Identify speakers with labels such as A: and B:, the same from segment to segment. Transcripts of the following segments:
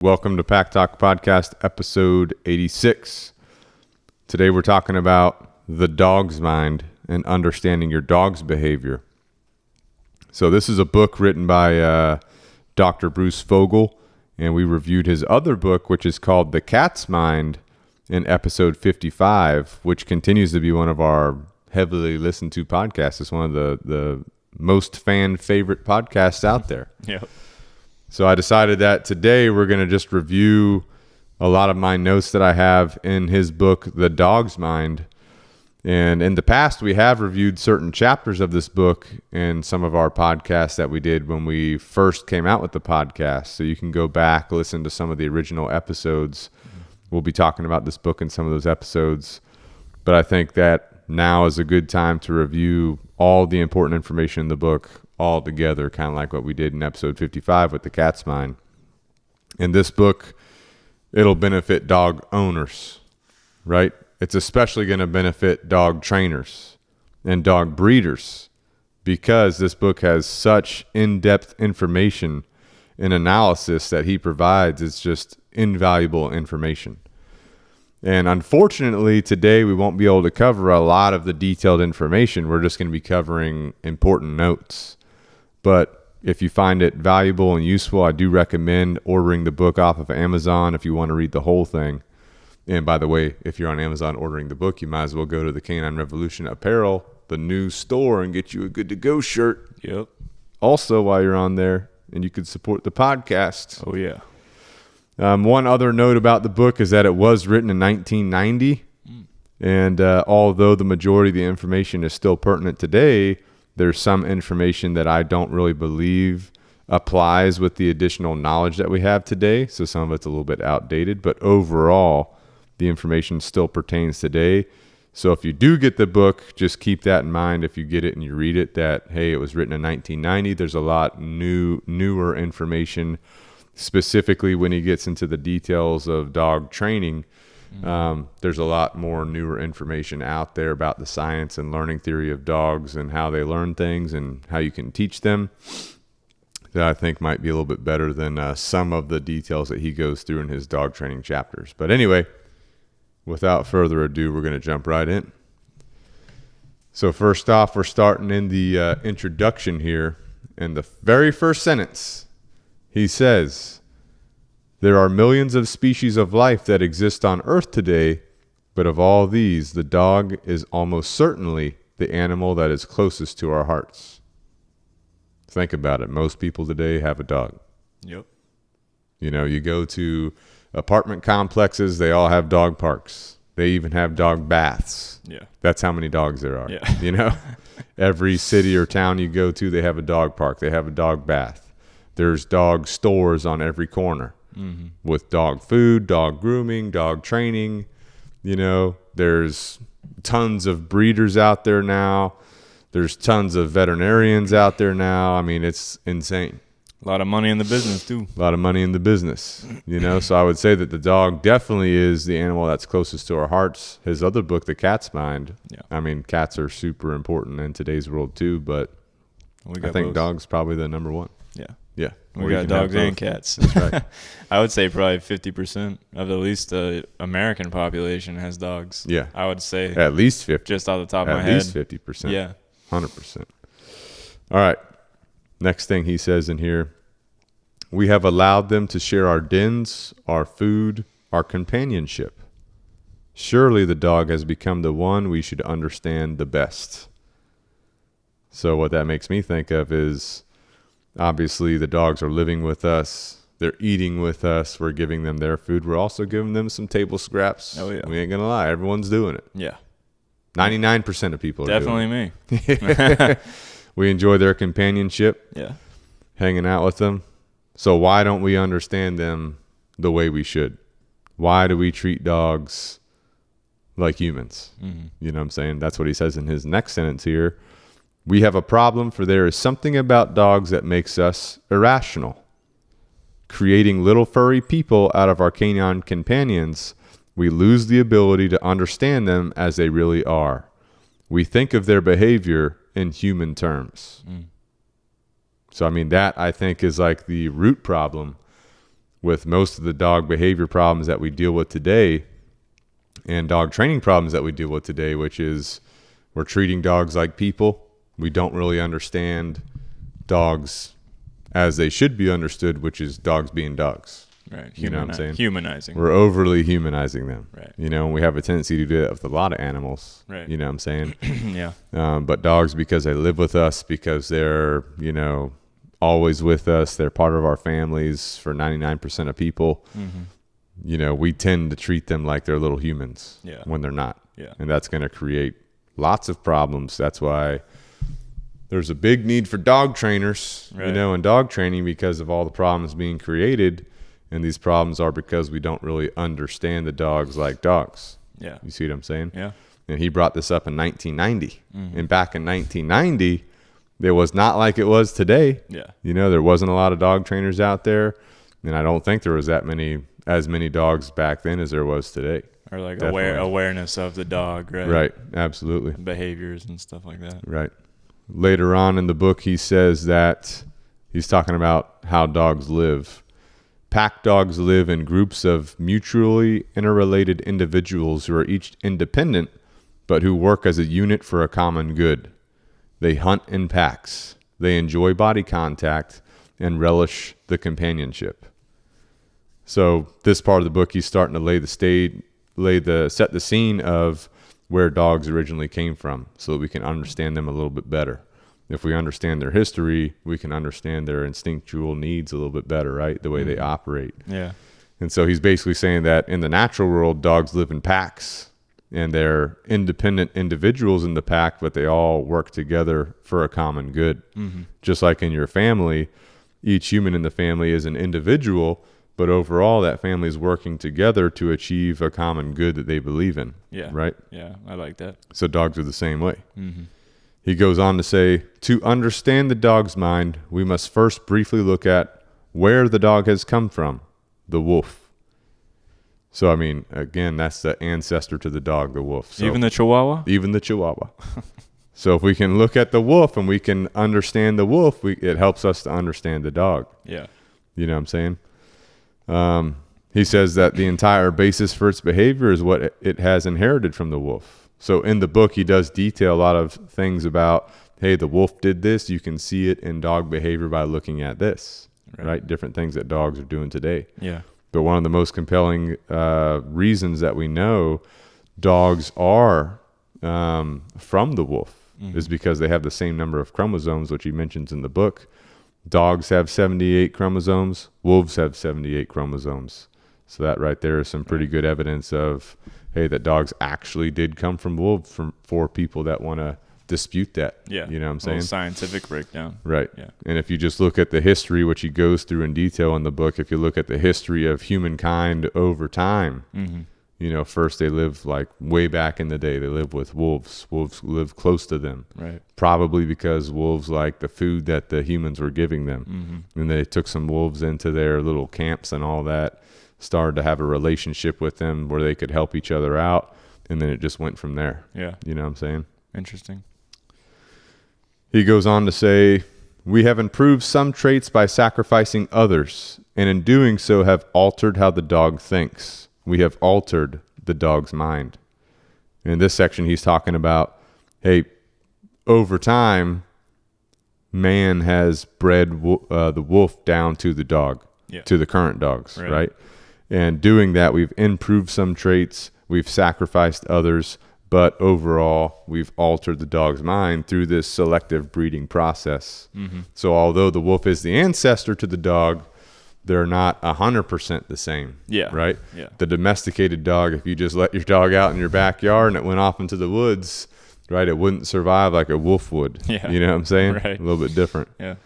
A: Welcome to Pack Talk Podcast, episode 86. Today we're talking about the dog's mind and understanding your dog's behavior. So this is a book written by Dr. Bruce Fogle, and we reviewed his other book, which is called The Cat's Mind, in episode 55, which continues to be one of our heavily listened to podcasts. It's one of the most fan favorite podcasts out there.
B: Yep.
A: So I decided that today we're going to just review a lot of my notes that I have in his book, The Dog's Mind. And in the past, we have reviewed certain chapters of this book in some of our podcasts that we did when we first came out with the podcast. So you can go back, listen to some of the original episodes. We'll be talking about this book in some of those episodes. But I think that now is a good time to review all the important information in the book all together, kind of like what we did in episode 55 with The Cat's Mind. In this book, it'll benefit dog owners, right? It's especially going to benefit dog trainers and dog breeders because this book has such in-depth information and analysis that he provides. It's just invaluable information. And unfortunately, today we won't be able to cover a lot of the detailed information. We're just going to be covering important notes. But if you find it valuable and useful, I do recommend ordering the book off of Amazon if you want to read the whole thing. And by the way, if you're on Amazon ordering the book, you might as well go to the Canine Revolution Apparel, the new store, and get you a Good to Go shirt.
B: Yep.
A: Also, while you're on there, and you could support the podcast.
B: Oh, yeah.
A: One other note about the book is that it was written in 1990. And although the majority of the information is still pertinent today, there's some information that I don't really believe applies with the additional knowledge that we have today. So some of it's a little bit outdated, but overall, the information still pertains today. So if you do get the book, just keep that in mind if you get it and you read it, that, hey, it was written in 1990. There's a lot newer information, specifically when he gets into the details of dog training. There's a lot more newer information out there about the science and learning theory of dogs and how they learn things and how you can teach them that I think might be a little bit better than some of the details that he goes through in his dog training chapters. But anyway, without further ado, we're going to jump right in. So first off, we're starting in the introduction here. In the very first sentence, he says, "There are millions of species of life that exist on Earth today, but of all these, the dog is almost certainly the animal that is closest to our hearts." Think about it. Most people today have a dog.
B: Yep.
A: You know, you go to apartment complexes, they all have dog parks. They even have dog baths.
B: Yeah.
A: That's how many dogs there are.
B: Yeah.
A: You know, every city or town you go to, they have a dog park. They have a dog bath. There's dog stores on every corner. Mm-hmm. With dog food, dog grooming, dog training. You know, there's tons of breeders out there now. There's tons of veterinarians out there now. I mean, it's insane.
B: A lot of money in the business, too.
A: A lot of money in the business, you know. So I would say that the dog definitely is the animal that's closest to our hearts. His other book, The Cat's Mind. Yeah. I mean, cats are super important in today's world, too. But I think dogs probably the number one.
B: Yeah.
A: Yeah.
B: We got dogs and cats.
A: That's right.
B: I would say probably 50% of at least the American population has dogs.
A: Yeah.
B: I would say.
A: At least 50.
B: Just off the top of my head.
A: At least 50%.
B: Yeah.
A: 100%. All right. Next thing he says in here, "We have allowed them to share our dens, our food, our companionship. Surely the dog has become the one we should understand the best." So what that makes me think of is, obviously, the dogs are living with us. They're eating with us. We're giving them their food. We're also giving them some table scraps.
B: Oh, yeah.
A: We ain't going to lie. Everyone's doing it.
B: Yeah.
A: 99% of people are
B: Definitely
A: doing it. Definitely me. We enjoy their companionship.
B: Yeah.
A: Hanging out with them. So why don't we understand them the way we should? Why do we treat dogs like humans? Mm-hmm. You know what I'm saying? That's what he says in his next sentence here. "We have a problem, for there is something about dogs that makes us irrational. Creating little furry people out of our canine companions, we lose the ability to understand them as they really are. We think of their behavior in human terms." So, I mean, that I think is like the root problem with most of the dog behavior problems that we deal with today and dog training problems that we deal with today, which is we're treating dogs like people. We don't really understand dogs as they should be understood, which is dogs being dogs.
B: Right.
A: You know what I'm saying?
B: Humanizing.
A: We're overly humanizing them.
B: Right.
A: You know, and we have a tendency to do that with a lot of animals.
B: Right.
A: You know what I'm saying?
B: Yeah.
A: But dogs, because they live with us, because they're, you know, always with us, they're part of our families for 99% of people.
B: Mm-hmm.
A: You know, we tend to treat them like they're little humans when they're not.
B: Yeah.
A: And that's going to create lots of problems. That's why there's a big need for dog trainers, you know, in dog training, because of all the problems being created. And these problems are because we don't really understand the dogs like dogs.
B: Yeah.
A: You see what I'm saying?
B: Yeah.
A: And he brought this up in 1990. Mm-hmm. And back in 1990, it was not like it was today.
B: Yeah.
A: You know, there wasn't a lot of dog trainers out there. And I don't think there was as many dogs back then as there was today.
B: Or like awareness of the dog, right?
A: Right. Absolutely.
B: Behaviors and stuff like that.
A: Right. Later on in the book, he says that he's talking about how dogs live. Pack dogs live in groups of mutually interrelated individuals who are each independent, but who work as a unit for a common good. They hunt in packs. They enjoy body contact and relish the companionship. So this part of the book, he's starting to set the scene of where dogs originally came from, so that we can understand them a little bit better. If we understand their history, we can understand their instinctual needs a little bit better, right? The way they operate.
B: Yeah.
A: And so he's basically saying that in the natural world, dogs live in packs, and they're independent individuals in the pack, but they all work together for a common good. Mm-hmm. Just like in your family, each human in the family is an individual, but overall that family is working together to achieve a common good that they believe in.
B: Yeah.
A: Right?
B: Yeah, I like that.
A: So dogs are the same way.
B: Mm-hmm.
A: He goes on to say, to understand the dog's mind, we must first briefly look at where the dog has come from, the wolf. So, I mean, again, that's the ancestor to the dog, the wolf. So,
B: even the Chihuahua?
A: Even the Chihuahua. So if we can look at the wolf and we can understand the wolf, it helps us to understand the dog.
B: Yeah.
A: You know what I'm saying? He says that the entire basis for its behavior is what it has inherited from the wolf. So in the book, he does detail a lot of things about, hey, the wolf did this. You can see it in dog behavior by looking at this, right? Different things that dogs are doing today.
B: Yeah.
A: But one of the most compelling reasons that we know dogs are from the wolf is because they have the same number of chromosomes, which he mentions in the book. Dogs have 78 chromosomes. Wolves have 78 chromosomes. So that right there is some pretty good evidence of, hey, that dogs actually did come from wolves, for people that want to dispute that.
B: Yeah.
A: You know what I'm saying?
B: Scientific breakdown.
A: Right.
B: Yeah.
A: And if you just look at the history, which he goes through in detail in the book, if you look at the history of humankind over time, you know, first they lived like way back in the day, they lived with wolves. Wolves lived close to them.
B: Right.
A: Probably because wolves liked the food that the humans were giving them. And they took some wolves into their little camps and all that, started to have a relationship with them where they could help each other out. And then it just went from there.
B: Yeah.
A: You know what I'm saying?
B: Interesting.
A: He goes on to say, we have improved some traits by sacrificing others, and in doing so have altered how the dog thinks. We have altered the dog's mind. In this section, he's talking about, hey, over time, man has bred the wolf down to the dog, to the current dogs, right? And doing that, we've improved some traits, we've sacrificed others, but overall, we've altered the dog's mind through this selective breeding process. So although the wolf is the ancestor to the dog, they're not 100% the same.
B: Yeah.
A: Right?
B: Yeah.
A: The domesticated dog, if you just let your dog out in your backyard and it went off into the woods, right, it wouldn't survive like a wolf would.
B: Yeah.
A: You know what I'm saying?
B: Right.
A: A little bit different.
B: Yeah.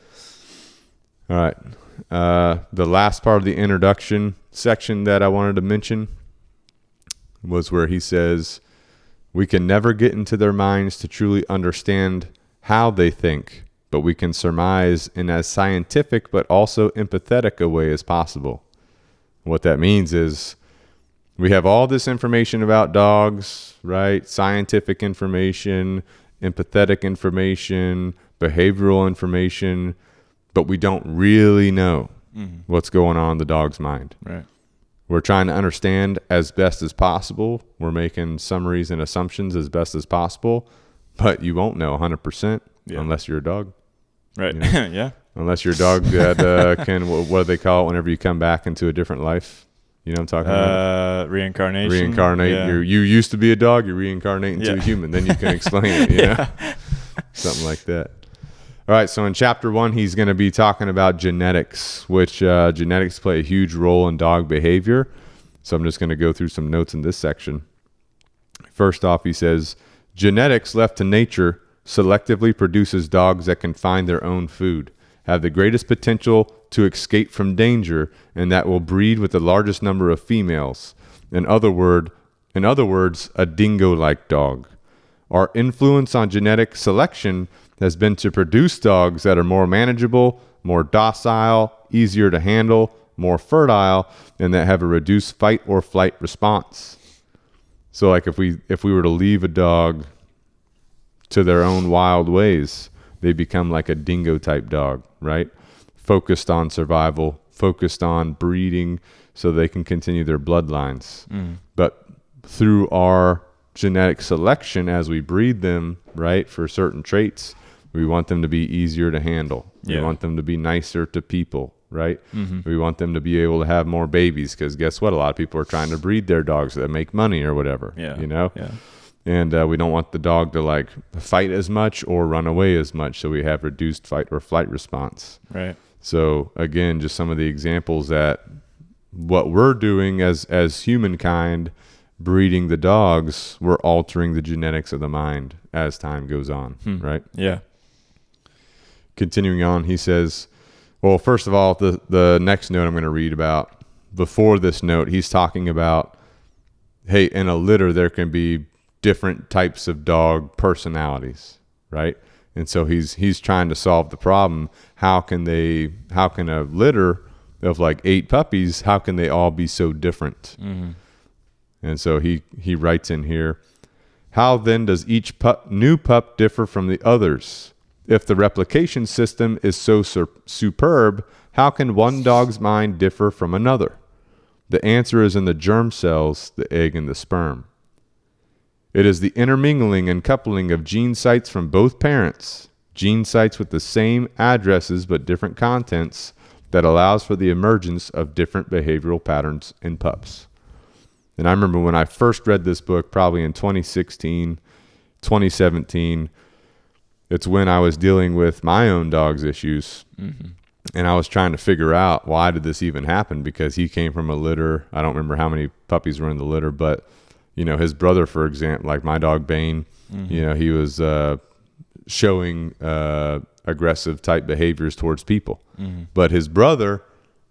A: All right. The last part of the introduction section that I wanted to mention was where he says, we can never get into their minds to truly understand how they think, but we can surmise in as scientific but also empathetic a way as possible. What that means is we have all this information about dogs, right? Scientific information, empathetic information, behavioral information, but we don't really know. what's going on in the dog's mind.
B: Right.
A: We're trying to understand as best as possible. We're making summaries and assumptions as best as possible, but you won't know 100% unless you're a dog.
B: Right.
A: You know?
B: Yeah.
A: Unless you're a dog that can, what do they call it whenever you come back into a different life? You know what I'm talking about?
B: Reincarnation.
A: Reincarnate.
B: Yeah.
A: You used to be a dog, you reincarnate into a human. Then you can explain it, you know? Something like that. All right, so in chapter 1, he's going to be talking about genetics, which genetics play a huge role in dog behavior. So I'm just going to go through some notes in this section. First off, he says, genetics left to nature selectively produces dogs that can find their own food, have the greatest potential to escape from danger, and that will breed with the largest number of females. In other words, a dingo-like dog. Our influence on genetic selection has been to produce dogs that are more manageable, more docile, easier to handle, more fertile, and that have a reduced fight or flight response. So like if we were to leave a dog to their own wild ways, they become like a dingo type dog, right? Focused on survival, focused on breeding so they can continue their bloodlines. But through our genetic selection, as we breed them, right, for certain traits, we want them to be easier to handle. We want them to be nicer to people, right? We want them to be able to have more babies because guess what? A lot of people are trying to breed their dogs that make money or whatever, you know? And we don't want the dog to like fight as much or run away as much, so we have reduced fight or flight response.
B: Right.
A: So again, just some of the examples that what we're doing as humankind, breeding the dogs, we're altering the genetics of the mind as time goes on, right?
B: Yeah.
A: Continuing on, he says, well, first of all, the next note I'm going to read about, before this note, he's talking about, hey, in a litter, there can be different types of dog personalities, right? And so he's trying to solve the problem. How can a litter of like 8 puppies, how can they all be so different? And so he writes in here, how then does each new pup differ from the others? If the replication system is so superb, how can one dog's mind differ from another? The answer is in the germ cells, the egg and the sperm. It is the intermingling and coupling of gene sites from both parents, gene sites with the same addresses but different contents, that allows for the emergence of different behavioral patterns in pups. And I remember when I first read this book, probably in 2016, 2017, it's when I was dealing with my own dog's issues. And I was trying to figure out, why did this even happen? Because he came from a litter. I don't remember how many puppies were in the litter, but you know, his brother, for example, like my dog Bane, you know, he was showing aggressive type behaviors towards people. But his brother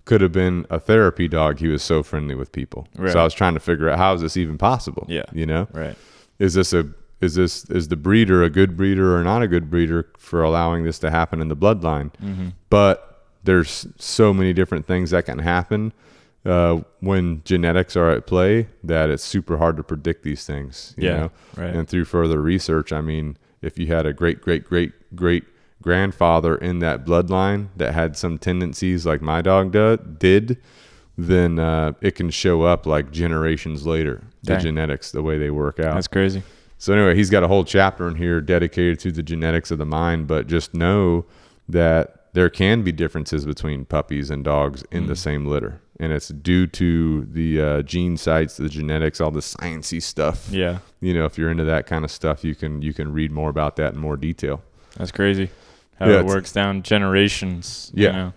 A: could have been a therapy dog. He was so friendly with people. So I was trying to figure out, how is this even possible? You know, is the breeder a good breeder or not a good breeder for allowing this to happen in the bloodline? But there's so many different things that can happen when genetics are at play that it's super hard to predict these things. You know? And through further research, I mean, if you had a great grandfather in that bloodline that had some tendencies like my dog did, then it can show up like generations later. The genetics, the way they work out.
B: That's crazy.
A: So anyway, he's got a whole chapter in here dedicated to the genetics of the mind, but just know that there can be differences between puppies and dogs in the same litter. And it's due to the gene sites, the genetics, all the sciencey stuff. You know, if you're into that kind of stuff, you can read more about that in more detail.
B: That's crazy. How it works down generations. You know,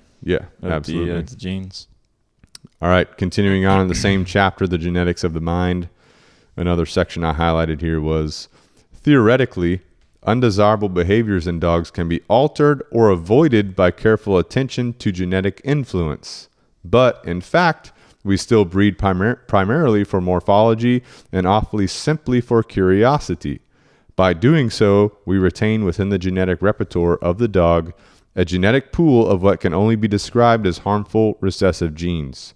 A: absolutely.
B: The genes.
A: All right, continuing on in the same chapter, the genetics of the mind. Another section I highlighted here was, theoretically, undesirable behaviors in dogs can be altered or avoided by careful attention to genetic influence. But, in fact, we still breed primarily for morphology and awfully simply for curiosity. By doing so, we retain within the genetic repertoire of the dog a genetic pool of what can only be described as harmful recessive genes.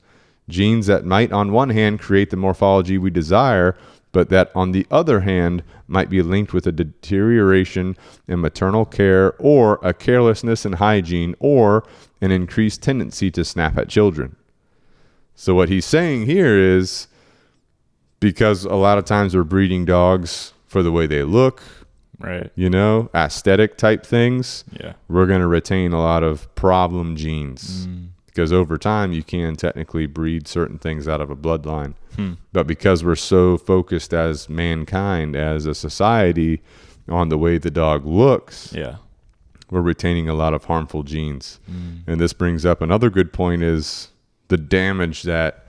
A: Genes that might, on one hand, create the morphology we desire, but that on the other hand might be linked with a deterioration in maternal care or a carelessness in hygiene or an increased tendency to snap at children. So what he's saying here is, because a lot of times we're breeding dogs for the way they look,
B: right,
A: aesthetic type things,
B: we're
A: going to retain a lot of problem genes. Because over time, you can technically breed certain things out of a bloodline. But because we're so focused as mankind, as a society, on the way the dog looks, we're retaining a lot of harmful genes. And this brings up another good point, is the damage that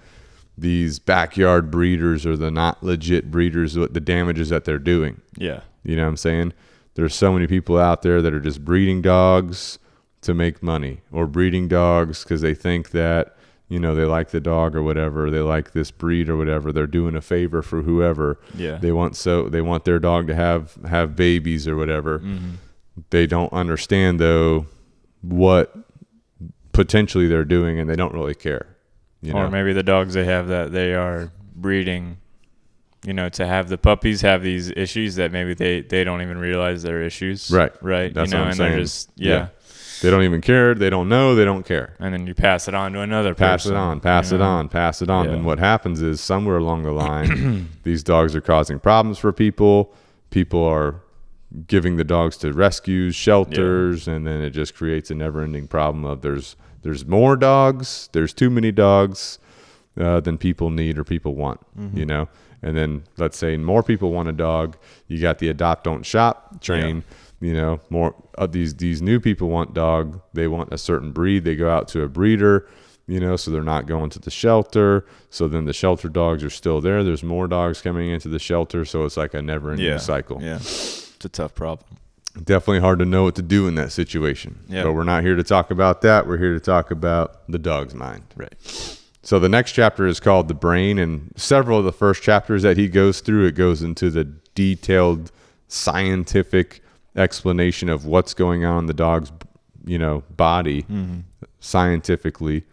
A: these backyard breeders or the not legit breeders, the damages that they're doing.
B: Yeah.
A: You know what I'm saying? There's so many people out there that are just breeding dogs to make money, or breeding dogs because they think that, they like the dog or whatever, they like this breed or whatever, they're doing a favor for whoever. They want their dog to have babies or whatever. They don't understand though what potentially they're doing, and they don't really care.
B: Or maybe the dogs they have that they are breeding, to have the puppies have these issues that maybe they don't even realize they're issues. Right.
A: That's what I'm saying.
B: They're just,
A: They don't even care. They don't know. They don't care.
B: And then you pass it on to another
A: Pass
B: person.
A: it on.
B: Yeah.
A: And what happens is, somewhere along the line, these dogs are causing problems for people. People are giving the dogs to rescues, shelters, and then it just creates a never-ending problem of there's more dogs, there's too many dogs than people need or people want, And then let's say more people want a dog. You got the adopt, don't shop train. More of these new people want dog. They want a certain breed. They go out to a breeder, so they're not going to the shelter. So then the shelter dogs are still there. There's more dogs coming into the shelter. So it's like a never-ending cycle.
B: Yeah, it's a tough problem.
A: Definitely hard to know what to do in that situation. But we're not here to talk about that. We're here to talk about the dog's mind.
B: Right.
A: So the next chapter is called The Brain, and several of the first chapters that he goes through, it goes into the detailed scientific explanation of what's going on in the dog's body, scientifically,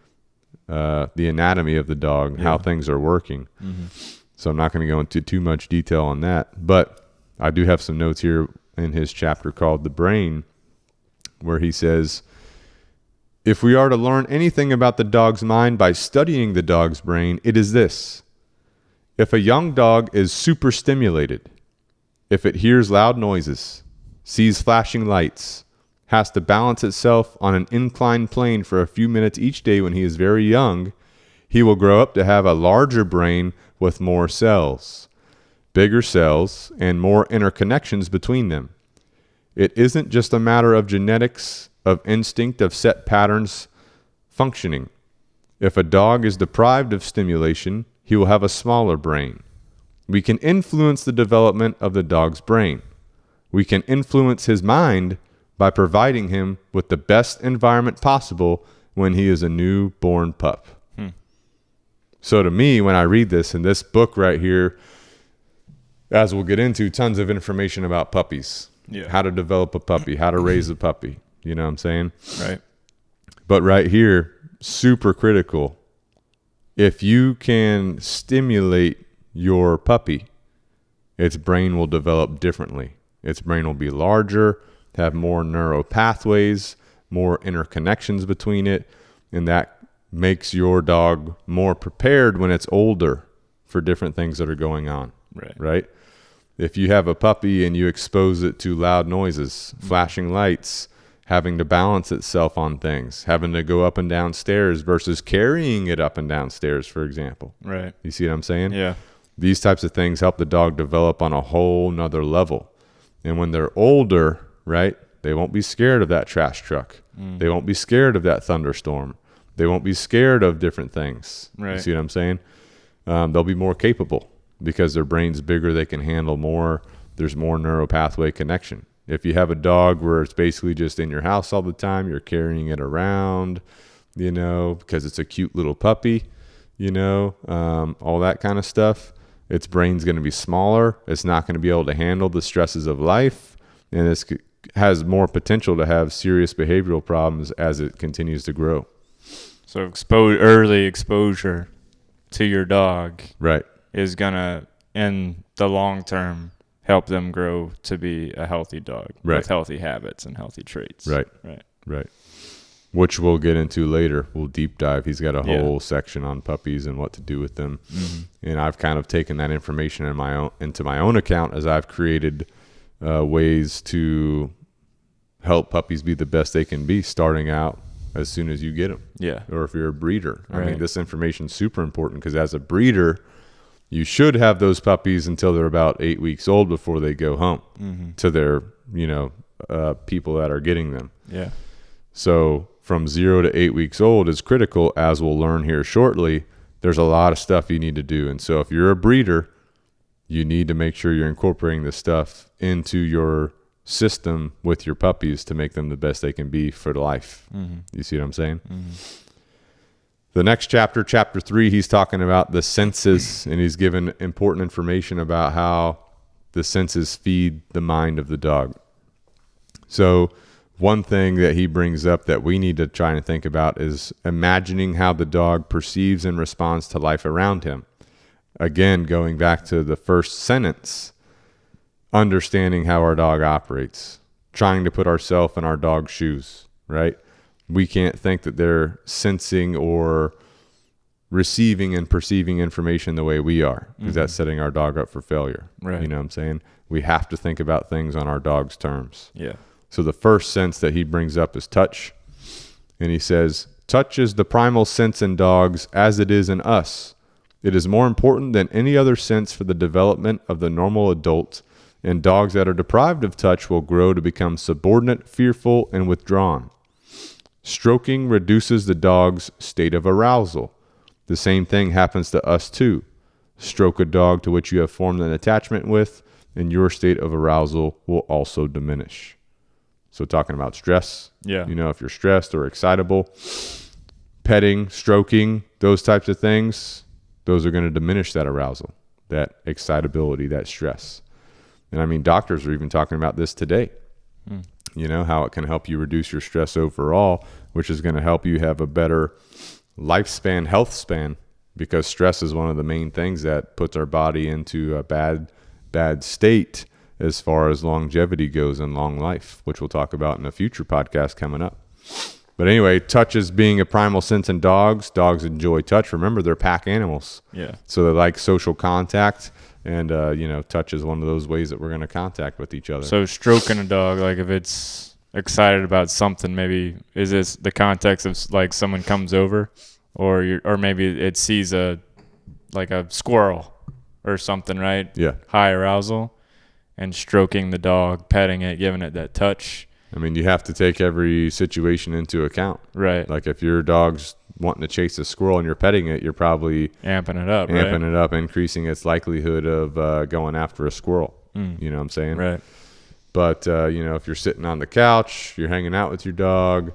A: the anatomy of the dog, how things are working. So I'm not going to go into too much detail on that, but I do have some notes here in his chapter called The Brain, where he says, if we are to learn anything about the dog's mind by studying the dog's brain, it is this: if a young dog is super stimulated, if it hears loud noises, sees flashing lights, has to balance itself on an inclined plane for a few minutes each day when he is very young, he will grow up to have a larger brain with more cells, bigger cells, and more interconnections between them. It isn't just a matter of genetics, of instinct, of set patterns functioning. If a dog is deprived of stimulation, he will have a smaller brain. We can influence the development of the dog's brain. We can influence his mind by providing him with the best environment possible when he is a newborn pup. So to me, when I read this, in this book right here, as we'll get into, tons of information about puppies. How to develop a puppy, how to raise a puppy. You know what I'm saying?
B: Right.
A: But right here, super critical. If you can stimulate your puppy, its brain will develop differently. Its brain will be larger, have more neural pathways, more interconnections between it, and that makes your dog more prepared when it's older for different things that are going on. Right? If you have a puppy and you expose it to loud noises, flashing lights, having to balance itself on things, having to go up and down stairs versus carrying it up and down stairs, for example.
B: Right.
A: You see what I'm saying?
B: Yeah.
A: These types of things help the dog develop on a whole nother level. And when they're older, right, they won't be scared of that trash truck. They won't be scared of that thunderstorm. They won't be scared of different things.
B: Right.
A: You see what I'm saying? They'll be more capable because their brain's bigger. They can handle more. There's more neural pathway connection. If you have a dog where it's basically just in your house all the time, you're carrying it around, because it's a cute little puppy, all that kind of stuff, its brain's going to be smaller. It's not going to be able to handle the stresses of life, and it has more potential to have serious behavioral problems as it continues to grow.
B: So early exposure to your dog
A: right
B: is going to in the long term help them grow to be a healthy dog with healthy habits and healthy traits.
A: Right. Which we'll get into later. We'll deep dive. He's got a whole section on puppies and what to do with them. And I've kind of taken that information into my own account as I've created ways to help puppies be the best they can be starting out as soon as you get them.
B: Yeah.
A: Or if you're a breeder. I mean, this information is super important because as a breeder, you should have those puppies until they're about 8 weeks old before they go home to their, people that are getting them.
B: Yeah.
A: So from 0 to 8 weeks old is critical, as we'll learn here shortly. There's a lot of stuff you need to do. And so if you're a breeder, you need to make sure you're incorporating this stuff into your system with your puppies to make them the best they can be for life. You see what I'm saying? The next chapter 3, he's talking about the senses, and he's given important information about how the senses feed the mind of the dog. So one thing that he brings up that we need to try and think about is imagining how the dog perceives and responds to life around him. Again, going back to the first sentence, understanding how our dog operates, trying to put ourselves in our dog's shoes, right? We can't think that they're sensing or receiving and perceiving information the way we are, because that's setting our dog up for failure.
B: Right.
A: You know what I'm saying? We have to think about things on our dog's terms.
B: Yeah.
A: So the first sense that he brings up is touch. And he says, touch is the primal sense in dogs as it is in us. It is more important than any other sense for the development of the normal adult, and dogs that are deprived of touch will grow to become subordinate, fearful, and withdrawn. Stroking reduces the dog's state of arousal. The same thing happens to us too. Stroke a dog to which you have formed an attachment with, and your state of arousal will also diminish. So talking about stress, if you're stressed or excitable, petting, stroking, those types of things, those are going to diminish that arousal, that excitability, that stress. And I mean, doctors are even talking about this today, how it can help you reduce your stress overall, which is going to help you have a better lifespan, health span, because stress is one of the main things that puts our body into a bad state as far as longevity goes in long life, which we'll talk about in a future podcast coming up. But anyway, touch is being a primal sense in dogs. Dogs enjoy touch. Remember, they're pack animals.
B: Yeah.
A: So they like social contact, and touch is one of those ways that we're going to contact with each other.
B: So stroking a dog, like if it's excited about something, maybe is this the context of like someone comes over, or maybe it sees a squirrel or something, right?
A: Yeah.
B: High arousal. And stroking the dog, petting it, giving it that touch.
A: I mean, you have to take every situation into account.
B: Right.
A: Like if your dog's wanting to chase a squirrel and you're petting it, you're probably
B: amping it up,
A: increasing its likelihood of going after a squirrel. You know what I'm saying?
B: Right.
A: But, if you're sitting on the couch, you're hanging out with your dog,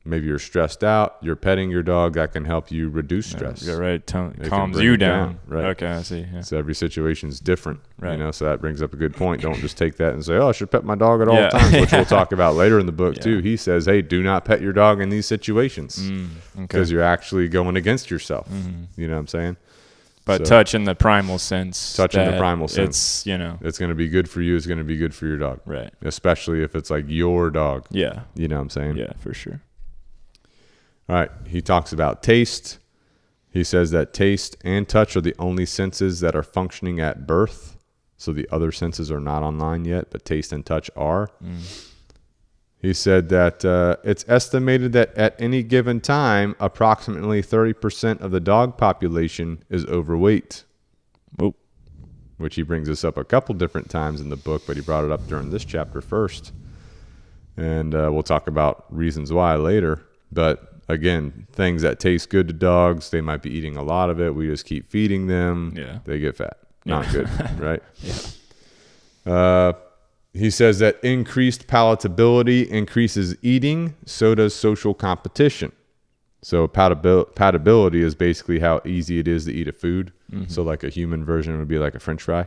A: maybe you're stressed out, you're petting your dog, that can help you reduce stress.
B: Yeah, right. Calms you down.
A: Right.
B: Okay, I see. Yeah.
A: So every situation is different.
B: Right.
A: So that brings up a good point. Don't just take that and say, I should pet my dog at all times, which we'll talk about later in the book too. He says, hey, do not pet your dog in these situations because you're actually going against yourself. You know what I'm saying?
B: But touch in the primal sense.
A: It's going to be good for you. It's going to be good for your dog.
B: Right.
A: Especially if it's like your dog.
B: Yeah.
A: You know what I'm saying?
B: Yeah, for sure.
A: All right. He talks about taste. He says that taste and touch are the only senses that are functioning at birth. So the other senses are not online yet, but taste and touch are. He said that it's estimated that at any given time, approximately 30% of the dog population is overweight.
B: Oh.
A: Which he brings us up a couple different times in the book, but he brought it up during this chapter first. And we'll talk about reasons why later. But again, things that taste good to dogs, they might be eating a lot of it. We just keep feeding them.
B: Yeah.
A: They get fat. Not good, right?
B: Yeah.
A: He says that increased palatability increases eating, so does social competition. So palatability is basically how easy it is to eat a food. So like a human version would be like a French fry.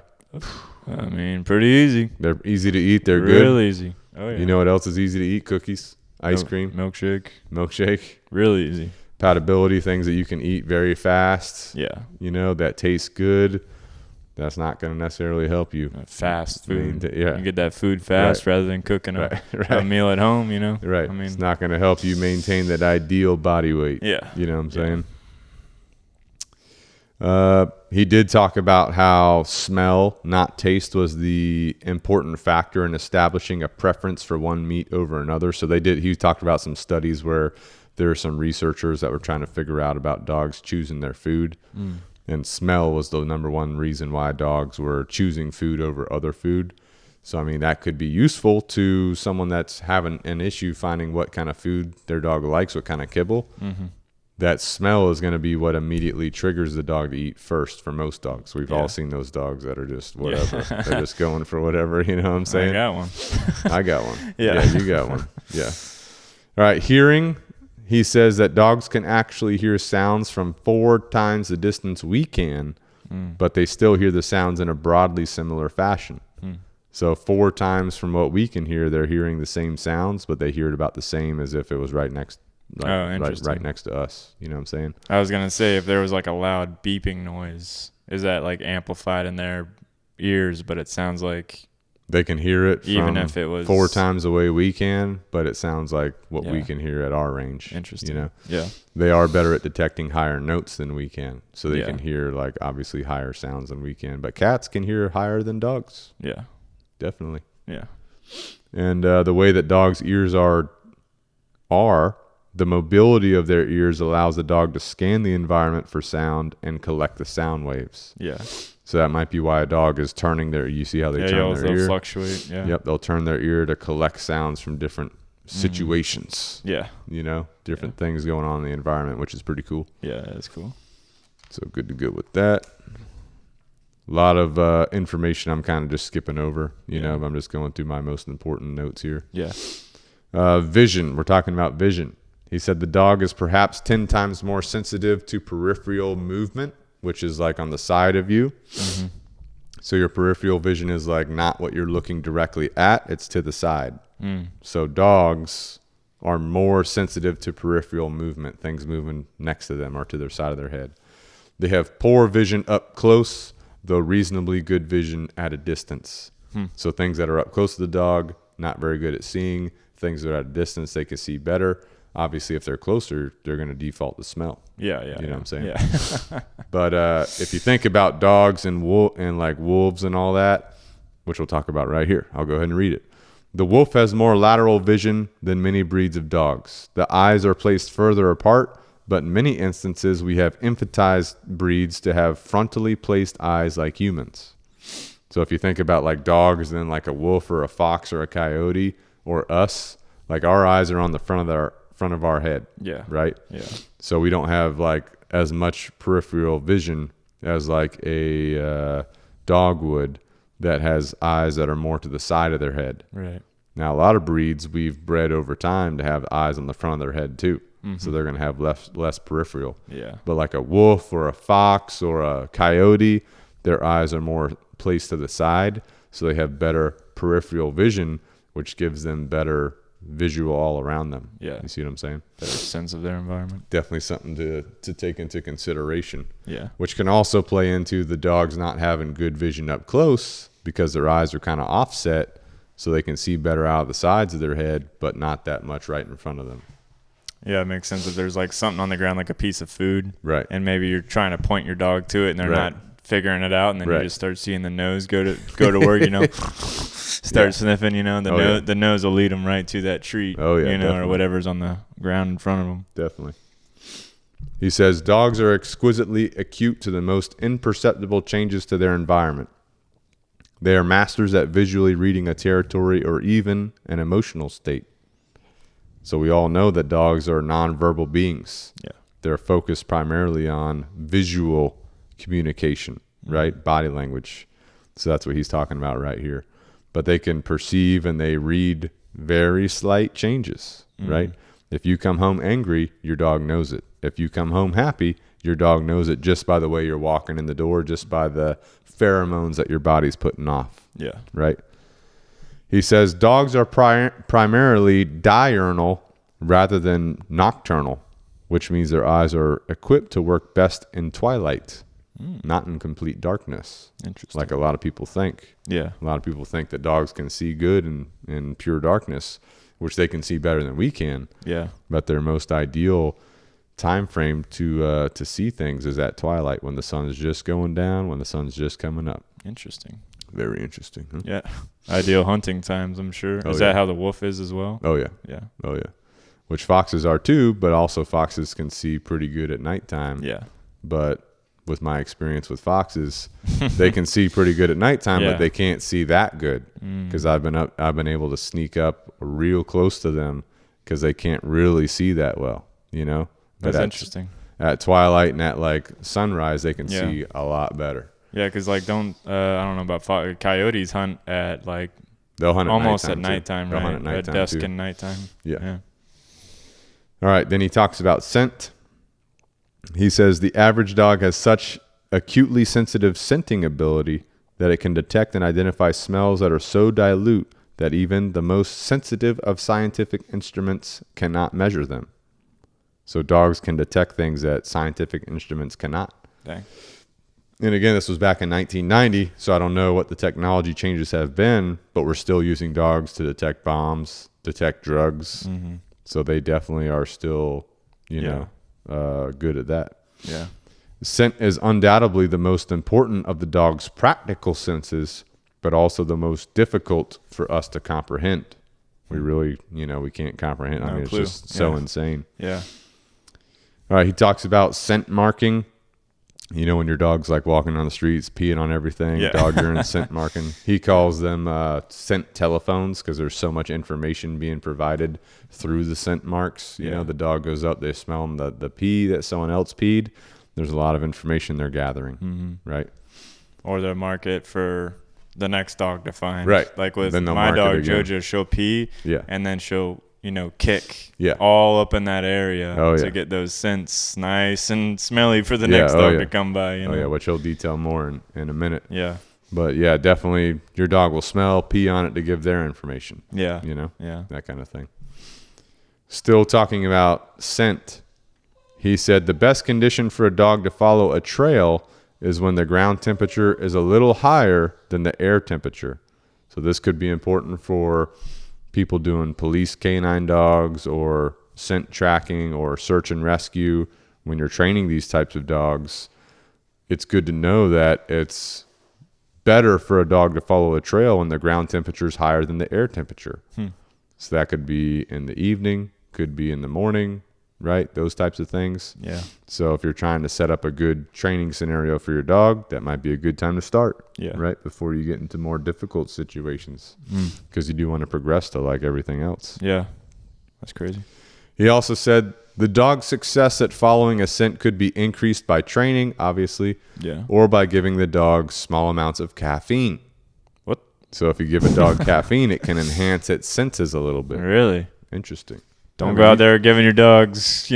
B: I mean, pretty easy.
A: They're easy to eat. They're good.
B: Real easy. Oh, yeah.
A: You know what else is easy to eat? Cookies, ice cream.
B: Milkshake.
A: Milkshake.
B: Really easy.
A: Compatibility, things that you can eat very fast.
B: Yeah.
A: That tastes good. That's not going to necessarily help you.
B: Fast food.
A: Yeah.
B: You get that food fast rather than cooking a meal at home,
A: Right.
B: I mean,
A: it's not going to help you maintain that ideal body weight.
B: Yeah.
A: You know what I'm saying? He did talk about how smell, not taste, was the important factor in establishing a preference for one meat over another. So he talked about some studies where there are some researchers that were trying to figure out about dogs choosing their food. And smell was the number one reason why dogs were choosing food over other food. So, I mean, that could be useful to someone that's having an issue finding what kind of food their dog likes, what kind of kibble. That smell is going to be what immediately triggers the dog to eat first for most dogs. We've all seen those dogs that are just whatever. They're just going for whatever, you know what I'm saying?
B: I got one.
A: I got one.
B: Yeah.
A: You got one. Yeah. All right, hearing. He says that dogs can actually hear sounds from 4 times the distance we can, but they still hear the sounds in a broadly similar fashion. So 4 times from what we can hear, they're hearing the same sounds, but they hear it about the same as if it was right next to us. You know what I'm saying?
B: I was going to say, if there was like a loud beeping noise, is that like amplified in their ears, but it sounds like
A: they can hear it
B: even if it was
A: 4 times the way we can, but it sounds like what we can hear at our range.
B: Interesting.
A: Yeah. They are better at detecting higher notes than we can. So they can hear like obviously higher sounds than we can, but cats can hear higher than dogs.
B: Yeah.
A: Definitely.
B: Yeah.
A: And the way that dogs' ears are the mobility of their ears allows the dog to scan the environment for sound and collect the sound waves.
B: Yeah.
A: So that might be why a dog is turning you see how they turn their ear?
B: They'll fluctuate. Yeah.
A: Yep. They'll turn their ear to collect sounds from different situations.
B: Yeah.
A: Different things going on in the environment, which is pretty cool.
B: Yeah, that's cool.
A: So good to go with that. A lot of information I'm kind of just skipping over. I'm just going through my most important notes here.
B: Yeah.
A: Vision. We're talking about vision. He said the dog is perhaps 10 times more sensitive to peripheral movement, which is like on the side of you. So your peripheral vision is like not what you're looking directly at, it's to the side. So dogs are more sensitive to peripheral movement, things moving next to them or to their side of their head. They have poor vision up close, though reasonably good vision at a distance. So things that are up close to the dog, not very good at seeing. Things that are at a distance, they can see better. Obviously, if they're closer, they're going to default to smell.
B: Yeah.
A: You know what I'm saying?
B: Yeah.
A: But if you think about dogs and like wolves and all that, which we'll talk about right here, I'll go ahead and read it. The wolf has more lateral vision than many breeds of dogs. The eyes are placed further apart, but in many instances, we have emphasized breeds to have frontally placed eyes like humans. So if you think about like dogs, then like a wolf or a fox or a coyote or us, like our eyes are on the front of our head.
B: Yeah.
A: Right?
B: Yeah.
A: So we don't have like as much peripheral vision as like a dog would that has eyes that are more to the side of their head.
B: Right.
A: Now, a lot of breeds we've bred over time to have eyes on the front of their head too. So they're going to have less peripheral.
B: Yeah.
A: But like a wolf or a fox or a coyote, their eyes are more placed to the side. So they have better peripheral vision, which gives them better visual all around them.
B: Yeah.
A: You see what I'm saying?
B: Better sense of their environment.
A: Definitely something to take into consideration.
B: Yeah.
A: Which can also play into the dogs not having good vision up close because their eyes are kind of offset so they can see better out of the sides of their head, but not that much right in front of them.
B: Yeah, it makes sense if there's like something on the ground, like a piece of food.
A: Right.
B: And maybe you're trying to point your dog to it and they're not figuring it out, and then you just start seeing the nose go to work, start sniffing, the nose will lead them right to that treat, or whatever's on the ground in front of them.
A: Definitely. He says dogs are exquisitely acute to the most imperceptible changes to their environment. They are masters at visually reading a territory or even an emotional state. So we all know that dogs are nonverbal beings.
B: Yeah.
A: They're focused primarily on visual communication, right? Body language. So that's what he's talking about right here. But they can perceive and they read very slight changes, right? If you come home angry, your dog knows it. If you come home happy, your dog knows it just by the way you're walking in the door, just by the pheromones that your body's putting off.
B: Yeah.
A: Right? He says dogs are primarily diurnal rather than nocturnal. which means their eyes are equipped to work best in twilight, not in complete darkness.
B: Interesting.
A: Like a lot of people think.
B: Yeah.
A: A lot of people think that dogs can see good in pure darkness, which they can see better than we can.
B: Yeah.
A: But their most ideal time frame to see things is at twilight, when the sun is just going down, when the sun's just coming up.
B: Interesting.
A: Very interesting. Huh?
B: Yeah. Ideal hunting times, I'm sure. Is that how the wolf is as well?
A: Oh, yeah.
B: Yeah.
A: Oh, yeah. Which foxes are too, but also foxes can see pretty good at nighttime.
B: Yeah.
A: But with my experience with foxes, they can see pretty good at nighttime, but they can't see that good, because I've been able to sneak up real close to them because they can't really see that well, you know.
B: That's interesting.
A: At twilight and at like sunrise, they can see a lot better.
B: Yeah, because like I don't know about coyotes hunt at like
A: they'll hunt
B: almost
A: at
B: at nighttime,
A: right?
B: right?
A: Hunt at nighttime
B: dusk
A: too.
B: and nighttime.
A: Yeah. All right. Then he talks about scent. He says the average dog has such acutely sensitive scenting ability that it can detect and identify smells that are so dilute that even the most sensitive of scientific instruments cannot measure them. So dogs can detect things that scientific instruments cannot.
B: Dang.
A: And again, this was back in 1990, so I don't know what the technology changes have been, but we're still using dogs to detect bombs, detect drugs.
B: Mm-hmm.
A: So they definitely are still, you know, good at that.
B: Yeah.
A: Scent is undoubtedly the most important of the dog's practical senses, but also the most difficult for us to comprehend. We really, we can't comprehend. I mean,
B: clue.
A: It's just so insane.
B: Yeah.
A: All right. He talks about scent marking. You know, when your dog's like walking on the streets, peeing on everything, dog urine scent marking. He calls them scent telephones because there's so much information being provided through the scent marks. You know, the dog goes up, they smell the pee that someone else peed. There's a lot of information they're gathering, right?
B: Or they'll mark it for the next dog to find.
A: Right.
B: Like with
A: Then they'll
B: my
A: mark it
B: dog,
A: again.
B: Jojo, she'll pee and then she'll, kick all up in that area to get those scents nice and smelly for the next dog to come by. You know?
A: Which he'll detail more in a minute.
B: Yeah.
A: But yeah, definitely your dog will smell, pee on it to give their information.
B: Yeah.
A: You know?
B: Yeah.
A: That kind of thing. Still talking about scent. He said the best condition for a dog to follow a trail is when the ground temperature is a little higher than the air temperature. So this could be important for people doing police canine dogs or scent tracking or search and rescue. When you're training these types of dogs, it's good to know that it's better for a dog to follow a trail when the ground temperature is higher than the air temperature. So that could be in the evening, could be in the morning, right? Those types of things.
B: Yeah.
A: So if you're trying to set up a good training scenario for your dog, that might be a good time to start.
B: Yeah.
A: Right before you get into more difficult situations, because you do want to progress to like everything else.
B: Yeah. That's crazy.
A: He also said the dog's success at following a scent could be increased by training, obviously, or by giving the dog small amounts of caffeine.
B: What?
A: So if you give a dog caffeine, it can enhance its senses a little bit.
B: Really?
A: Interesting.
B: Don't go out there giving your dogs,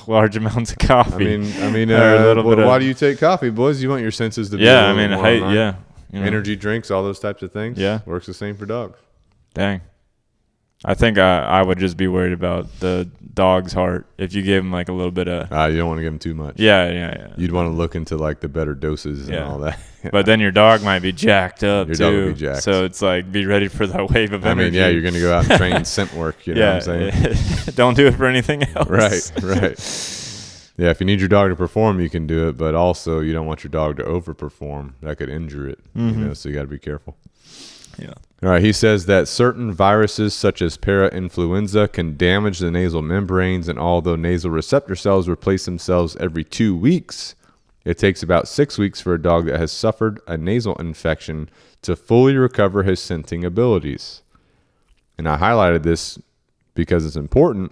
B: large amounts of coffee.
A: Why do you take coffee, boys? You want your senses to be energy drinks, all those types of things.
B: Yeah.
A: Works the same for dogs.
B: Dang. I think I would just be worried about the dog's heart if you gave him like a little bit of.
A: You don't want to give him too much.
B: Yeah.
A: You'd want to look into like the better doses and all that.
B: But then your dog might be jacked up
A: Your
B: too.
A: dog will be jacked.
B: So it's like be ready for that wave of energy.
A: You're going to go out and train scent work. You know what I'm saying?
B: Don't do it for anything else.
A: Right. Yeah, if you need your dog to perform, you can do it. But also, you don't want your dog to overperform. That could injure it. So you got to be careful.
B: Yeah.
A: All right. He says that certain viruses, such as parainfluenza, can damage the nasal membranes. And although nasal receptor cells replace themselves every 2 weeks, it takes about 6 weeks for a dog that has suffered a nasal infection to fully recover his scenting abilities. And I highlighted this because it's important,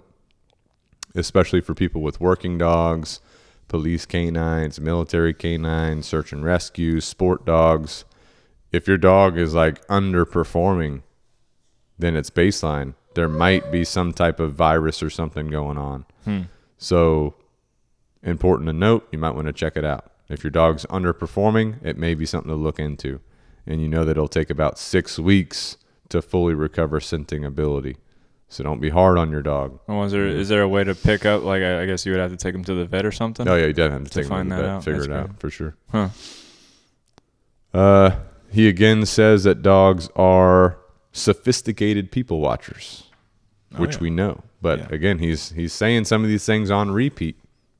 A: especially for people with working dogs, police canines, military canines, search and rescue, sport dogs. If your dog is like underperforming, then it's baseline. There might be some type of virus or something going on. So important to note, you might want to check it out. If your dog's underperforming, it may be something to look into. And you know that it'll take about 6 weeks to fully recover scenting ability. So don't be hard on your dog.
B: Oh, is there a way to pick up? Like, I guess you would have to take him to the vet or something?
A: Oh, yeah, you definitely have to take him
B: find
A: to the
B: that
A: vet,
B: out?
A: figure
B: That's
A: it out
B: great.
A: for sure.
B: Huh.
A: He again says that dogs are sophisticated people watchers, which we know. But again, he's saying some of these things on repeat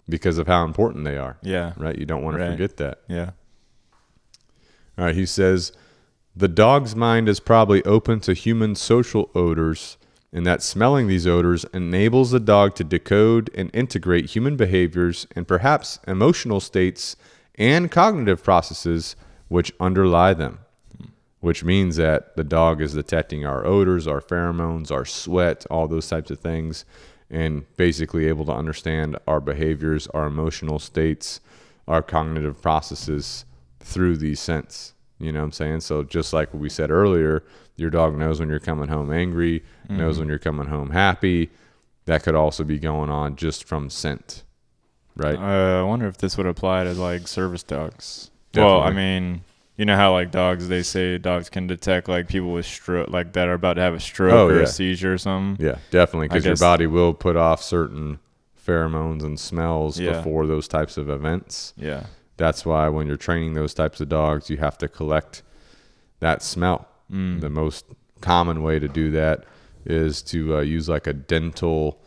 A: because of how important they are.
B: Yeah.
A: Right? You don't want to forget that.
B: Yeah.
A: All right, he says, the dog's mind is probably open to human social odors, and that smelling these odors enables the dog to decode and integrate human behaviors and perhaps emotional states and cognitive processes which underlie them, which means that the dog is detecting our odors, our pheromones, our sweat, all those types of things, and basically able to understand our behaviors, our emotional states, our cognitive processes through these scents. You know what I'm saying? So just like what we said earlier, your dog knows when you're coming home angry, knows when you're coming home happy. That could also be going on just from scent, right?
B: I wonder if this would apply to like service dogs.
A: Definitely.
B: Well, I mean, you know how like dogs, they say dogs can detect like people with stroke, like that are about to have a stroke or a seizure or something.
A: Yeah, definitely, because
B: I
A: your
B: guess-
A: body will put off certain pheromones and smells
B: Yeah.
A: before those types of events.
B: Yeah.
A: That's why when you're training those types of dogs, you have to collect that smell. The most common way to do that is to use like a dental,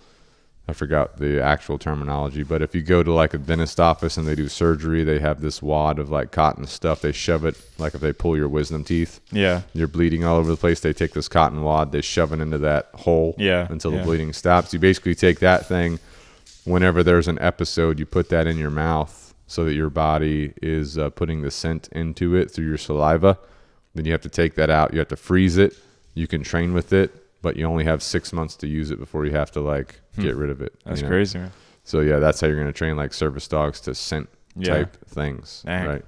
A: I forgot the actual terminology, but if you go to like a dentist office and they do surgery, they have this wad of like cotton stuff. They shove it, like if they pull your wisdom teeth,
B: Yeah.
A: you're bleeding all over the place. They take this cotton wad, they shove it into that hole until the bleeding stops. You basically take that thing whenever there's an episode, you put that in your mouth so that your body is putting the scent into it through your saliva. Then you have to take that out. You have to freeze it. You can train with it, but you only have 6 months to use it before you have to like get rid of it.
B: That's crazy, man.
A: So yeah, that's how you're going to train like service dogs to scent type things,
B: Dang.
A: right?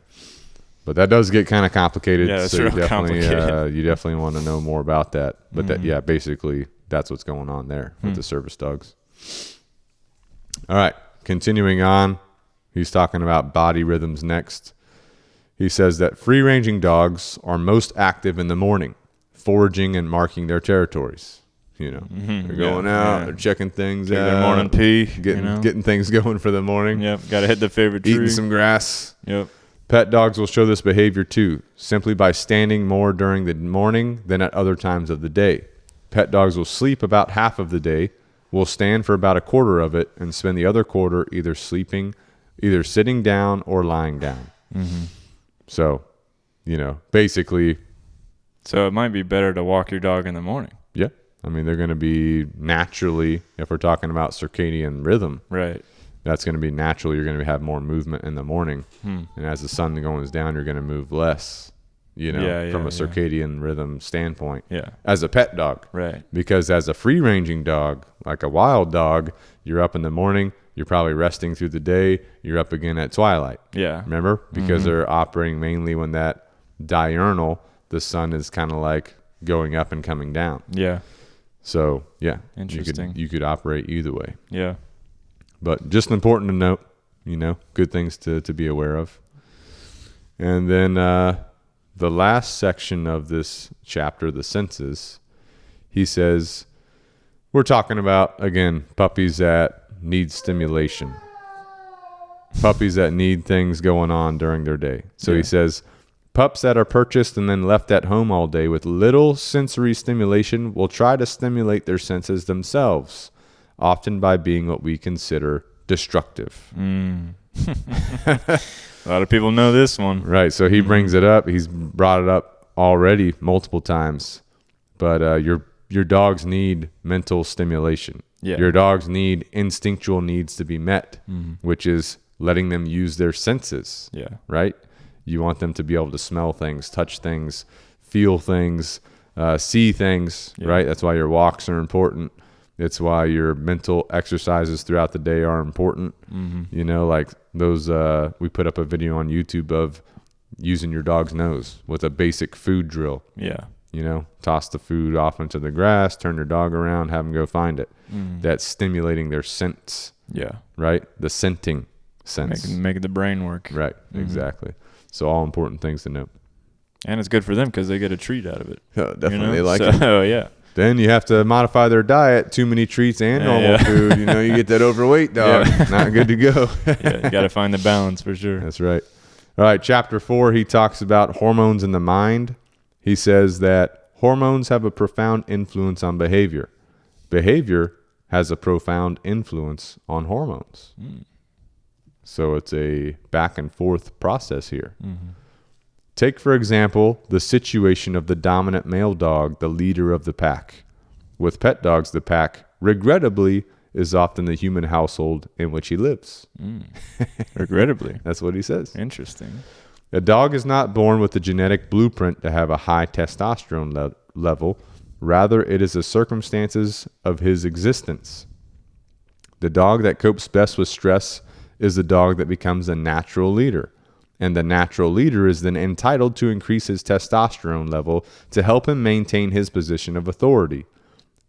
A: But that does get kind of complicated.
B: Yeah, that's
A: so
B: real complicated.
A: You definitely want to know more about that. But that, yeah, basically that's what's going on there with the service dogs. All right, continuing on, he's talking about body rhythms next. He says that free-ranging dogs are most active in the morning, foraging and marking their territories. You know, they're going out, they're checking things
B: Take
A: out,
B: their morning pee,
A: getting things going for the morning.
B: Yep, got to hit the favorite tree.
A: Eating some grass.
B: Yep.
A: Pet dogs will show this behavior too, simply by standing more during the morning than at other times of the day. Pet dogs will sleep about half of the day, will stand for about a quarter of it, and spend the other quarter either sitting down or lying down. So, you know, basically,
B: So it might be better to walk your dog in the morning.
A: yeah. I mean, they're going to be naturally, if we're talking about circadian rhythm,
B: Right.
A: that's going to be natural. You're going to have more movement in the morning. And as the sun goes down, you're going to move less, you know, from a circadian rhythm standpoint.
B: Yeah.
A: As a pet dog.
B: Right.
A: Because as a free-ranging dog, like a wild dog, you're up in the morning, you're probably resting through the day, you're up again at twilight.
B: Yeah.
A: Remember? Because they're operating mainly when that diurnal, the sun is kind of like going up and coming down.
B: Yeah.
A: So, yeah.
B: Interesting.
A: You could operate either way.
B: Yeah.
A: But just important to note, you know, good things to be aware of. And then the last section of this chapter, the senses, he says, we're talking about, again, puppies that need stimulation. Puppies that need things going on during their day. So he says, pups that are purchased and then left at home all day with little sensory stimulation will try to stimulate their senses themselves, often by being what we consider destructive.
B: A lot of people know this one.
A: Right. So he brings it up. He's brought it up already multiple times. But your dogs need mental stimulation.
B: Yeah.
A: Your dogs need instinctual needs to be met, which is letting them use their senses.
B: Yeah.
A: Right? You want them to be able to smell things, touch things, feel things, see things, right? That's why your walks are important. It's why your mental exercises throughout the day are important. You know, like those, we put up a video on YouTube of using your dog's nose with a basic food drill.
B: Yeah.
A: You know, toss the food off into the grass, turn your dog around, have them go find it. That's stimulating their sense,
B: Yeah.
A: right? The scenting sense.
B: Making the brain work.
A: Right, exactly. So all important things to note.
B: And it's good for them because they get a treat out of it.
A: Definitely
B: you know?
A: like
B: so,
A: it.
B: Oh, yeah.
A: Then you have to modify their diet. Too many treats and normal food. You get that overweight dog. Not good to go.
B: You got to find the balance for sure.
A: That's right. All right, chapter 4, he talks about hormones in the mind. He says that hormones have a profound influence on behavior. Behavior has a profound influence on hormones. So it's a back and forth process here. Take, for example, the situation of the dominant male dog, the leader of the pack. With pet dogs, the pack, regrettably, is often the human household in which he lives.
B: Regrettably.
A: That's what he says.
B: Interesting.
A: A dog is not born with a genetic blueprint to have a high testosterone level. Rather, it is the circumstances of his existence. The dog that copes best with stress is the dog that becomes a natural leader. And the natural leader is then entitled to increase his testosterone level to help him maintain his position of authority.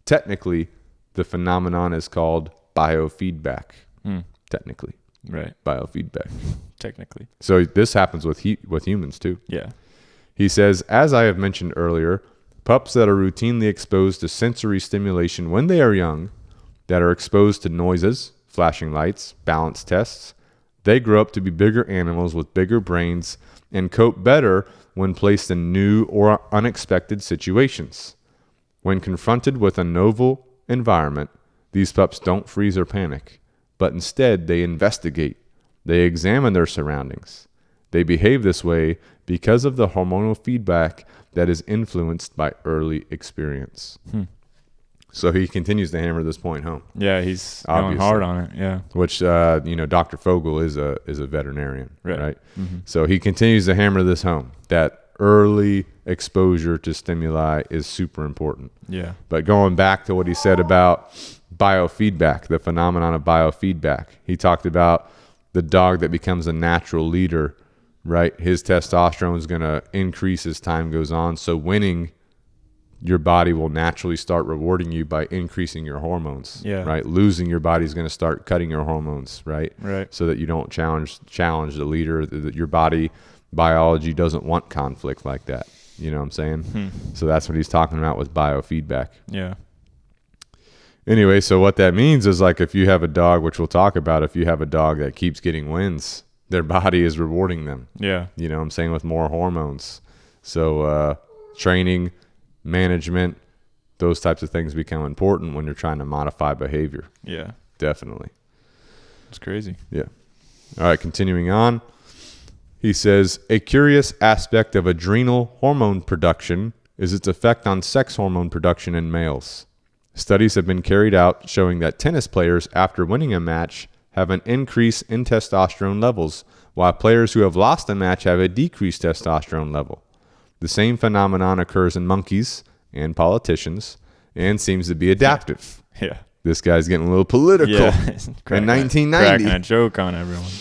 A: Technically, the phenomenon is called biofeedback. Technically.
B: Right.
A: Biofeedback.
B: Technically.
A: So this happens with humans too.
B: Yeah.
A: He says, as I have mentioned earlier, pups that are routinely exposed to sensory stimulation when they are young, that are exposed to noises, flashing lights, balance tests, they grow up to be bigger animals with bigger brains and cope better when placed in new or unexpected situations. When confronted with a novel environment, these pups don't freeze or panic, but instead they investigate. They examine their surroundings. They behave this way because of the hormonal feedback that is influenced by early experience. So he continues to hammer this point home.
B: Yeah, he's going hard on it. Yeah,
A: which Dr. Fogle is a veterinarian, right? So he continues to hammer this home that early exposure to stimuli is super important.
B: Yeah.
A: But going back to what he said about biofeedback, the phenomenon of biofeedback, he talked about the dog that becomes a natural leader, right? His testosterone is going to increase as time goes on. So winning, your body will naturally start rewarding you by increasing your hormones, right? Losing, your body's going to start cutting your hormones, right?
B: So
A: that you don't challenge the leader, that your biology doesn't want conflict like that. You know what I'm saying? So that's what he's talking about with biofeedback.
B: Yeah.
A: Anyway, so what that means is, like, if you have a dog, which we'll talk about, if you have a dog that keeps getting wins, their body is rewarding them.
B: Yeah.
A: You know what I'm saying? With more hormones. So training, management, those types of things become important when you're trying to modify behavior.
B: Yeah.
A: Definitely.
B: It's crazy.
A: Yeah. All right, continuing on. He says, a curious aspect of adrenal hormone production is its effect on sex hormone production in males. Studies have been carried out showing that tennis players, after winning a match, have an increase in testosterone levels, while players who have lost a match have a decreased testosterone level. The same phenomenon occurs in monkeys and politicians and seems to be adaptive.
B: Yeah.
A: This guy's getting a little political.
B: Yeah.
A: In 1990.
B: Cracking a joke on everyone.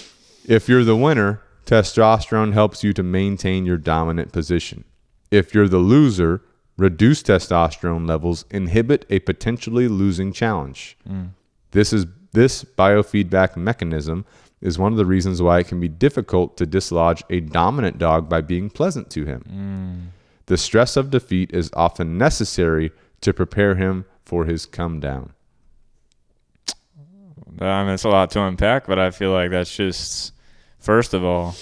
A: If you're the winner, testosterone helps you to maintain your dominant position. If you're the loser, reduced testosterone levels inhibit a potentially losing challenge. This biofeedback mechanism is one of the reasons why it can be difficult to dislodge a dominant dog by being pleasant to him. The stress of defeat is often necessary to prepare him for his come down.
B: I mean, it's a lot to unpack, but I feel like that's just, first of all,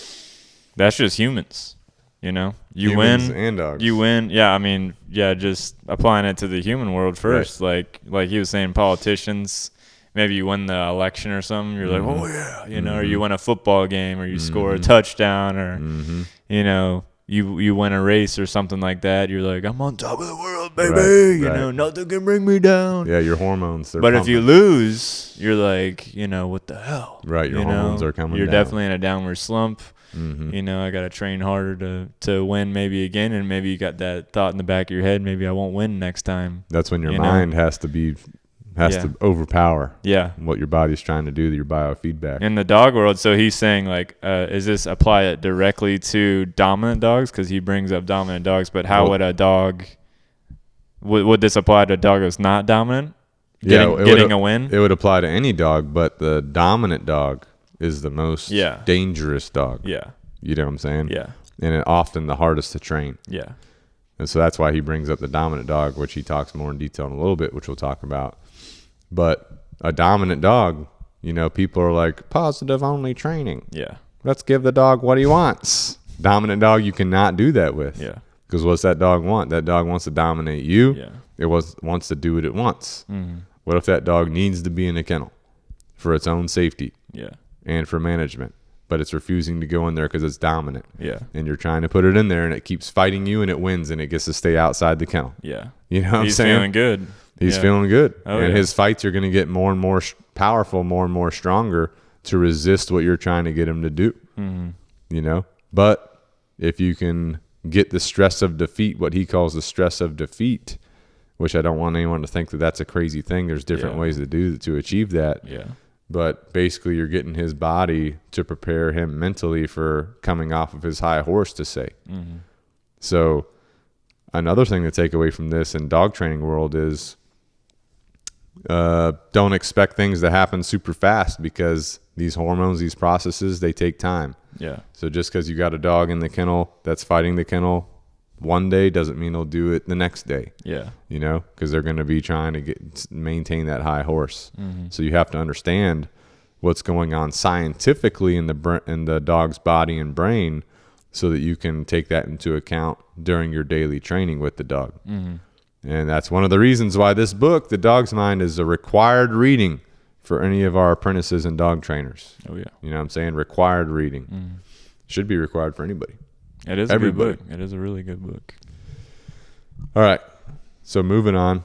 B: that's just humans. You know,
A: Humans
B: win
A: and dogs.
B: You win. Yeah, I mean, yeah, just applying it to the human world first.
A: Right.
B: Like he was saying, politicians, maybe you win the election or something. You're like, oh yeah, you know, or you win a football game, or you score a touchdown, or you know, you win a race or something like that. You're like, I'm on top of the world, baby.
A: Right,
B: you know, nothing can bring me down.
A: Yeah, your hormones.
B: But if you lose, you're like, you know, what the hell?
A: Right, your hormones are coming down.
B: You're definitely in a downward slump. You know, I got to train harder to win maybe again, and maybe you got that thought in the back of your head, maybe I won't win next time.
A: That's when your mind has to overpower what your body's trying to do to your biofeedback.
B: In the dog world, so he's saying, like, is this apply it directly to dominant dogs? Because he brings up dominant dogs, but how would a dog, would this apply to a dog that's not dominant? Getting a win?
A: It would apply to any dog, but the dominant dog is the most dangerous dog.
B: Yeah.
A: You know what I'm saying?
B: Yeah.
A: And often the hardest to train.
B: Yeah.
A: And so that's why he brings up the dominant dog, which he talks more in detail in a little bit, which we'll talk about. But a dominant dog, you know, people are like, positive only training.
B: Yeah.
A: Let's give the dog what he wants. Dominant dog, you cannot do that with.
B: Yeah.
A: Because what's that dog want? That dog wants to dominate you.
B: Yeah.
A: It wants to do what it wants. What if that dog needs to be in a kennel for its own safety and for management, but it's refusing to go in there because it's dominant?
B: Yeah.
A: And you're trying to put it in there, and it keeps fighting you, and it wins, and it gets to stay outside the kennel.
B: Yeah.
A: You know what I'm
B: He's
A: saying?
B: feeling good.
A: He's feeling good.
B: Oh,
A: and his fights are going to get more and more powerful, more and more stronger to resist what you're trying to get him to do. You know? But if you can get the stress of defeat, what he calls the stress of defeat, which I don't want anyone to think that that's a crazy thing. There's different ways to achieve that.
B: Yeah.
A: But basically you're getting his body to prepare him mentally for coming off of his high horse, to say. So another thing to take away from this in dog training world is don't expect things to happen super fast, because these hormones, these processes, they take time.
B: Yeah.
A: So just because you got a dog in the kennel that's fighting the kennel one day doesn't mean they'll do it the next day. Yeah. You know, because they're going to be trying to maintain that high horse. So you have to understand what's going on scientifically in the dog's body and brain, so that you can take that into account during your daily training with the dog. And that's one of the reasons why this book, The Dog's Mind, is a required reading for any of our apprentices and dog trainers.
B: Oh, yeah.
A: You know what I'm saying? Required reading. Should be required for anybody.
B: It is everybody. A good book. It is a really good book.
A: All right. So moving on.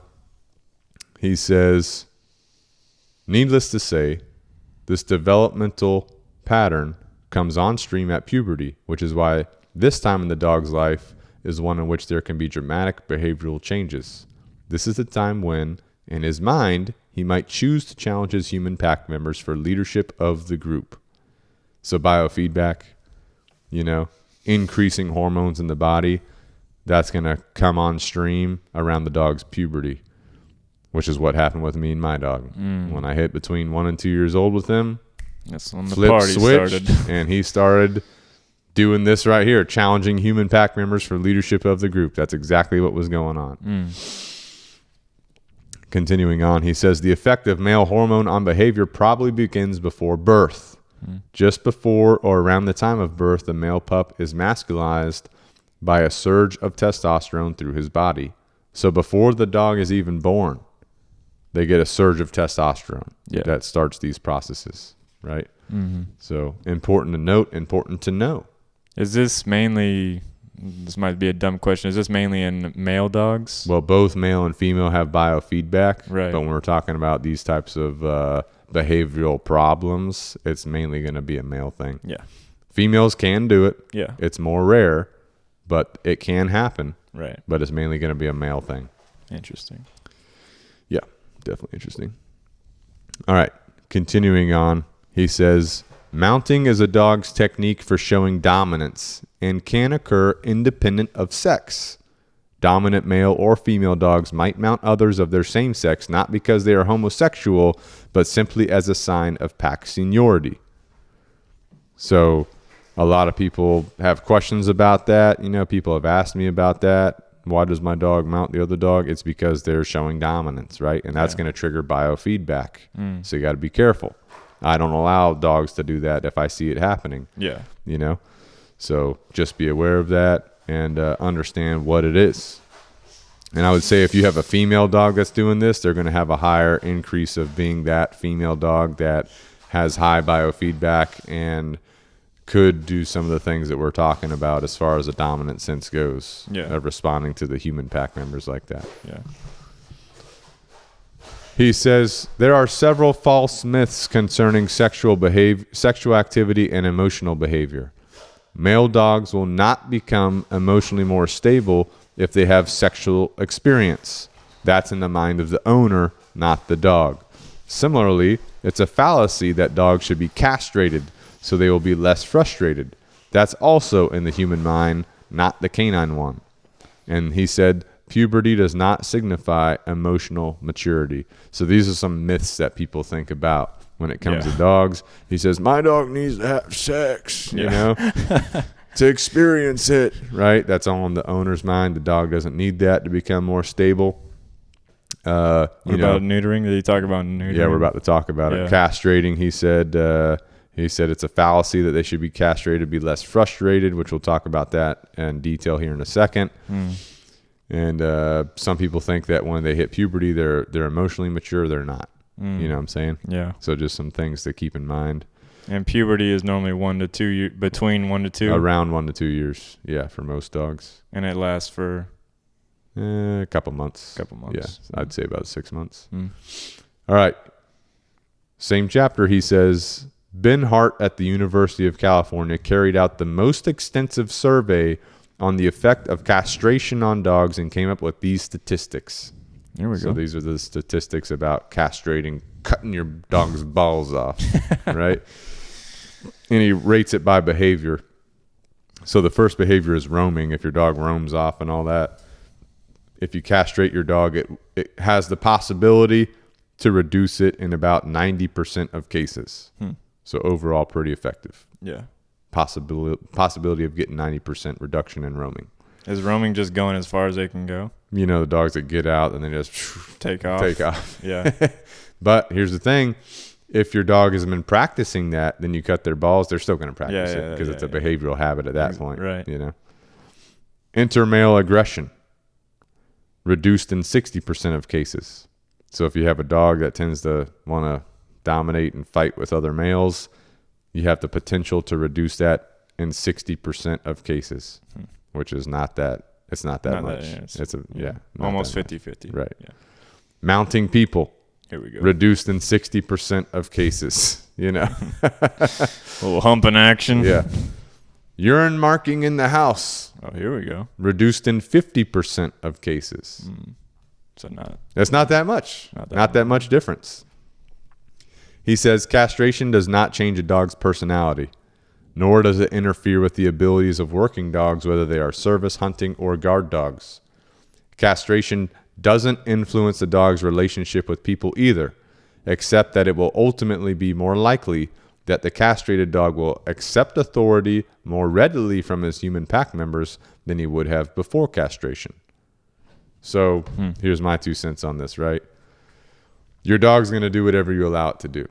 A: He says, needless to say, this developmental pattern comes on stream at puberty, which is why this time in the dog's life is one in which there can be dramatic behavioral changes. This is the time when, in his mind, he might choose to challenge his human pack members for leadership of the group. So biofeedback, you know, increasing hormones in the body, that's going to come on stream around the dog's puberty, which is what happened with me and my dog. When I hit between 1 and 2 years old with him,
B: that's when the party started.
A: And he started doing this right here, challenging human pack members for leadership of the group. That's exactly what was going on. Continuing on, he says the effect of male hormone on behavior probably begins before birth. Just before or around the time of birth, the male pup is masculized by a surge of testosterone through his body. So before the dog is even born, they get a surge of testosterone that starts these processes, right? So important to note, important to know.
B: Is this mainly, this might be a dumb question, is this mainly in male dogs?
A: Well, both male and female have biofeedback,
B: right?
A: But when we're talking about these types of behavioral problems, it's mainly going to be a male thing. Yeah. Females can do it. Yeah. It's more rare, but it can happen. Right. But it's mainly going to be a male thing.
B: Interesting.
A: Yeah, definitely interesting. All right. Continuing on, he says, mounting is a dog's technique for showing dominance and can occur independent of sex. Dominant male or female dogs might mount others of their same sex, not because they are homosexual, but simply as a sign of pack seniority. So a lot of people have questions about that. You know, people have asked me about that. Why does my dog mount the other dog? It's because they're showing dominance, right? And that's going to trigger biofeedback. So you got to be careful. I don't allow dogs to do that if I see it happening. Yeah. You know? So just be aware of that and understand what it is. And I would say if you have a female dog that's doing this, they're going to have a higher increase of being that female dog that has high biofeedback and could do some of the things that we're talking about as far as a dominant sense goes. Yeah. Of responding to the human pack members like that. Yeah. He says, there are several false myths concerning sexual activity and emotional behavior. Male dogs will not become emotionally more stable if they have sexual experience. That's in the mind of the owner, not the dog. Similarly, it's a fallacy that dogs should be castrated so they will be less frustrated. That's also in the human mind, not the canine one. And he said, puberty does not signify emotional maturity. So these are some myths that people think about when it comes to dogs. He says, my dog needs to have sex, you know? to experience it, right? That's all in the owner's mind. The dog doesn't need that to become more stable.
B: What about neutering? Did he talk about neutering?
A: Yeah, we're about to talk about it. Castrating, he said it's a fallacy that they should be castrated to be less frustrated, which we'll talk about that in detail here in a second. And some people think that when they hit puberty, they're emotionally mature. They're not. You know what I'm saying?
B: Yeah.
A: So just some things to keep in mind.
B: And puberty is normally 1 to 2 years, between 1 to 2?
A: Around 1 to 2 years, yeah, for most dogs.
B: And it lasts for?
A: A couple months. Yeah, I'd say about 6 months. All right. Same chapter, he says, Ben Hart at the University of California carried out the most extensive survey on the effect of castration on dogs and came up with these statistics.
B: There we go.
A: So these are the statistics about castrating, cutting your dog's balls off, right? And he rates it by behavior. So the first behavior is roaming. If your dog roams off and all that, if you castrate your dog, it has the possibility to reduce it in about 90% of cases. So overall, pretty effective.
B: Yeah.
A: Possibility of getting 90% reduction in roaming.
B: Is roaming just going as far as they can go?
A: You know, the dogs that get out and they just
B: take off.
A: Yeah. But here's the thing. If your dog has been practicing that, then you cut their balls, they're still going to practice it because it's a behavioral habit at that point.
B: Right.
A: You know, intermale aggression reduced in 60% of cases. So if you have a dog that tends to want to dominate and fight with other males, you have the potential to reduce that in 60% of cases, which is not that. It's not that much. It's
B: almost 50-50.
A: Right.
B: Yeah.
A: Mounting people.
B: Here we go.
A: Reduced in 60% of cases, you know.
B: A little humping action.
A: Yeah. Urine marking in the house.
B: Oh, here we go.
A: Reduced in 50% of cases.
B: So
A: that's not that much. Not that much difference. He says castration does not change a dog's personality, nor does it interfere with the abilities of working dogs, whether they are service, hunting, or guard dogs. Castration doesn't influence the dog's relationship with people either, except that it will ultimately be more likely that the castrated dog will accept authority more readily from his human pack members than he would have before castration. So here's my 2 cents on this, right? Your dog's going to do whatever you allow it to do.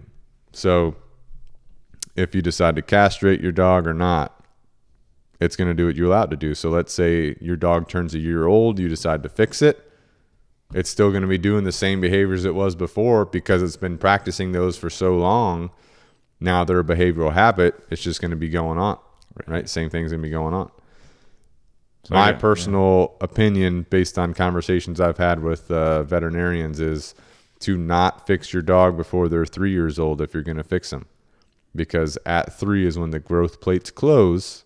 A: So if you decide to castrate your dog or not, it's going to do what you allow it to do. So let's say your dog turns a year old, you decide to fix it. It's still going to be doing the same behaviors it was before because it's been practicing those for so long. Now they're a behavioral habit. It's just going to be going on, right? Same thing's going to be going on. So my personal opinion, based on conversations I've had with veterinarians, is to not fix your dog before they're 3 years old if you're going to fix them. Because at 3 is when the growth plates close,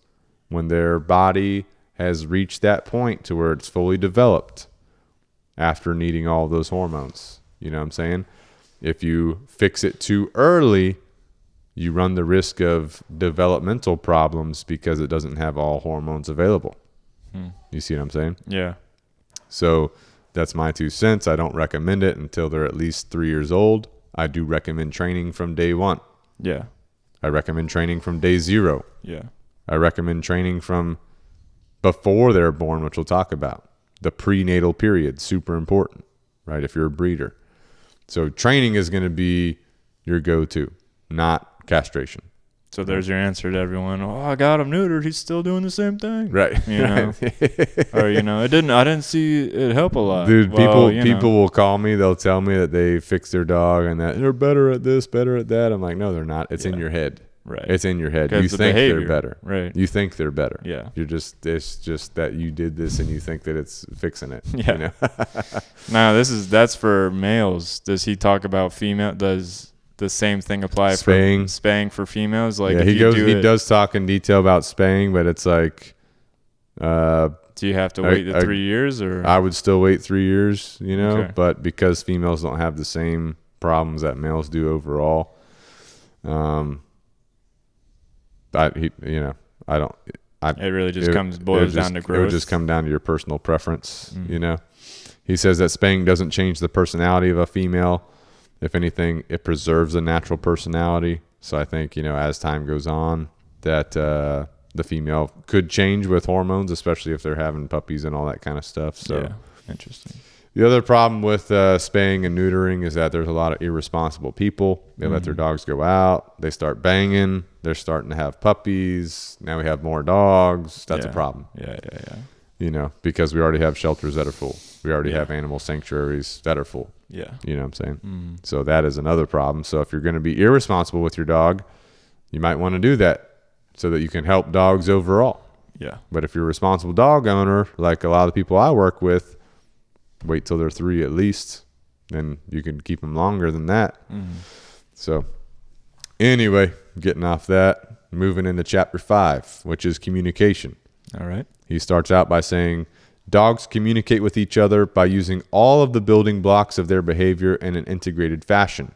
A: when their body has reached that point to where it's fully developed after needing all those hormones. You know what I'm saying? If you fix it too early, you run the risk of developmental problems because it doesn't have all hormones available. You see what I'm saying?
B: Yeah.
A: So that's my 2 cents. I don't recommend it until they're at least 3 years old. I do recommend training from day 1.
B: Yeah.
A: I recommend training from day 0.
B: Yeah.
A: I recommend training from before they're born, which we'll talk about. The prenatal period, super important, right? If you're a breeder. So training is going to be your go-to, not castration.
B: So there's your answer to everyone. Oh, I got him neutered. He's still doing the same thing.
A: Right.
B: You know, or, you know, I didn't see it help a lot.
A: Dude, people will call me. They'll tell me that they fixed their dog and that they're better at this, better at that. I'm like, no, they're not. It's in your head.
B: Right.
A: It's in your head. You think they're better.
B: Right.
A: You think they're better.
B: Yeah.
A: It's just that you did this and you think that it's fixing it.
B: Yeah.
A: You know?
B: Now that's for males. Does he talk about female? Does the same thing apply for spaying for females? Like,
A: yeah, he does talk in detail about spaying, but it's like,
B: do you have to wait the 3 years, or?
A: I would still wait 3 years, you know,
B: Okay.
A: but because females don't have the same problems that males do overall, it really just
B: boils down to growth.
A: It would just come down to your personal preference, you know. He says that spaying doesn't change the personality of a female. If anything, it preserves a natural personality. So I think, you know, as time goes on, that the female could change with hormones, especially if they're having puppies and all that kind of stuff. So
B: yeah, interesting.
A: The other problem with spaying and neutering is that there's a lot of irresponsible people. They let their dogs go out. They start banging. They're starting to have puppies. Now we have more dogs. That's a problem.
B: Yeah.
A: You know, because we already have shelters that are full. We already have animal sanctuaries that are full.
B: Yeah.
A: You know what I'm saying? So that is another problem. So if you're going to be irresponsible with your dog, you might want to do that so that you can help dogs overall.
B: Yeah.
A: But if you're a responsible dog owner, like a lot of the people I work with, wait till they're 3 at least, and you can keep them longer than that. So anyway, getting off that, moving into chapter 5, which is communication.
B: All right.
A: He starts out by saying, dogs communicate with each other by using all of the building blocks of their behavior in an integrated fashion.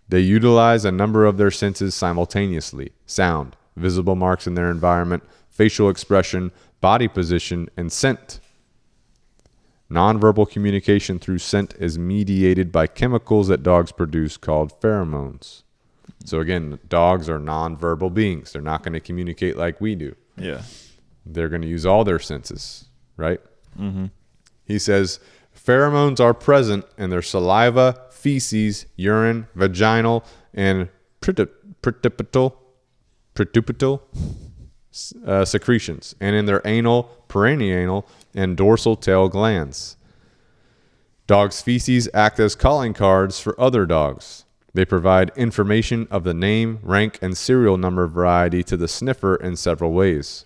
A: They utilize a number of their senses simultaneously: sound, visible marks in their environment, facial expression, body position, and scent. Nonverbal communication through scent is mediated by chemicals that dogs produce called pheromones. So again, dogs are nonverbal beings. They're not going to communicate like we do.
B: Yeah.
A: They're going to use all their senses, right? He says, pheromones are present in their saliva, feces, urine, vaginal, and pretupital secretions, and in their anal, perineal, and dorsal tail glands. Dogs' feces act as calling cards for other dogs. They provide information of the name, rank, and serial number variety to the sniffer in several ways.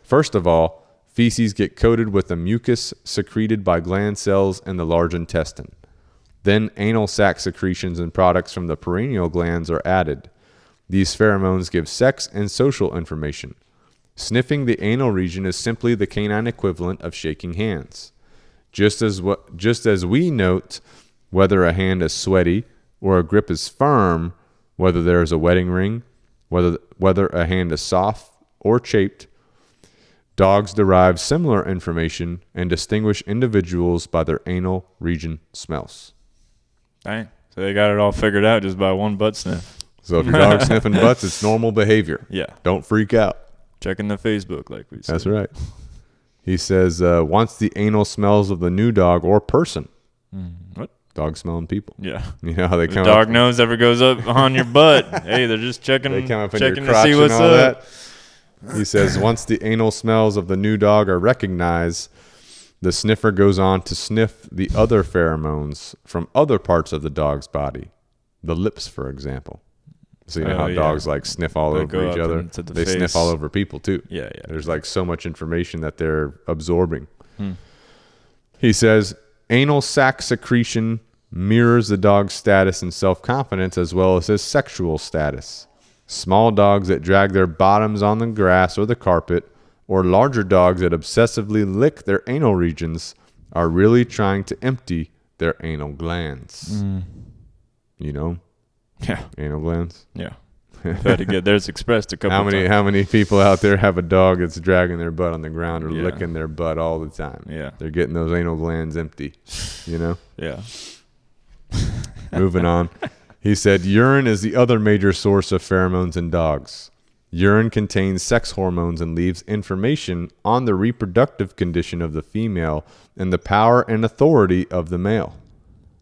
A: First of all, feces get coated with the mucus secreted by gland cells in the large intestine. Then anal sac secretions and products from the perineal glands are added. These pheromones give sex and social information. Sniffing the anal region is simply the canine equivalent of shaking hands. Just as we note whether a hand is sweaty or a grip is firm, whether there is a wedding ring, whether a hand is soft or chafed, dogs derive similar information and distinguish individuals by their anal region smells.
B: Dang. So they got it all figured out just by one butt sniff.
A: So if your dog's sniffing butts, it's normal behavior.
B: Yeah.
A: Don't freak out.
B: Checking the Facebook, like we said.
A: That's right. He says, once the anal smells of the new dog or person.
B: What?
A: Dog smelling people.
B: Yeah.
A: You know how they come
B: dog
A: up.
B: nose ever goes up on your butt. Hey, they're just checking.
A: They come up in
B: checking
A: your crotch
B: to see what's
A: and all
B: up.
A: that. He says, once the anal smells of the new dog are recognized, the sniffer goes on to sniff the other pheromones from other parts of the dog's body. The lips, for example. So you know how dogs like sniff all over each other? They sniff all over people too.
B: Yeah.
A: There's like so much information that they're absorbing. He says, anal sac secretion mirrors the dog's status and self-confidence as well as his sexual status. Small dogs that drag their bottoms on the grass or the carpet, or larger dogs that obsessively lick their anal regions, are really trying to empty their anal glands. You know?
B: Yeah.
A: Anal glands.
B: Yeah. Had to get theirs expressed a couple times.
A: How many people out there have a dog that's dragging their butt on the ground or licking their butt all the time?
B: Yeah.
A: They're getting those anal glands empty, you know?
B: Yeah.
A: Moving on. He said, urine is the other major source of pheromones in dogs. Urine contains sex hormones and leaves information on the reproductive condition of the female and the power and authority of the male.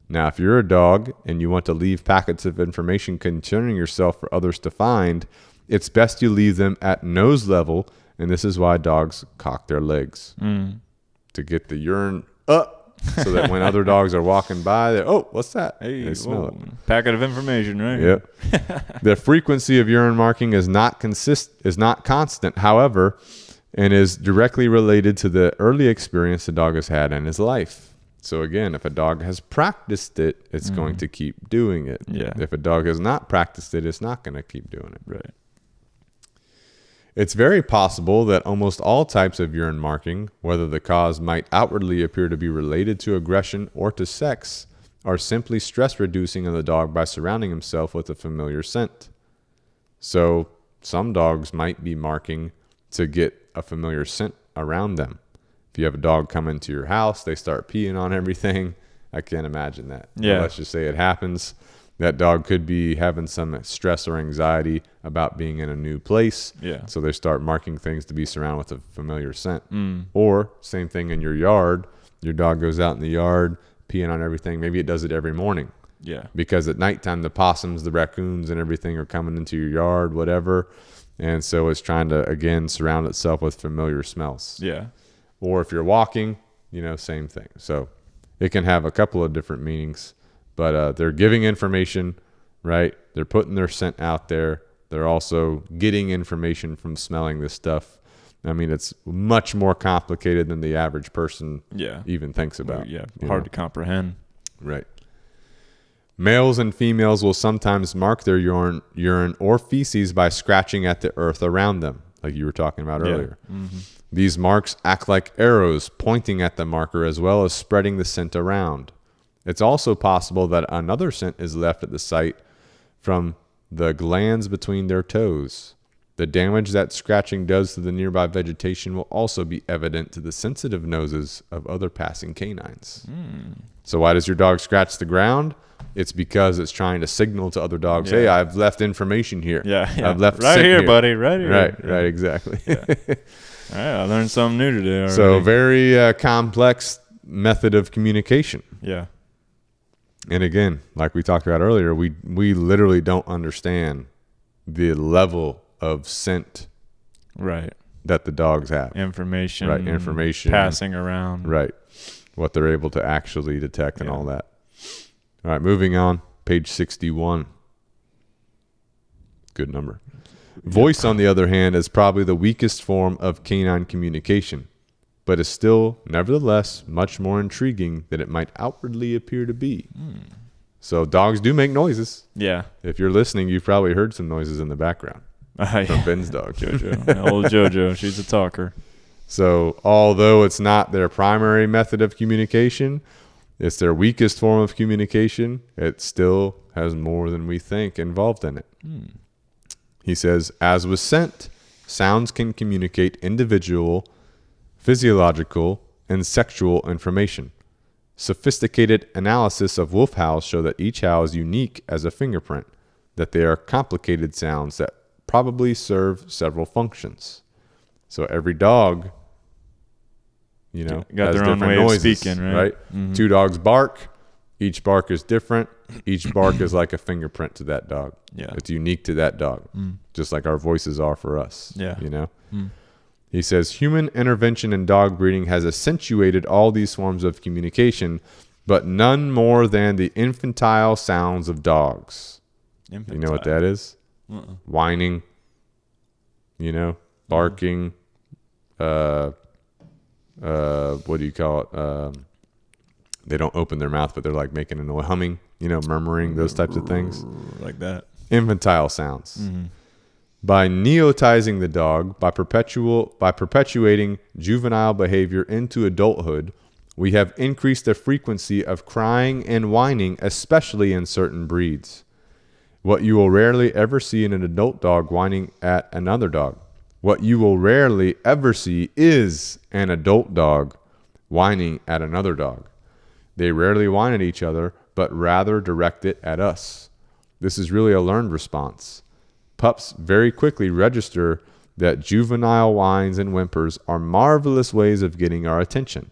A: Now, if you're a dog and you want to leave packets of information concerning yourself for others to find, it's best you leave them at nose level, and this is why dogs cock their legs. To get the urine up so that when other dogs are walking by, they're, oh, what's that?
B: Hey,
A: they smell it.
B: Packet of information, right?
A: Yep. The frequency of urine marking is not constant, however, and is directly related to the early experience the dog has had in his life. So again, if a dog has practiced it, it's going to keep doing it.
B: Yeah.
A: If a dog has not practiced it, it's not going to keep doing it.
B: Right.
A: It's very possible that almost all types of urine marking, whether the cause might outwardly appear to be related to aggression or to sex, are simply stress reducing in the dog by surrounding himself with a familiar scent. So some dogs might be marking to get a familiar scent around them. If you have a dog come into your house, they start peeing on everything. I can't imagine that.
B: Yeah.
A: But let's just say it happens. That dog could be having some stress or anxiety about being in a new place.
B: Yeah.
A: So they start marking things to be surrounded with a familiar scent. Or same thing in your yard. Your dog goes out in the yard, peeing on everything. Maybe it does it every morning.
B: Yeah.
A: Because at nighttime, the possums, the raccoons, and everything are coming into your yard, whatever. And so it's trying to, again, surround itself with familiar smells.
B: Yeah.
A: Or if you're walking, same thing. So it can have a couple of different meanings. But they're giving information, right? They're putting their scent out there. They're also getting information from smelling this stuff. I mean, it's much more complicated than the average person even thinks about.
B: Yeah, hard to comprehend.
A: Right. Males and females will sometimes mark their urine or feces by scratching at the earth around them, like you were talking about earlier. Mm-hmm. These marks act like arrows pointing at the marker as well as spreading the scent around. It's also possible that another scent is left at the site from the glands between their toes. The damage that scratching does to the nearby vegetation will also be evident to the sensitive noses of other passing canines. So why does your dog scratch the ground? It's because it's trying to signal to other dogs, hey, I've left information here.
B: Yeah.
A: I've left
B: right
A: scent
B: here, buddy, right here.
A: Right, exactly.
B: Yeah. All right, I learned something new today already.
A: So very complex method of communication.
B: Yeah.
A: And again, like we talked about earlier, we literally don't understand the level of scent that the dogs have.
B: Information passing around.
A: Right. What they're able to actually detect and all that. All right, moving on. Page 61. Good number. Voice, on the other hand, is probably the weakest form of canine communication, but is still, nevertheless, much more intriguing than it might outwardly appear to be. So dogs do make noises.
B: Yeah.
A: If you're listening, you've probably heard some noises in the background from Ben's dog.
B: Jojo. Old Jojo. She's a talker.
A: So although it's not their primary method of communication, it's their weakest form of communication, it still has more than we think involved in it. He says, as with scent, sounds can communicate individual, physiological, and sexual information. Sophisticated analysis of wolf howls show that each howl is unique as a fingerprint, that they are complicated sounds that probably serve several functions. So every dog,
B: got
A: has
B: their own
A: different
B: way
A: noises,
B: of speaking, right? Mm-hmm.
A: Two dogs bark. Each bark is different. Each bark is like a fingerprint to that dog.
B: Yeah.
A: It's unique to that dog, just like our voices are for us.
B: Yeah.
A: He says, human intervention in dog breeding has accentuated all these forms of communication, but none more than the infantile sounds of dogs. You know what that is? Whining, barking, what do you call it? They don't open their mouth, but they're like making a noise, humming, murmuring, those types of things.
B: Like that.
A: Infantile sounds. By neotizing the dog, by perpetuating juvenile behavior into adulthood, we have increased the frequency of crying and whining, especially in certain breeds. What you will rarely ever see in an adult dog whining at another dog. What you will rarely ever see is an adult dog whining at another dog. They rarely whine at each other, but rather direct it at us. This is really a learned response. Pups very quickly register that juvenile whines and whimpers are marvelous ways of getting our attention.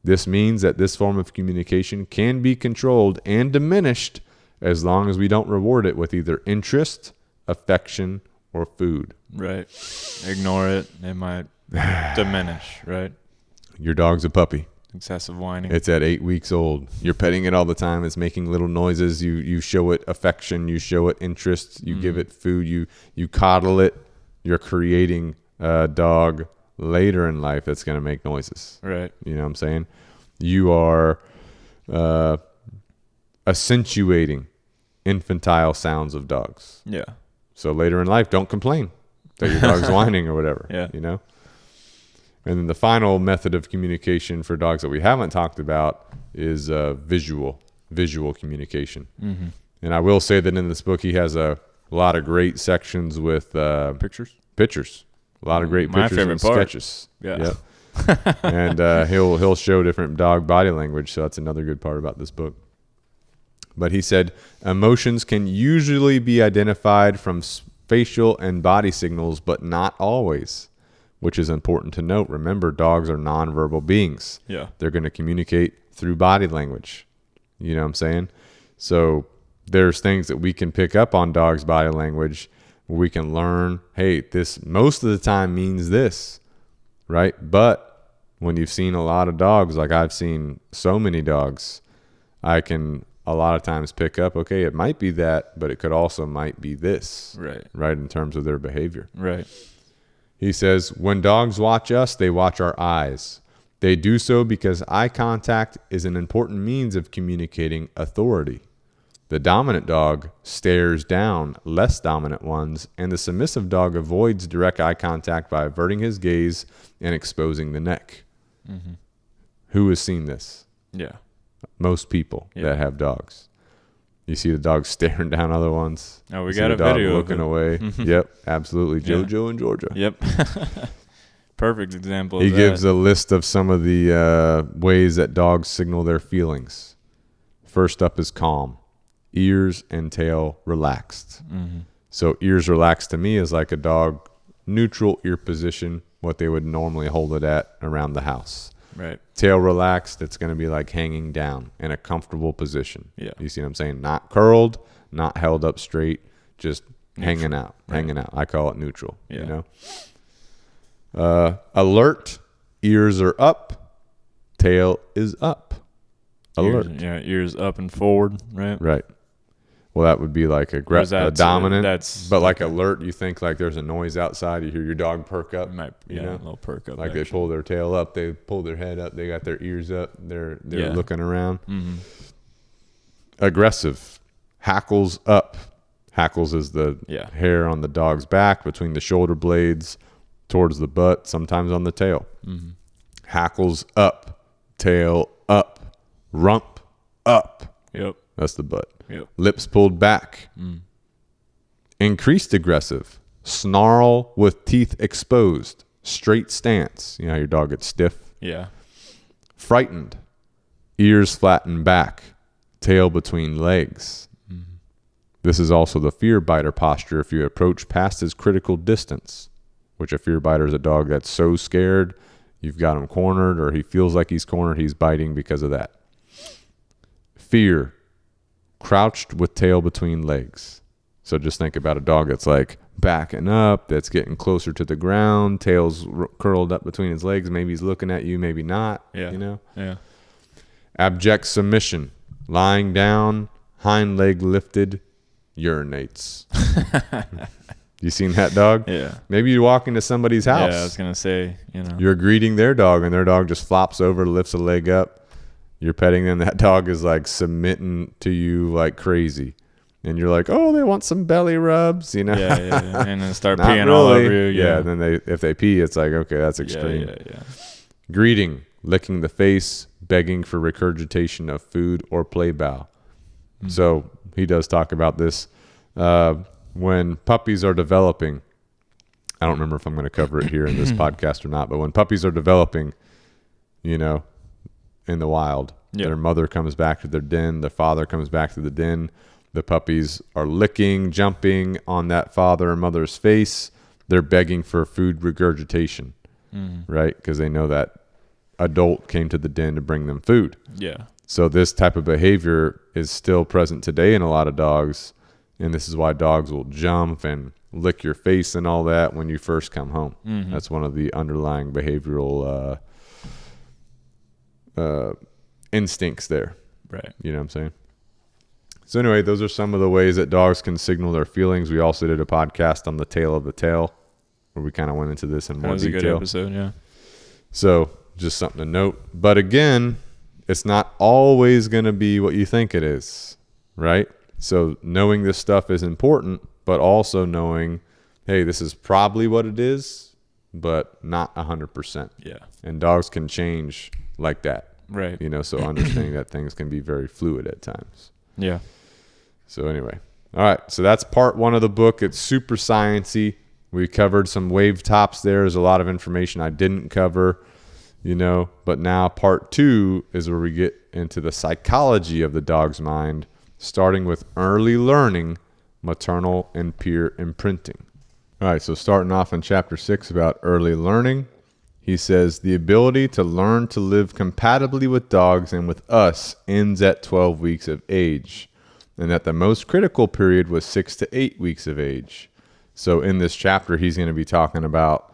A: This means that this form of communication can be controlled and diminished as long as we don't reward it with either interest, affection, or food.
B: Right. Ignore it. It might diminish, right?
A: Your dog's a puppy.
B: Excessive whining.
A: It's at 8 weeks old. You're petting it all the time. It's making little noises. You show it affection. You show it interest. You give it food. You coddle it. You're creating a dog later in life that's going to make noises.
B: Right.
A: You know what I'm saying? You are accentuating infantile sounds of dogs.
B: Yeah.
A: So later in life, don't complain that your dog's whining or whatever.
B: Yeah.
A: And then the final method of communication for dogs that we haven't talked about is visual communication. And I will say that in this book, he has a lot of great sections with pictures. A lot of great
B: My
A: pictures
B: favorite
A: and
B: part.
A: sketches.
B: Yeah.
A: Yep. And he'll show different dog body language. So that's another good part about this book. But he said emotions can usually be identified from facial and body signals, but not always, which is important to note. Remember, dogs are nonverbal beings.
B: Yeah.
A: They're going to communicate through body language. You know what I'm saying? So there's things that we can pick up on dogs' body language where we can learn, hey, this most of the time means this, right? But when you've seen a lot of dogs, like I've seen so many dogs, I can a lot of times pick up, okay, it might be that, but it could also might be this, right, in terms of their behavior.
B: Right.
A: He says, when dogs watch us, they watch our eyes. They do so because eye contact is an important means of communicating authority. The dominant dog stares down less dominant ones, and the submissive dog avoids direct eye contact by averting his gaze and exposing the neck. Mm-hmm. Who has seen this?
B: Yeah.
A: Most people that have dogs. You see the dog staring down other ones.
B: Oh, we got a video
A: looking away. Yep, absolutely. JoJo in Georgia.
B: Yep. Perfect example.
A: He gives a list of some of the ways that dogs signal their feelings. First up is calm. Ears and tail relaxed. Mm-hmm. So ears relaxed to me is like a dog neutral ear position, what they would normally hold it at around the house.
B: Right.
A: Tail relaxed, it's going to be like hanging down in a comfortable position.
B: Yeah.
A: You see what I'm saying? Not curled, not held up straight, just hanging out. I call it neutral.
B: Yeah.
A: You know? Alert, ears are up, tail is up. Alert.
B: Ears up and forward, right?
A: Right. Well, that would be like a dominant. But like alert, you think like there's a noise outside. You hear your dog perk up.
B: You know? A little perk up.
A: Like they pull their tail up, they pull their head up, they got their ears up, they're looking around. Mm-hmm. Aggressive, hackles up. Hackles is the hair on the dog's back between the shoulder blades towards the butt, sometimes on the tail. Mm-hmm. Hackles up, tail up, rump up.
B: Yep.
A: That's the butt.
B: Yep.
A: Lips pulled back. Mm. Increased aggressive. Snarl with teeth exposed. Straight stance. You know how your dog gets stiff?
B: Yeah.
A: Frightened. Ears flattened back. Tail between legs. Mm-hmm. This is also the fear biter posture if you approach past his critical distance, which a fear biter is a dog that's so scared, you've got him cornered, or he feels like he's cornered, he's biting because of that. Fear. Crouched with tail between legs. So just think about a dog that's like backing up, that's getting closer to the ground, tail's curled up between his legs. Maybe he's looking at you, maybe not.
B: Yeah.
A: You know?
B: Yeah.
A: Abject submission. Lying down, hind leg lifted, urinates. You seen that dog?
B: Yeah.
A: Maybe you walk into somebody's house.
B: Yeah, I was going to say, you know.
A: You're greeting their dog, and their dog just flops over, lifts a leg up. You're petting them. That dog is like submitting to you like crazy. And you're like, oh, they want some belly rubs, you know?
B: Yeah. And then start peeing all over you.
A: Yeah. And then if they pee, it's like, okay, that's extreme.
B: Yeah.
A: Greeting, licking the face, begging for regurgitation of food or play bow. Mm-hmm. So he does talk about this. When puppies are developing, I don't remember if I'm going to cover it here in this podcast or not, but when puppies are developing, you know, in the wild, their mother comes back to their den, the father comes back to the den, the puppies are licking, jumping on that father and mother's face. They're begging for food regurgitation, right? Because they know that adult came to the den to bring them food.
B: Yeah.
A: So this type of behavior is still present today in a lot of dogs, and this is why dogs will jump and lick your face and all that when you first come home. Mm-hmm. That's one of the underlying behavioral instincts there.
B: Right.
A: You know what I'm saying? So anyway, those are some of the ways that dogs can signal their feelings. We also did a podcast on the tail of the tail where we kind of went into this in more detail. That was a good
B: episode, yeah.
A: So just something to note. But again, it's not always going to be what you think it is, right? So knowing this stuff is important, but also knowing, hey, this is probably what it is, but not 100%.
B: Yeah.
A: And dogs can change like that.
B: Right.
A: You know, so understanding that things can be very fluid at times.
B: Yeah.
A: So anyway. All right. So that's part 1 of the book. It's super sciencey. We covered some wave tops there. There's a lot of information I didn't cover, you know, but now part 2 is where we get into the psychology of the dog's mind starting with early learning, maternal and peer imprinting. All right, so starting off in chapter 6 about early learning, he says, the ability to learn to live compatibly with dogs and with us ends at 12 weeks of age, and that the most critical period was 6 to 8 weeks of age. So in this chapter, he's going to be talking about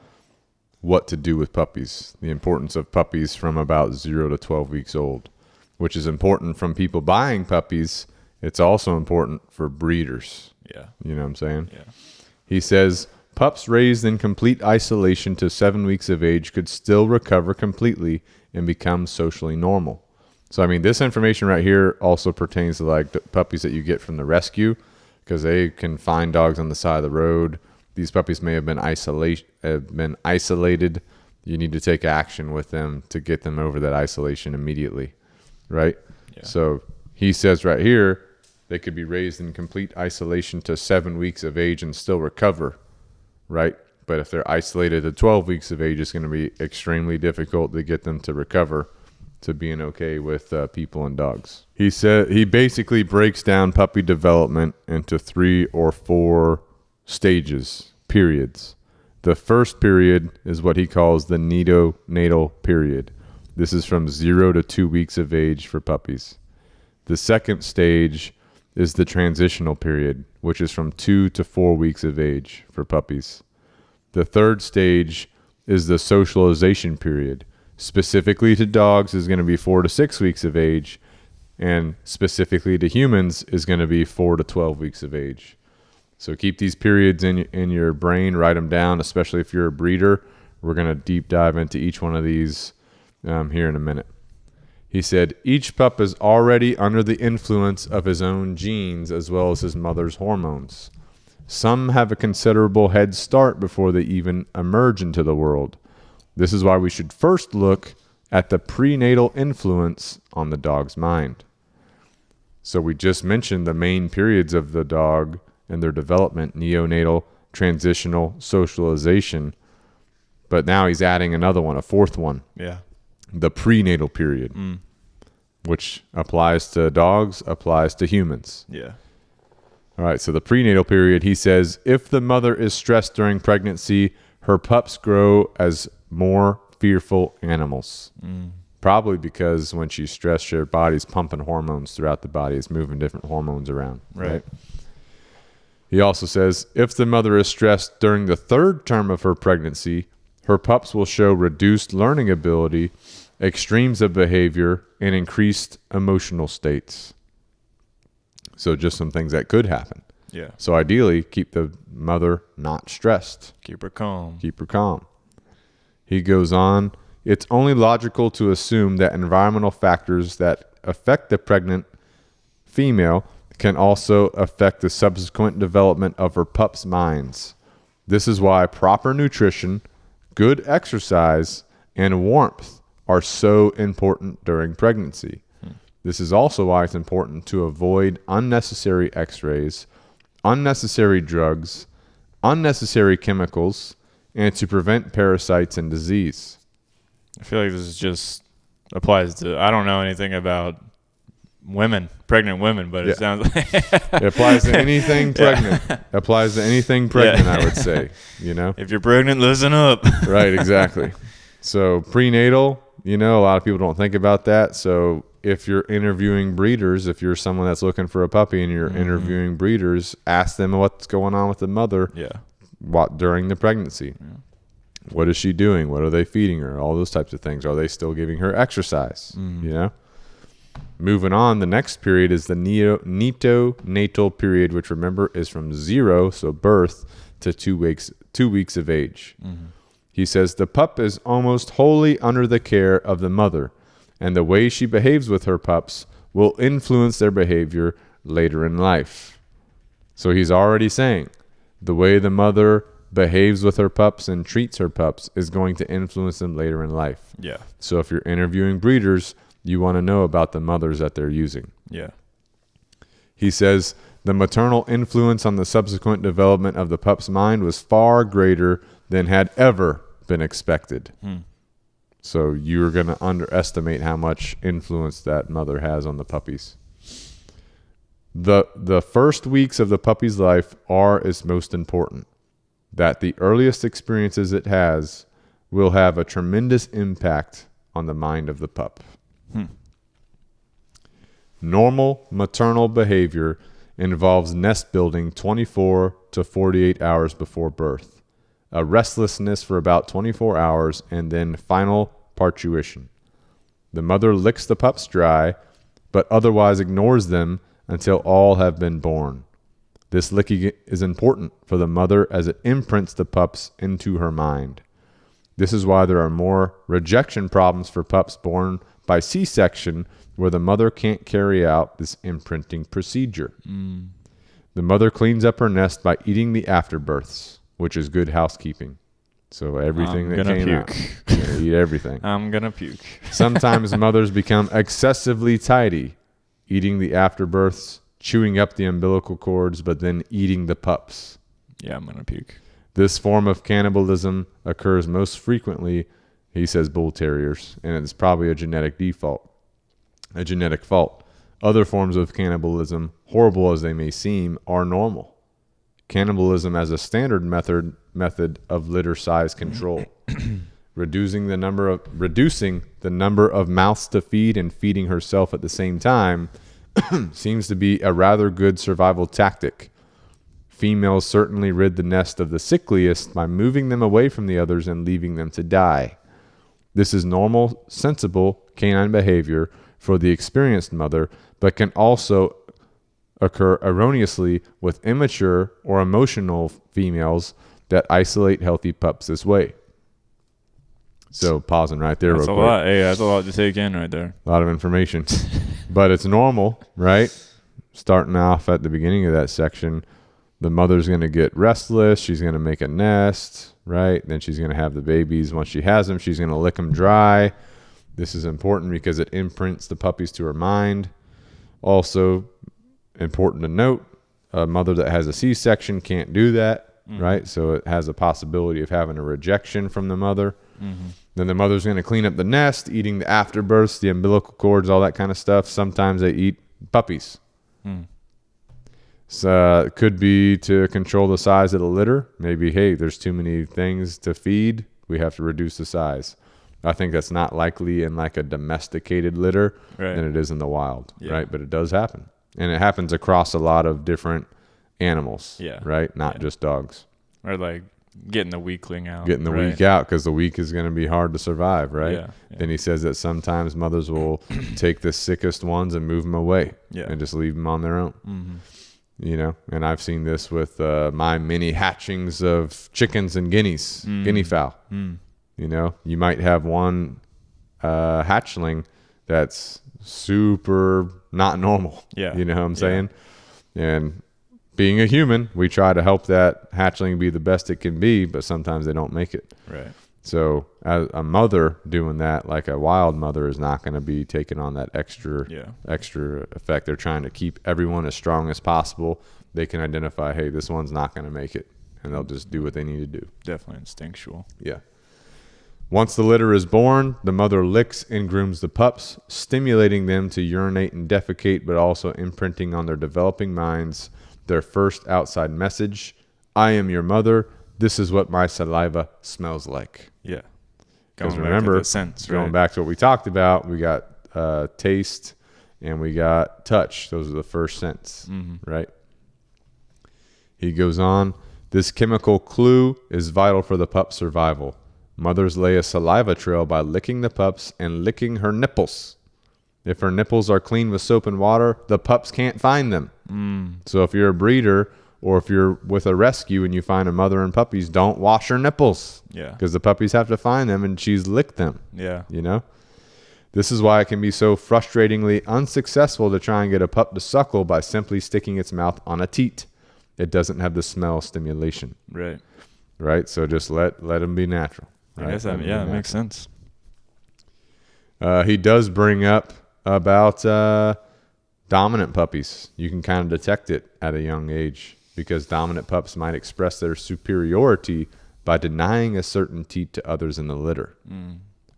A: what to do with puppies, the importance of puppies from about 0 to 12 weeks old, which is important from people buying puppies. It's also important for breeders.
B: Yeah.
A: You know what I'm saying?
B: Yeah.
A: He says, pups raised in complete isolation to 7 weeks of age could still recover completely and become socially normal. So, I mean, this information right here also pertains to like the puppies that you get from the rescue, because they can find dogs on the side of the road. These puppies may have been isolated. You need to take action with them to get them over that isolation immediately, right? Yeah. So he says right here, they could be raised in complete isolation to 7 weeks of age and still recover, right? But if they're isolated to 12 weeks of age, it's going to be extremely difficult to get them to recover to being okay with people and dogs. He said he basically breaks down puppy development into 3 or 4 stages, periods. The first period is what he calls the neonatal period. This is from 0 to 2 weeks of age for puppies. The second stage is the transitional period, which is from 2 to 4 weeks of age for puppies. The third stage is the socialization period. Specifically to dogs is going to be 4 to 6 weeks of age, and specifically to humans is going to be 4 to 12 weeks of age. So keep these periods in your brain, write them down, especially if you're a breeder. We're going to deep dive into each one of these here in a minute. He said, each pup is already under the influence of his own genes as well as his mother's hormones. Some have a considerable head start before they even emerge into the world. This is why we should first look at the prenatal influence on the dog's mind. So we just mentioned the main periods of the dog and their development: neonatal, transitional, socialization. But now he's adding another one, a fourth one.
B: Yeah.
A: The prenatal period, which applies to dogs, applies to humans.
B: Yeah.
A: All right, so the prenatal period, he says, if the mother is stressed during pregnancy, her pups grow as more fearful animals. Probably because when she's stressed, her body's pumping hormones throughout the body. It's moving different hormones around. Right. He also says, if the mother is stressed during the third term of her pregnancy, her pups will show reduced learning ability, extremes of behavior, and increased emotional states. So just some things that could happen.
B: Yeah.
A: So ideally, keep the mother not stressed.
B: Keep her calm.
A: Keep her calm. He goes on, it's only logical to assume that environmental factors that affect the pregnant female can also affect the subsequent development of her pups' minds. This is why proper nutrition, good exercise, and warmth are so important during pregnancy. This is also why it's important to avoid unnecessary x-rays, unnecessary drugs, unnecessary chemicals, and to prevent parasites and disease.
B: I feel like this just applies to, I don't know anything about women, pregnant women, but it sounds like
A: it applies to anything pregnant. Applies to anything pregnant, I would say, you know?
B: If you're pregnant, listen up.
A: Right, exactly. So prenatal, you know, a lot of people don't think about that. So if you're interviewing breeders, if you're someone that's looking for a puppy and you're interviewing breeders, ask them what's going on with the mother during the pregnancy. What is she doing? What are they feeding her? All those types of things. Are they still giving her exercise? You know? Moving on, the next period is the neonatal period, which remember is from 0, so birth, to 2 weeks of age. He says the pup is almost wholly under the care of the mother, and the way she behaves with her pups will influence their behavior later in life. So he's already saying the way the mother behaves with her pups and treats her pups is going to influence them later in life.
B: Yeah.
A: So if you're interviewing breeders, you want to know about the mothers that they're using.
B: Yeah.
A: He says the maternal influence on the subsequent development of the pup's mind was far greater than had ever been expected. So you're going to underestimate how much influence that mother has on the puppies. The first weeks of the puppy's life are its most important. That the earliest experiences it has will have a tremendous impact on the mind of the pup. Normal maternal behavior involves nest building 24 to 48 hours before birth, a restlessness for about 24 hours, and then final parturition. The mother licks the pups dry, but otherwise ignores them until all have been born. This licking is important for the mother as it imprints the pups into her mind. This is why there are more rejection problems for pups born by C-section, where the mother can't carry out this imprinting procedure. The mother cleans up her nest by eating the afterbirths, which is good housekeeping. So everything that came out, eat everything.
B: I'm gonna puke.
A: Sometimes mothers become excessively tidy, eating the afterbirths, chewing up the umbilical cords, but then eating the pups.
B: Yeah, I'm gonna puke.
A: This form of cannibalism occurs most frequently, he says, bull terriers, and it's probably a genetic default, a genetic fault. Other forms of cannibalism, horrible as they may seem, are normal. Cannibalism as a standard method of litter size control. Reducing the number of mouths to feed and feeding herself at the same time seems to be a rather good survival tactic. Females certainly rid the nest of the sickliest by moving them away from the others and leaving them to die. This is normal, sensible canine behavior for the experienced mother, but can also occur erroneously with immature or emotional females that isolate healthy pups this way. So pausing right there
B: That's
A: real
B: a
A: quick.
B: lot. Hey, that's a lot to take in right there.
A: A lot of information. But it's normal, right? Starting off at the beginning of that section, the mother's going to get restless. She's going to make a nest, right? Then she's going to have the babies. Once she has them, she's going to lick them dry. This is important because it imprints the puppies to her mind. Also, important to note, a mother that has a C-section can't do that, right? So it has a possibility of having a rejection from the mother. Then the mother's going to clean up the nest, eating the afterbirths, the umbilical cords, all that kind of stuff. Sometimes they eat puppies. So it could be to control the size of the litter. Maybe, hey, there's too many things to feed. We have to reduce the size. I think that's not likely in like a domesticated litter than it is in the wild, right? But it does happen. And it happens across a lot of different animals, right? Not just dogs.
B: Or like getting the weakling out.
A: Getting the weak out, because the weak is going to be hard to survive, right?
B: Yeah.
A: Then he says that sometimes mothers will take the sickest ones and move them away and just leave them on their own. You know, and I've seen this with my mini hatchings of chickens and guineas, guinea fowl. You know, you might have one hatchling that's super not normal. You know what I'm saying? And being a human, we try to help that hatchling be the best it can be, but sometimes they don't make it.
B: Right.
A: So as a mother doing that, like a wild mother, is not going to be taking on that extra effect. They're trying to keep everyone as strong as possible. They can identify, hey, this one's not going to make it, and they'll just do what they need to do.
B: Definitely instinctual.
A: Yeah. Once the litter is born, the mother licks and grooms the pups, stimulating them to urinate and defecate, but also imprinting on their developing minds their first outside message: I am your mother. This is what my saliva smells like.
B: Yeah.
A: Because remember, going back to what we talked about, we got taste and we got touch. Those are the first scents, right? He goes on, this chemical clue is vital for the pup's survival. Mothers lay a saliva trail by licking the pups and licking her nipples. If her nipples are clean with soap and water, the pups can't find them. So if you're a breeder, or if you're with a rescue and you find a mother and puppies, don't wash her nipples.
B: Yeah.
A: Because the puppies have to find them and she's licked them.
B: Yeah.
A: You know? This is why it can be so frustratingly unsuccessful to try and get a pup to suckle by simply sticking its mouth on a teat. It doesn't have the smell stimulation.
B: Right.
A: Right? So just let them be natural. Right?
B: I guess that, it makes sense.
A: He does bring up about dominant puppies. You can kind of detect it at a young age, because dominant pups might express their superiority by denying a certain teat to others in the litter.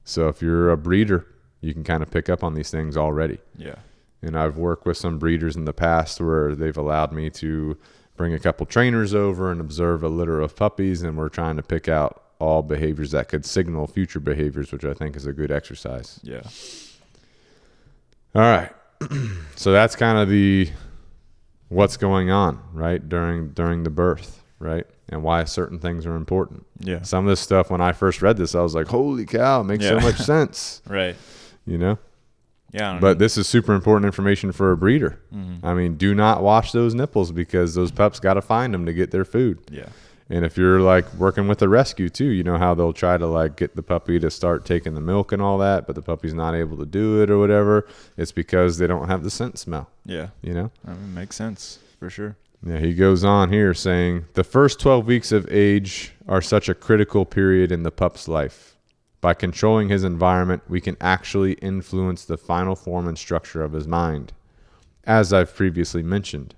A: So if you're a breeder, you can kind of pick up on these things already.
B: Yeah.
A: And I've worked with some breeders in the past where they've allowed me to bring a couple trainers over and observe a litter of puppies, and we're trying to pick out all behaviors that could signal future behaviors, which I think is a good exercise.
B: Yeah.
A: All right. So that's kind of what's going on, right, during the birth, right, and why certain things are important.
B: Yeah.
A: Some of this stuff, when I first read this, I was like, holy cow, it makes so much sense.
B: Right.
A: You know?
B: Yeah.
A: But this is super important information for a breeder.
B: Mm-hmm.
A: I mean, do not wash those nipples because those pups got to find them to get their food.
B: Yeah.
A: And if you're like working with a rescue too, you know how they'll try to like get the puppy to start taking the milk and all that, but the puppy's not able to do it or whatever. It's because they don't have the scent smell.
B: Yeah.
A: You know?
B: I mean, makes sense for sure.
A: Yeah, he goes on here saying, the first 12 weeks of age are such a critical period in the pup's life. By controlling his environment, we can actually influence the final form and structure of his mind. As I've previously mentioned,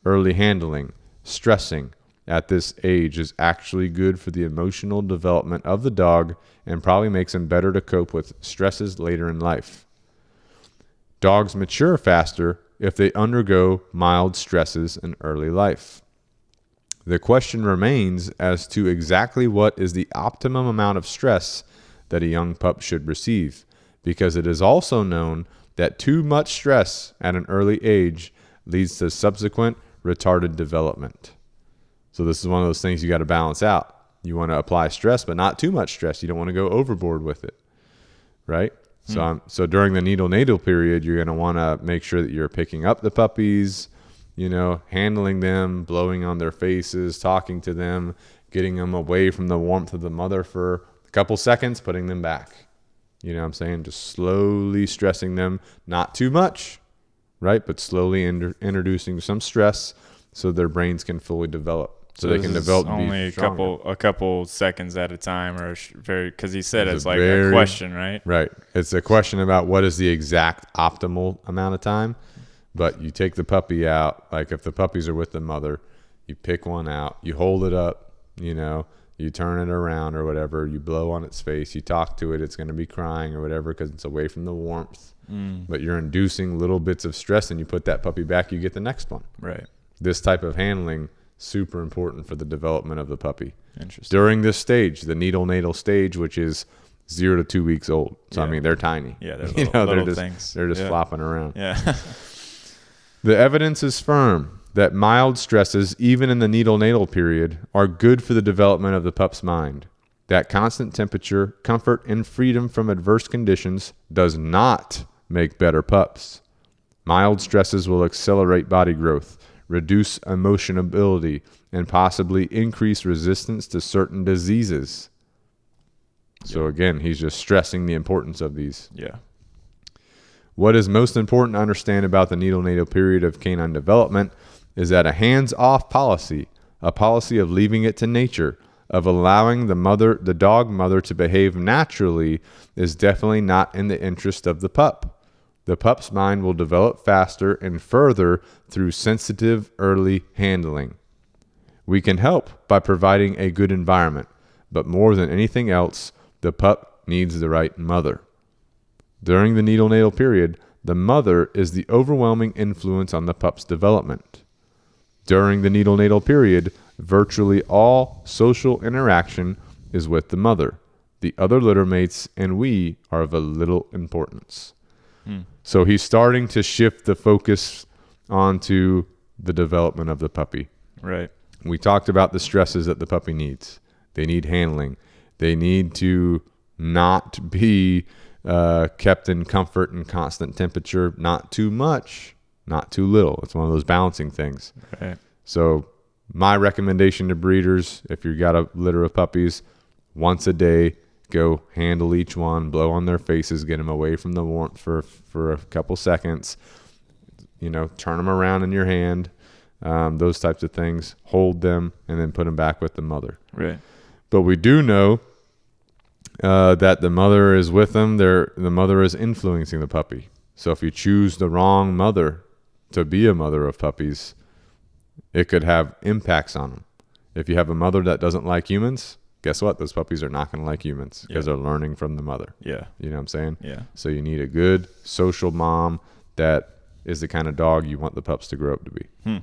A: early handling, stressing at this age is actually good for the emotional development of the dog and probably makes him better to cope with stresses later in life. Dogs mature faster if they undergo mild stresses in early life. The question remains as to exactly what is the optimum amount of stress that a young pup should receive, because it is also known that too much stress at an early age leads to subsequent retarded development. So this is one of those things you got to balance out. You want to apply stress, but not too much stress. You don't want to go overboard with it, right? So during the neonatal period, you're going to want to make sure that you're picking up the puppies, you know, handling them, blowing on their faces, talking to them, getting them away from the warmth of the mother for a couple seconds, putting them back. You know what I'm saying? Just slowly stressing them, not too much, right? But slowly introducing some stress so their brains can fully develop. So they can develop
B: only a couple seconds at a time, or very, because he said it's like a question, right?
A: Right. It's a question about what is the exact optimal amount of time. But you take the puppy out, like if the puppies are with the mother, you pick one out, you hold it up, you know, you turn it around or whatever, you blow on its face, you talk to it, it's going to be crying or whatever because it's away from the warmth. But you're inducing little bits of stress, and you put that puppy back, you get the next one.
B: Right.
A: This type of handling, super important for the development of the puppy.
B: Interesting.
A: During this stage, the neonatal stage, which is 0 to 2 weeks old. So, I mean, they're tiny.
B: Yeah, they're little things.
A: They're just flopping around.
B: Yeah.
A: The evidence is firm that mild stresses, even in the neonatal period, are good for the development of the pup's mind. That constant temperature, comfort, and freedom from adverse conditions does not make better pups. Mild stresses will accelerate body growth, reduce emotionability, and possibly increase resistance to certain diseases. So again, he's just stressing the importance of these.
B: Yeah.
A: What is most important to understand about the neonatal period of canine development is that a hands-off policy, a policy of leaving it to nature, of allowing the dog mother to behave naturally, is definitely not in the interest of the pup. The pup's mind will develop faster and further through sensitive early handling. We can help by providing a good environment, but more than anything else, the pup needs the right mother. During the neonatal period, the mother is the overwhelming influence on the pup's development. During the neonatal period, virtually all social interaction is with the mother. The other littermates and we are of a little importance. So he's starting to shift the focus onto the development of the puppy.
B: Right.
A: We talked about the stresses that the puppy needs. They need handling. They need to not be kept in comfort and constant temperature, not too much, not too little. It's one of those balancing things.
B: Right.
A: So my recommendation to breeders, if you've got a litter of puppies, once a day, go handle each one, blow on their faces, get them away from the warmth for a couple seconds, you know, turn them around in your hand, those types of things, hold them, and then put them back with the mother.
B: Right.
A: But we do know that the mother is with them. The mother is influencing the puppy. So if you choose the wrong mother to be a mother of puppies, it could have impacts on them. If you have a mother that doesn't like humans, guess what? Those puppies are not going to like humans because they're learning from the mother.
B: Yeah.
A: You know what I'm saying?
B: Yeah.
A: So you need a good social mom that is the kind of dog you want the pups to grow up to be.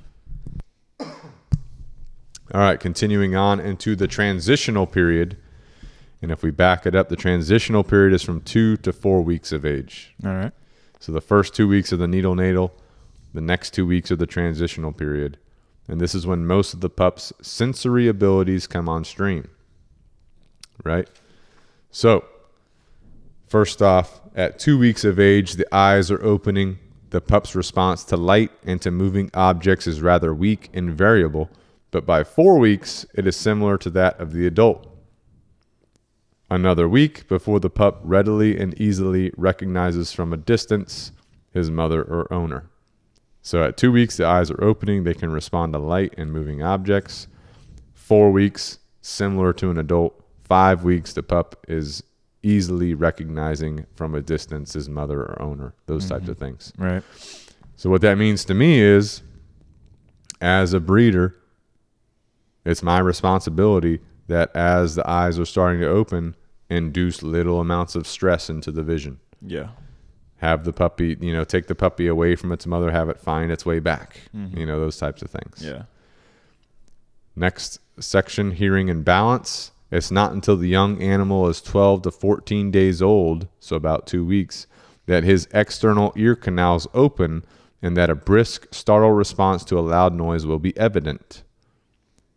A: All right, continuing on into the transitional period. And if we back it up, the transitional period is from 2 to 4 weeks of age.
B: All right.
A: So the first 2 weeks are the neonatal, the next 2 weeks are the transitional period. And this is when most of the pup's sensory abilities come on stream, right? So first off, at 2 weeks of age, the eyes are opening. The pup's response to light and to moving objects is rather weak and variable, but by 4 weeks, it is similar to that of the adult. Another week before the pup readily and easily recognizes from a distance his mother or owner. So at 2 weeks, the eyes are opening. They can respond to light and moving objects. 4 weeks, similar to an adult. 5 weeks, the pup is easily recognizing from a distance his mother or owner, those types of things.
B: Right.
A: So what that means to me is, as a breeder, it's my responsibility that as the eyes are starting to open, induce little amounts of stress into the vision.
B: Yeah.
A: Have the puppy, take the puppy away from its mother, have it find its way back, those types of things.
B: Yeah.
A: Next section, hearing and balance. It's not until the young animal is 12 to 14 days old, so about 2 weeks, that his external ear canals open and that a brisk startle response to a loud noise will be evident.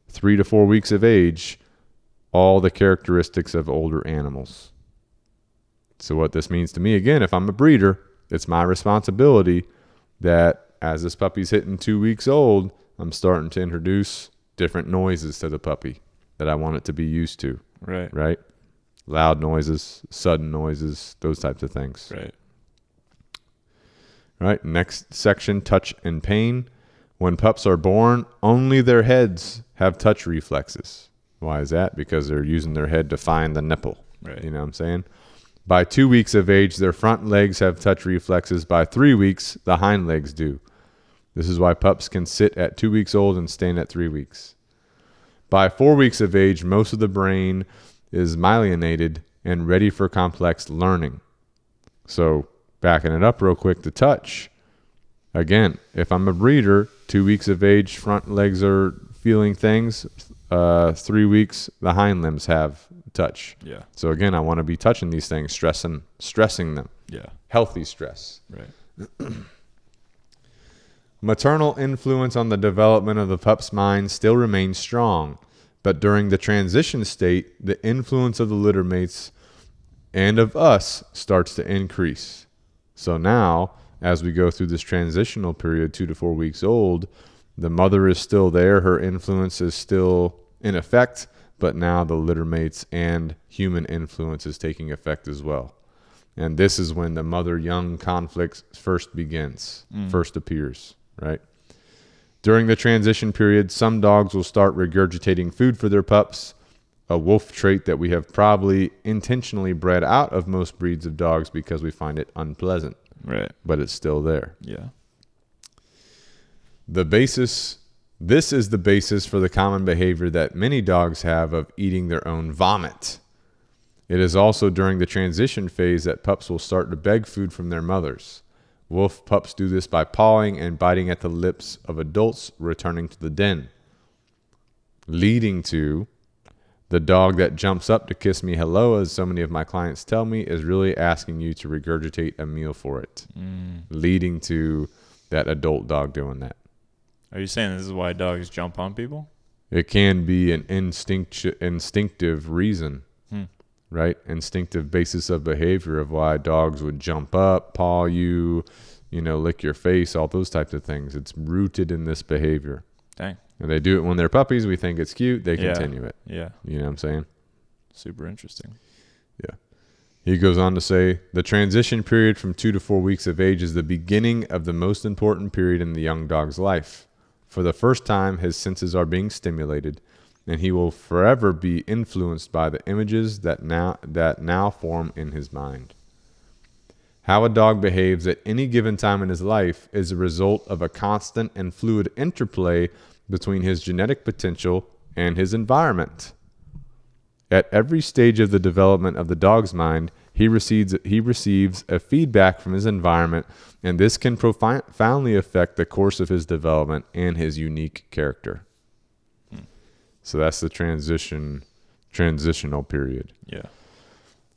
A: 3 to 4 weeks of age, all the characteristics of older animals. So what this means to me, again, if I'm a breeder, it's my responsibility that as this puppy's hitting 2 weeks old, I'm starting to introduce different noises to the puppy that I want it to be used to.
B: Right.
A: Right? Loud noises, sudden noises, those types of things.
B: Right.
A: Right. Next section, touch and pain. When pups are born, only their heads have touch reflexes. Why is that? Because they're using their head to find the nipple.
B: Right.
A: You know what I'm saying? By 2 weeks of age, their front legs have touch reflexes. By 3 weeks, the hind legs do. This is why pups can sit at 2 weeks old and stand at 3 weeks. By 4 weeks of age, most of the brain is myelinated and ready for complex learning. So backing it up real quick, the touch. Again, if I'm a breeder, 2 weeks of age, front legs are feeling things. 3 weeks, the hind limbs have touch.
B: Yeah.
A: So again, I want to be touching these things, stressing them.
B: Yeah.
A: Healthy stress.
B: Right.
A: Maternal influence on the development of the pup's mind still remains strong, but during the transition state, the influence of the littermates and of us starts to increase. So now, as we go through this transitional period, 2 to 4 weeks old, the mother is still there. Her influence is still in effect, but now the littermates and human influence is taking effect as well. And this is when the mother-young conflict first begins, first appears, right? During the transition period, some dogs will start regurgitating food for their pups, a wolf trait that we have probably intentionally bred out of most breeds of dogs because we find it unpleasant.
B: Right.
A: But it's still there.
B: Yeah.
A: This is the basis for the common behavior that many dogs have of eating their own vomit. It is also during the transition phase that pups will start to beg food from their mothers. Wolf pups do this by pawing and biting at the lips of adults returning to the den, leading to the dog that jumps up to kiss me hello, as so many of my clients tell me, is really asking you to regurgitate a meal for it, leading to that adult dog doing that.
B: Are you saying this is why dogs jump on people?
A: It can be an instinctive reason, right? Instinctive basis of behavior of why dogs would jump up, paw you, lick your face, all those types of things. It's rooted in this behavior.
B: Dang.
A: And they do it when they're puppies. We think it's cute. They continue it.
B: Yeah.
A: You know what I'm saying?
B: Super interesting.
A: Yeah. He goes on to say, the transition period from 2 to 4 weeks of age is the beginning of the most important period in the young dog's life. For the first time, his senses are being stimulated, and he will forever be influenced by the images that now form in his mind. How a dog behaves at any given time in his life is a result of a constant and fluid interplay between his genetic potential and his environment. At every stage of the development of the dog's mind, he receives a feedback from his environment, and this can profoundly affect the course of his development and his unique character. So that's the transitional period.
B: Yeah.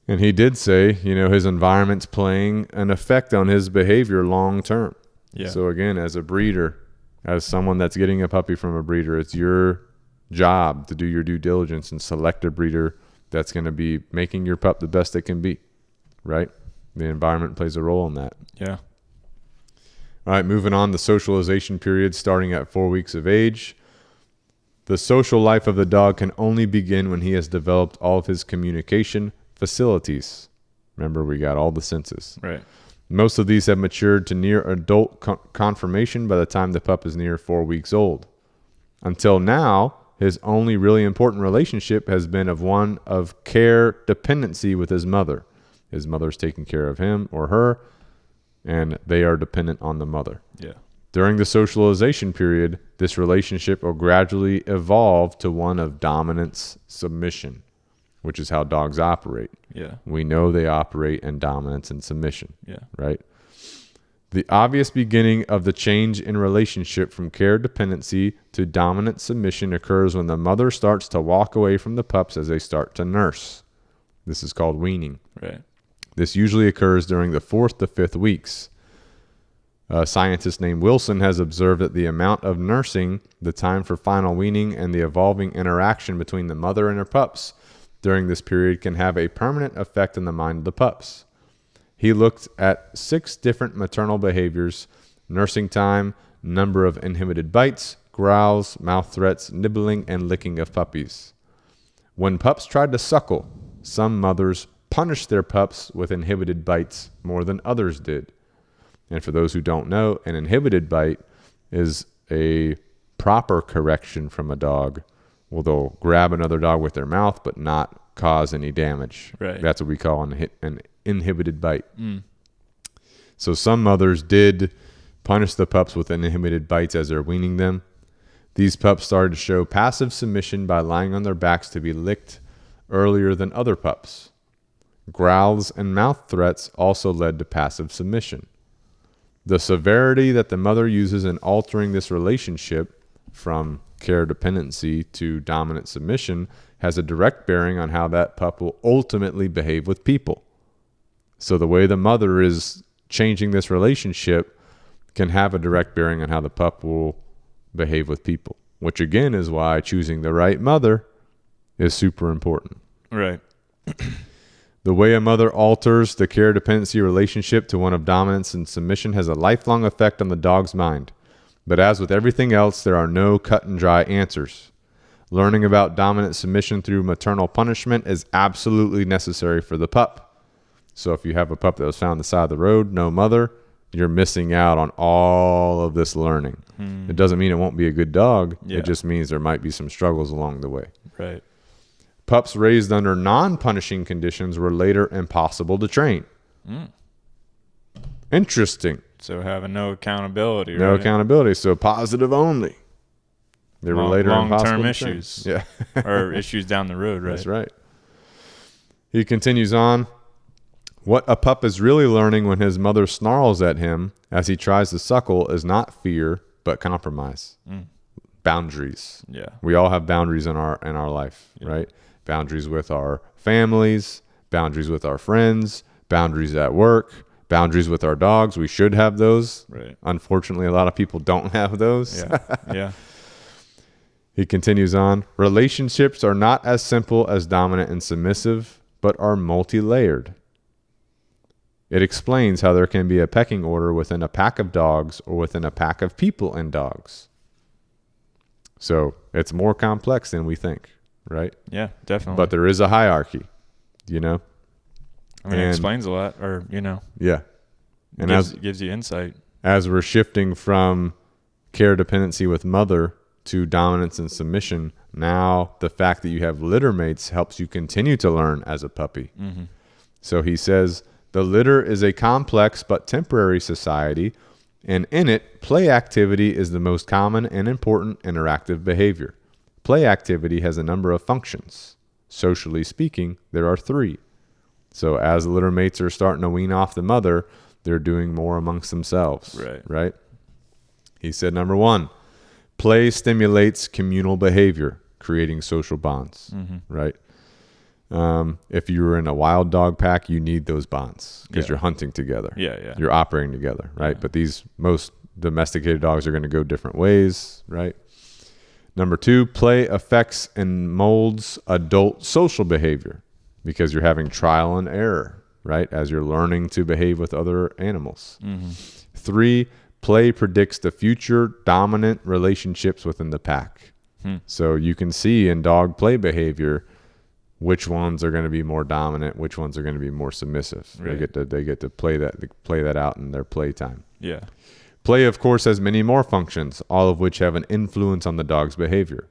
A: And he did say, his environment's playing an effect on his behavior long term.
B: Yeah.
A: So again, as a breeder, as someone that's getting a puppy from a breeder, it's your job to do your due diligence and select a breeder that's going to be making your pup the best it can be, right? The environment plays a role in that.
B: Yeah.
A: All right, moving on, the socialization period starting at 4 weeks of age. The social life of the dog can only begin when he has developed all of his communication facilities. Remember, we got all the senses.
B: Right.
A: Most of these have matured to near adult conformation by the time the pup is near 4 weeks old. Until now, his only really important relationship has been one of care dependency with his mother. His mother's taking care of him or her, and they are dependent on the mother.
B: Yeah.
A: During the socialization period, this relationship will gradually evolve to one of dominance submission, which is how dogs operate.
B: Yeah.
A: We know they operate in dominance and submission.
B: Yeah.
A: Right? The obvious beginning of the change in relationship from care dependency to dominant submission occurs when the mother starts to walk away from the pups as they start to nurse. This is called weaning.
B: Right.
A: This usually occurs during the 4th to 5th weeks. A scientist named Wilson has observed that the amount of nursing, the time for final weaning, and the evolving interaction between the mother and her pups during this period can have a permanent effect on the mind of the pups. He looked at 6 different maternal behaviors: nursing time, number of inhibited bites, growls, mouth threats, nibbling, and licking of puppies. When pups tried to suckle, some mothers punished their pups with inhibited bites more than others did. And for those who don't know, an inhibited bite is a proper correction from a dog. Well, they'll grab another dog with their mouth but not cause any damage.
B: Right.
A: That's what we call an inhibited bite. So some mothers did punish the pups with inhibited bites as they're weaning them. These pups started to show passive submission by lying on their backs to be licked earlier than other pups. Growls and mouth threats also led to passive submission. The severity that the mother uses in altering this relationship from care dependency to dominant submission has a direct bearing on how that pup will ultimately behave with people. So the way the mother is changing this relationship can have a direct bearing on how the pup will behave with people, which again is why choosing the right mother is super important.
B: Right.
A: The way a mother alters the care dependency relationship to one of dominance and submission has a lifelong effect on the dog's mind. But as with everything else, there are no cut and dry answers. Learning about dominant submission through maternal punishment is absolutely necessary for the pup. So if you have a pup that was found on the side of the road, no mother, you're missing out on all of this learning. It doesn't mean it won't be a good dog.
B: Yeah.
A: It just means there might be some struggles along the way.
B: Right.
A: Pups raised under non-punishing conditions were later impossible to train. Interesting.
B: So having no accountability.
A: No
B: right?
A: accountability. So positive only. They were later impossible
B: long-term
A: to train.
B: issues.
A: Yeah.
B: Or issues down the road, right?
A: That's right. He continues on. What a pup is really learning when his mother snarls at him as he tries to suckle is not fear, but compromise. Boundaries.
B: Yeah.
A: We all have boundaries in our life, right? Boundaries with our families, boundaries with our friends, boundaries at work, boundaries with our dogs. We should have those.
B: Right.
A: Unfortunately, a lot of people don't have those.
B: Yeah. Yeah.
A: He continues on. Relationships are not as simple as dominant and submissive, but are multi-layered. It explains how there can be a pecking order within a pack of dogs or within a pack of people and dogs. So it's more complex than we think, right?
B: Yeah, definitely.
A: But there is a hierarchy,
B: I mean, it explains a lot, or,
A: Yeah. And
B: gives you insight.
A: as we're shifting from care dependency with mother to dominance and submission, now the fact that you have litter mates helps you continue to learn as a puppy. So he says, the litter is a complex but temporary society, and in it, play activity is the most common and important interactive behavior. Play activity has a number of functions. Socially speaking, there are 3. So as the litter mates are starting to wean off the mother, they're doing more amongst themselves. Right? He said, number 1, play stimulates communal behavior, creating social bonds. Right? If you were in a wild dog pack, you need those bonds because you're hunting together. You're operating together, right? But most domesticated dogs are going to go different ways, right? Number 2, play affects and molds adult social behavior because you're having trial and error, right? As you're learning to behave with other animals. 3, play predicts the future dominant relationships within the pack. So you can see in dog play behavior which ones are going to be more dominant, which ones are going to be more submissive. Right. They get to play that out in their playtime. Play, of course, has many more functions, all of which have an influence on the dog's behavior.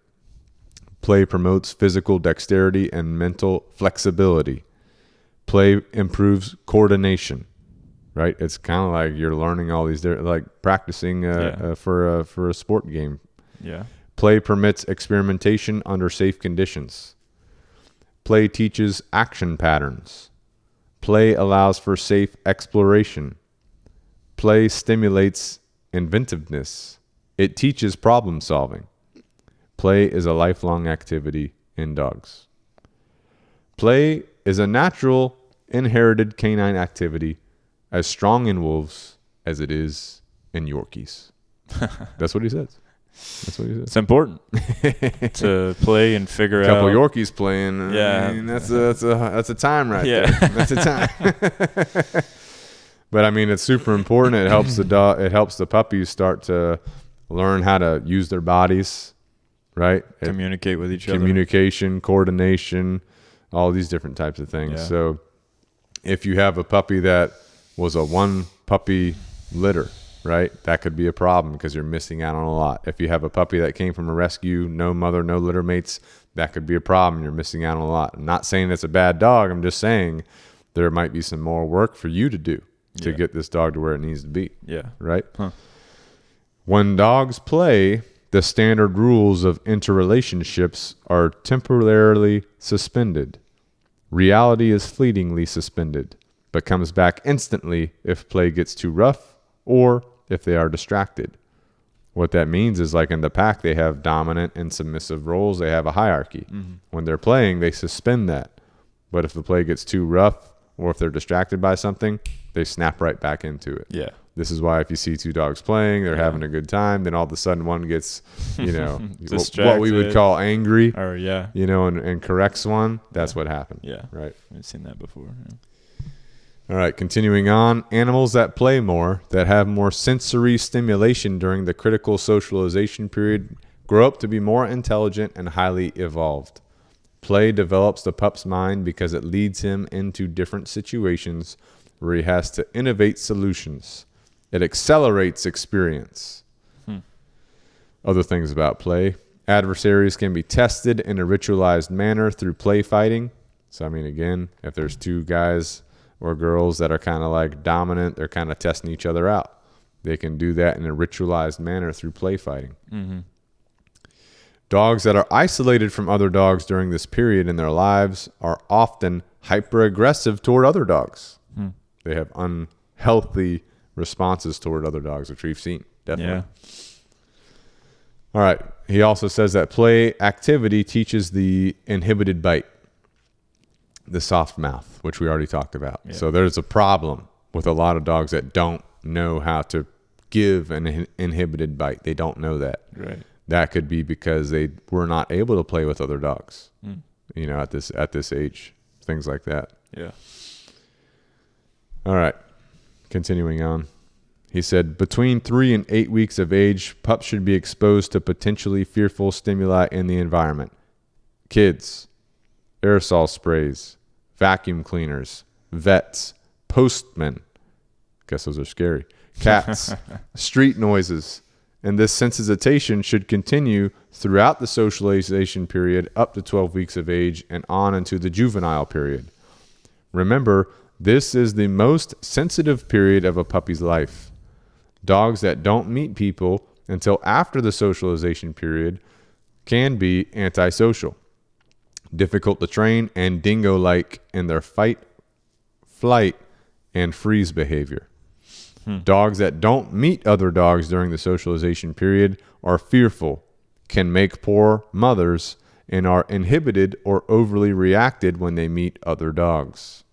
A: Play promotes physical dexterity and mental flexibility. Play improves coordination, right? It's kind of like you're learning all these, like practicing for a sport game. Play permits experimentation under safe conditions. Play teaches action patterns. Play allows for safe exploration. Play stimulates inventiveness. It teaches problem solving. Play is a lifelong activity in dogs. Play is a natural, inherited canine activity as strong in wolves as it is in Yorkies. That's what he says.
B: It's important to play and figure out.
A: A couple Yorkies playing. I mean, that's a time right there. That's a time. But I mean, it's super important. It helps the dog. It helps the puppies start to learn how to use their bodies, right?
B: Communicate with each other.
A: Communication, coordination, all these different types of things. So if you have a puppy that was a one puppy litter, right, that could be a problem because you're missing out on a lot. If you have a puppy that came from a rescue, no mother, no litter mates, that could be a problem. You're missing out on a lot. I'm not saying it's a bad dog. I'm just saying there might be some more work for you to do to get this dog to where it needs to be. Right? When dogs play, the standard rules of interrelationships are temporarily suspended. Reality is fleetingly suspended, but comes back instantly if play gets too rough or if they are distracted. What that means is, like in the pack, they have dominant and submissive roles. They have a hierarchy. When they're playing, they suspend that. But if the play gets too rough or if they're distracted by something, they snap right back into it. This is why if you see two dogs playing, they're having a good time, then all of a sudden one gets, what we would call angry,
B: or
A: and corrects one. That's what happened. Right.
B: I've seen that before.
A: All right, continuing on. Animals that play more, that have more sensory stimulation during the critical socialization period, grow up to be more intelligent and highly evolved. Play develops the pup's mind because it leads him into different situations where he has to innovate solutions. It accelerates experience. Other things about play. Adversaries can be tested in a ritualized manner through play fighting. So, I mean, again, if there's two guys or girls that are kind of like dominant, they're kind of testing each other out. They can do that in a ritualized manner through play fighting. Dogs that are isolated from other dogs during this period in their lives are often hyper-aggressive toward other dogs. They have unhealthy responses toward other dogs, which we've seen, definitely. All right. He also says that play activity teaches the inhibited bite, the soft mouth, which we already talked about. So there's a problem with a lot of dogs that don't know how to give an inhibited bite. They don't know that.
B: Right.
A: That could be because they were not able to play with other dogs, at this age, things like that. All right. Continuing on. He said, between 3 and 8 weeks of age, pups should be exposed to potentially fearful stimuli in the environment. Kids, aerosol sprays, vacuum cleaners, vets, postmen. Guess those are scary. Cats, street noises. And this sensitization should continue throughout the socialization period up to 12 weeks of age and on into the juvenile period. Remember, this is the most sensitive period of a puppy's life. Dogs that don't meet people until after the socialization period can be antisocial, difficult to train, and dingo-like in their fight flight, and freeze behavior. Dogs that don't meet other dogs during the socialization period are fearful, can make poor mothers, and are inhibited or overly reacted when they meet other dogs.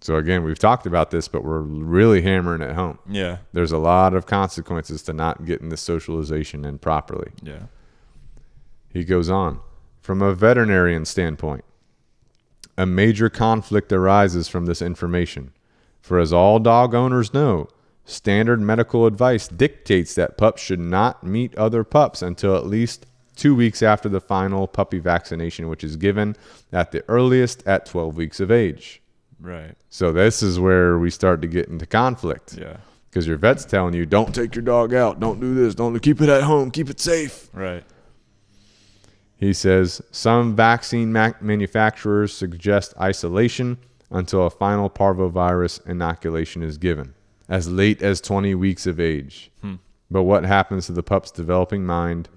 A: So again, we've talked about this, but we're really hammering it home.
B: Yeah.
A: There's a lot of consequences to not getting the socialization in properly.
B: Yeah.
A: He goes on. From a veterinarian standpoint, a major conflict arises from this information. For as all dog owners know, standard medical advice dictates that pups should not meet other pups until at least 2 weeks after the final puppy vaccination, which is given at the earliest at 12 weeks of age.
B: Right.
A: So this is where we start to get into conflict.
B: Yeah.
A: Because your vet's telling you, don't take your dog out, don't do this, don't keep it at home, keep it safe.
B: Right.
A: He says, some vaccine manufacturers suggest isolation until a final parvovirus inoculation is given, as late as 20 weeks of age. But what happens to the pup's developing mind,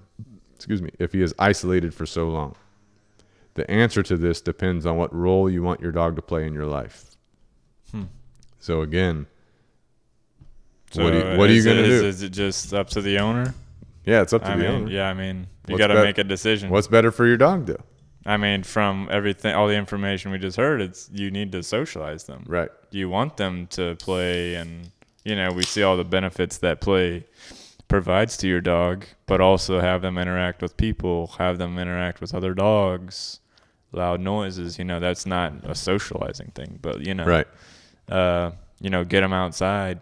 A: if he is isolated for so long? The answer to this depends on what role you want your dog to play in your life. So again,
B: So
A: what are you going to do?
B: Is it just up to the owner?
A: Yeah, it's up to the owner.
B: Yeah, I mean, you
A: What's
B: got to
A: bet-
B: make a decision.
A: What's better for your dog, though?
B: I mean, from everything, all the information we just heard, it's you need to socialize them.
A: Right.
B: You want them to play, and we see all the benefits that play provides to your dog, but also have them interact with people, have them interact with other dogs, loud noises. That's not a socializing thing, but
A: Right.
B: Get them outside,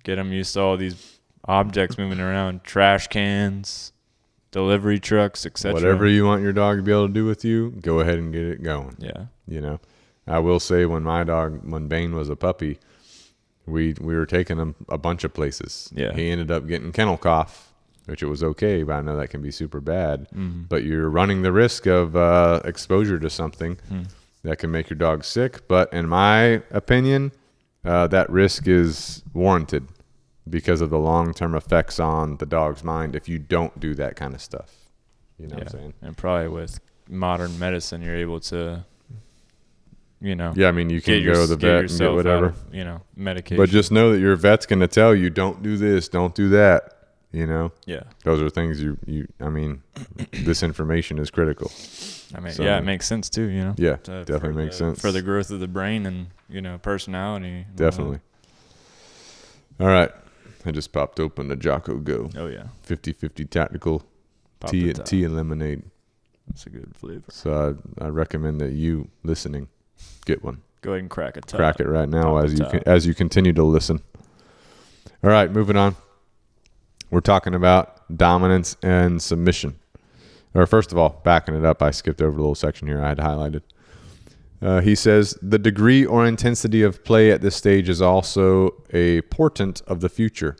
B: get them used to all these objects moving around, trash cans, delivery trucks, etc.
A: Whatever you want your dog to be able to do with you, go ahead and get it going.
B: Yeah.
A: I will say when Bane was a puppy, we were taking him a bunch of places.
B: Yeah.
A: He ended up getting kennel cough, which it was okay, but I know that can be super bad. But you're running the risk of exposure to something that can make your dog sick. But in my opinion, that risk is warranted because of the long-term effects on the dog's mind if you don't do that kind of stuff. You know what I'm saying?
B: And probably with modern medicine, you're able to,
A: Yeah, I mean, you can go to the vet and get whatever.
B: Medication.
A: But just know that your vet's going to tell you, don't do this, don't do that.
B: Yeah.
A: Those are things this information is critical.
B: I mean,
A: So,
B: it makes sense too,
A: Yeah, definitely makes sense.
B: For the growth of the brain and, personality.
A: Definitely. All right. I just popped open the Jocko Go.
B: Oh, yeah.
A: 50-50 tactical
B: Pop the top.
A: tea and lemonade.
B: That's a good flavor.
A: So I recommend that you listening get one.
B: Go ahead and crack a top.
A: Crack it right now
B: Pop the top.
A: as you continue to listen. All right, moving on. We're talking about dominance and submission. Or first of all, backing it up, I skipped over a little section here I had highlighted. He says, the degree or intensity of play at this stage is also a portent of the future.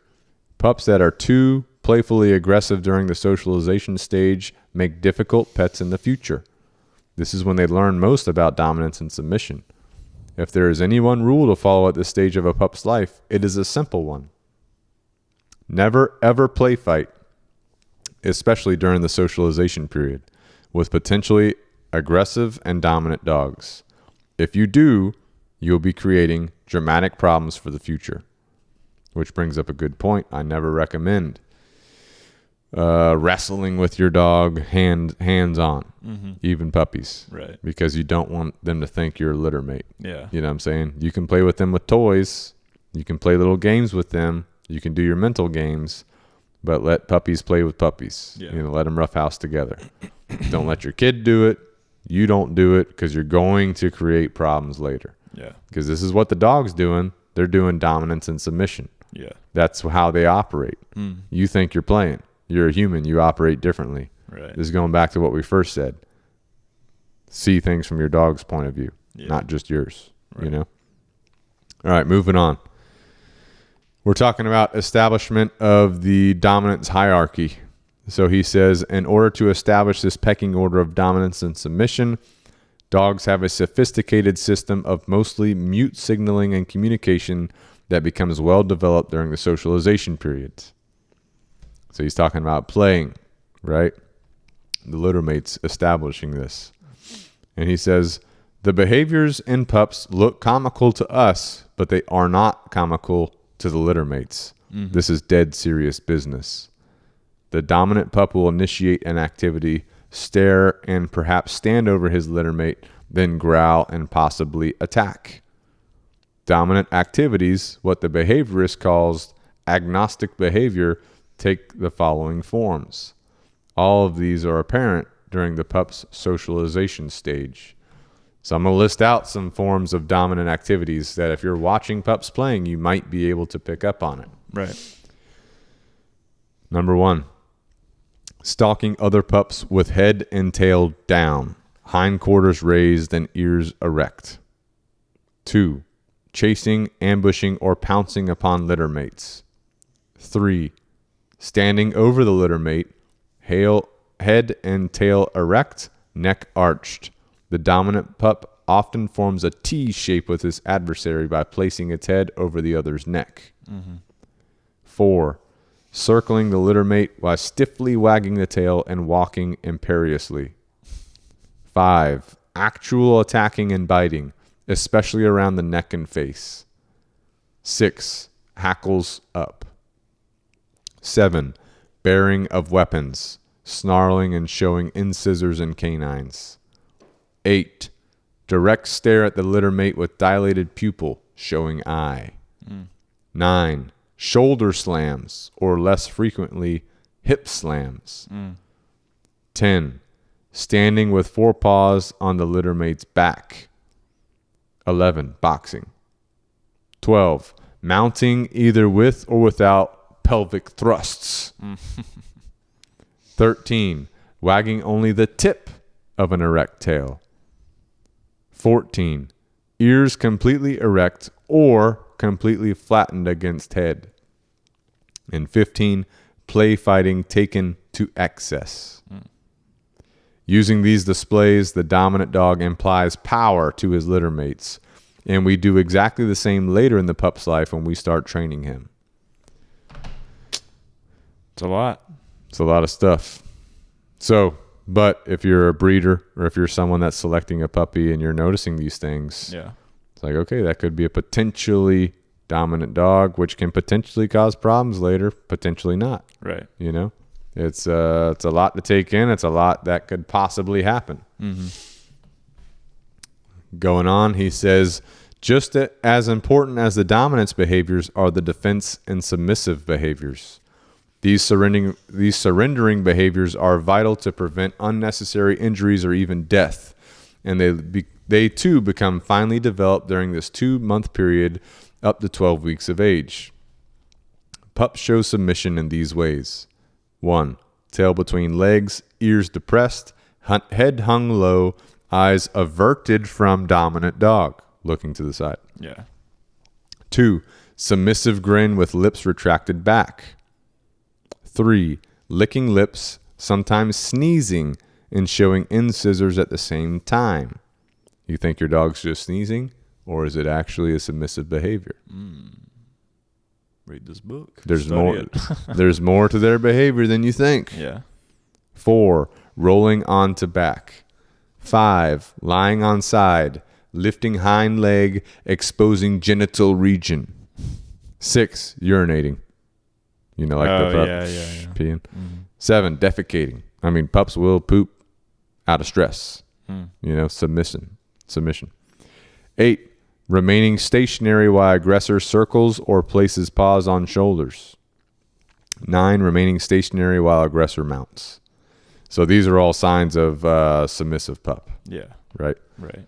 A: Pups that are too playfully aggressive during the socialization stage make difficult pets in the future. This is when they learn most about dominance and submission. If there is any one rule to follow at this stage of a pup's life, it is a simple one. Never ever play fight, especially during the socialization period, with potentially aggressive and dominant dogs. If you do, you'll be creating dramatic problems for the future. Which brings up a good point. I never recommend wrestling with your dog hands-on, even puppies.
B: Right.
A: Because you don't want them to think you're a litter mate.
B: Yeah.
A: You know what I'm saying? You can play with them with toys. You can play little games with them. You can do your mental games. But let puppies play with puppies.
B: Yeah.
A: Let them roughhouse together. Don't let your kid do it. You don't do it because you're going to create problems later.
B: Yeah.
A: Because this is what the dog's doing. They're doing dominance and submission.
B: Yeah.
A: That's how they operate. You think you're playing. You're a human. You operate differently.
B: Right.
A: This is going back to what we first said. See things from your dog's point of view, not just yours.
B: Right.
A: All right, moving on. We're talking about establishment of the dominance hierarchy. So he says, in order to establish this pecking order of dominance and submission, dogs have a sophisticated system of mostly mute signaling and communication that becomes well developed during the socialization periods. So he's talking about playing, right? The litter mates establishing this. And he says, The behaviors in pups look comical to us, but they are not comical to the litter mates. Mm-hmm. This is dead serious business. The dominant pup will initiate an activity, stare, and perhaps stand over his litter mate, then growl and possibly attack. Dominant activities, what the behaviorist calls agnostic behavior, take the following forms. All of these are apparent during the pup's socialization stage. So I'm going to list out some forms of dominant activities that if you're watching pups playing, you might be able to pick up on it.
B: Right.
A: Number 1, stalking other pups with head and tail down, hindquarters raised and ears erect. 2, chasing, ambushing, or pouncing upon litter mates. 3, standing over the litter mate, head and tail erect, neck arched. The dominant pup often forms a T shape with its adversary by placing its head over the other's neck. Mm-hmm. 4, circling the litter mate while stiffly wagging the tail and walking imperiously. 5, actual attacking and biting, especially around the neck and face. 6, hackles up. 7, bearing of weapons, snarling and showing incisors and canines. 8, direct stare at the litter mate with dilated pupil, showing eye. 9, shoulder slams, or less frequently, hip slams. 10, standing with forepaws on the litter mate's back. 11, boxing. 12, mounting either with or without pelvic thrusts. 13, wagging only the tip of an erect tail. 14, ears completely erect or completely flattened against head. And 15, play fighting taken to excess. Using these displays, the dominant dog implies power to his litter mates, and we do exactly the same later in the pup's life when we start training him.
B: It's a lot.
A: It's a lot of stuff. So, but if you're a breeder or if you're someone that's selecting a puppy and you're noticing these things, it's like, okay, that could be a potentially dominant dog, which can potentially cause problems later, potentially not.
B: Right.
A: You know, it's a lot to take in. It's a lot that could possibly happen. Mm-hmm. Going on, he says, just as important as the dominance behaviors are the defense and submissive behaviors. These surrendering behaviors are vital to prevent unnecessary injuries or even death, and they too become finely developed during this 2-month period up to 12 weeks of age. Pups show submission in these ways. 1, tail between legs, ears depressed, head hung low, eyes averted from dominant dog, looking to the side.
B: Yeah.
A: 2, submissive grin with lips retracted back. 3, licking lips, sometimes sneezing and showing incisors at the same time. You think your dog's just sneezing, or is it actually a submissive behavior?
B: Read this book.
A: There's more. There's more to their behavior than you think.
B: Yeah.
A: 4, rolling onto back. 5, lying on side, lifting hind leg, exposing genital region. 6, urinating. You know, like the pup peeing. 7, defecating. I mean, pups will poop out of stress. You know, submission. 8, remaining stationary while aggressor circles or places paws on shoulders. 9, remaining stationary while aggressor mounts. So these are all signs of submissive pup.
B: Yeah.
A: Right?
B: Right.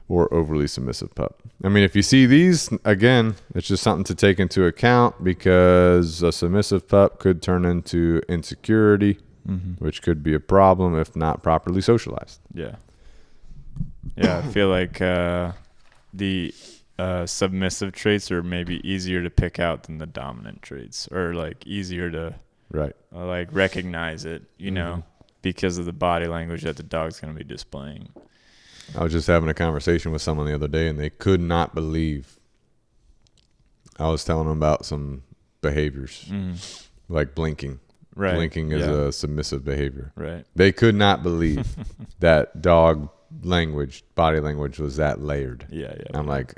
A: Or overly submissive pup. I mean, if you see these, again, it's just something to take into account because a submissive pup could turn into insecurity, which could be a problem if not properly socialized.
B: Yeah. Yeah, I feel like the submissive traits are maybe easier to pick out than the dominant traits, or like easier to like recognize it, you know, because of the body language that the dog's going to be displaying.
A: I was just having a conversation with someone the other day, and they could not believe I was telling them about some behaviors, like blinking.
B: Right.
A: Blinking is a submissive behavior.
B: Right.
A: They could not believe that dog body language was that layered.
B: Yeah.
A: I'm like,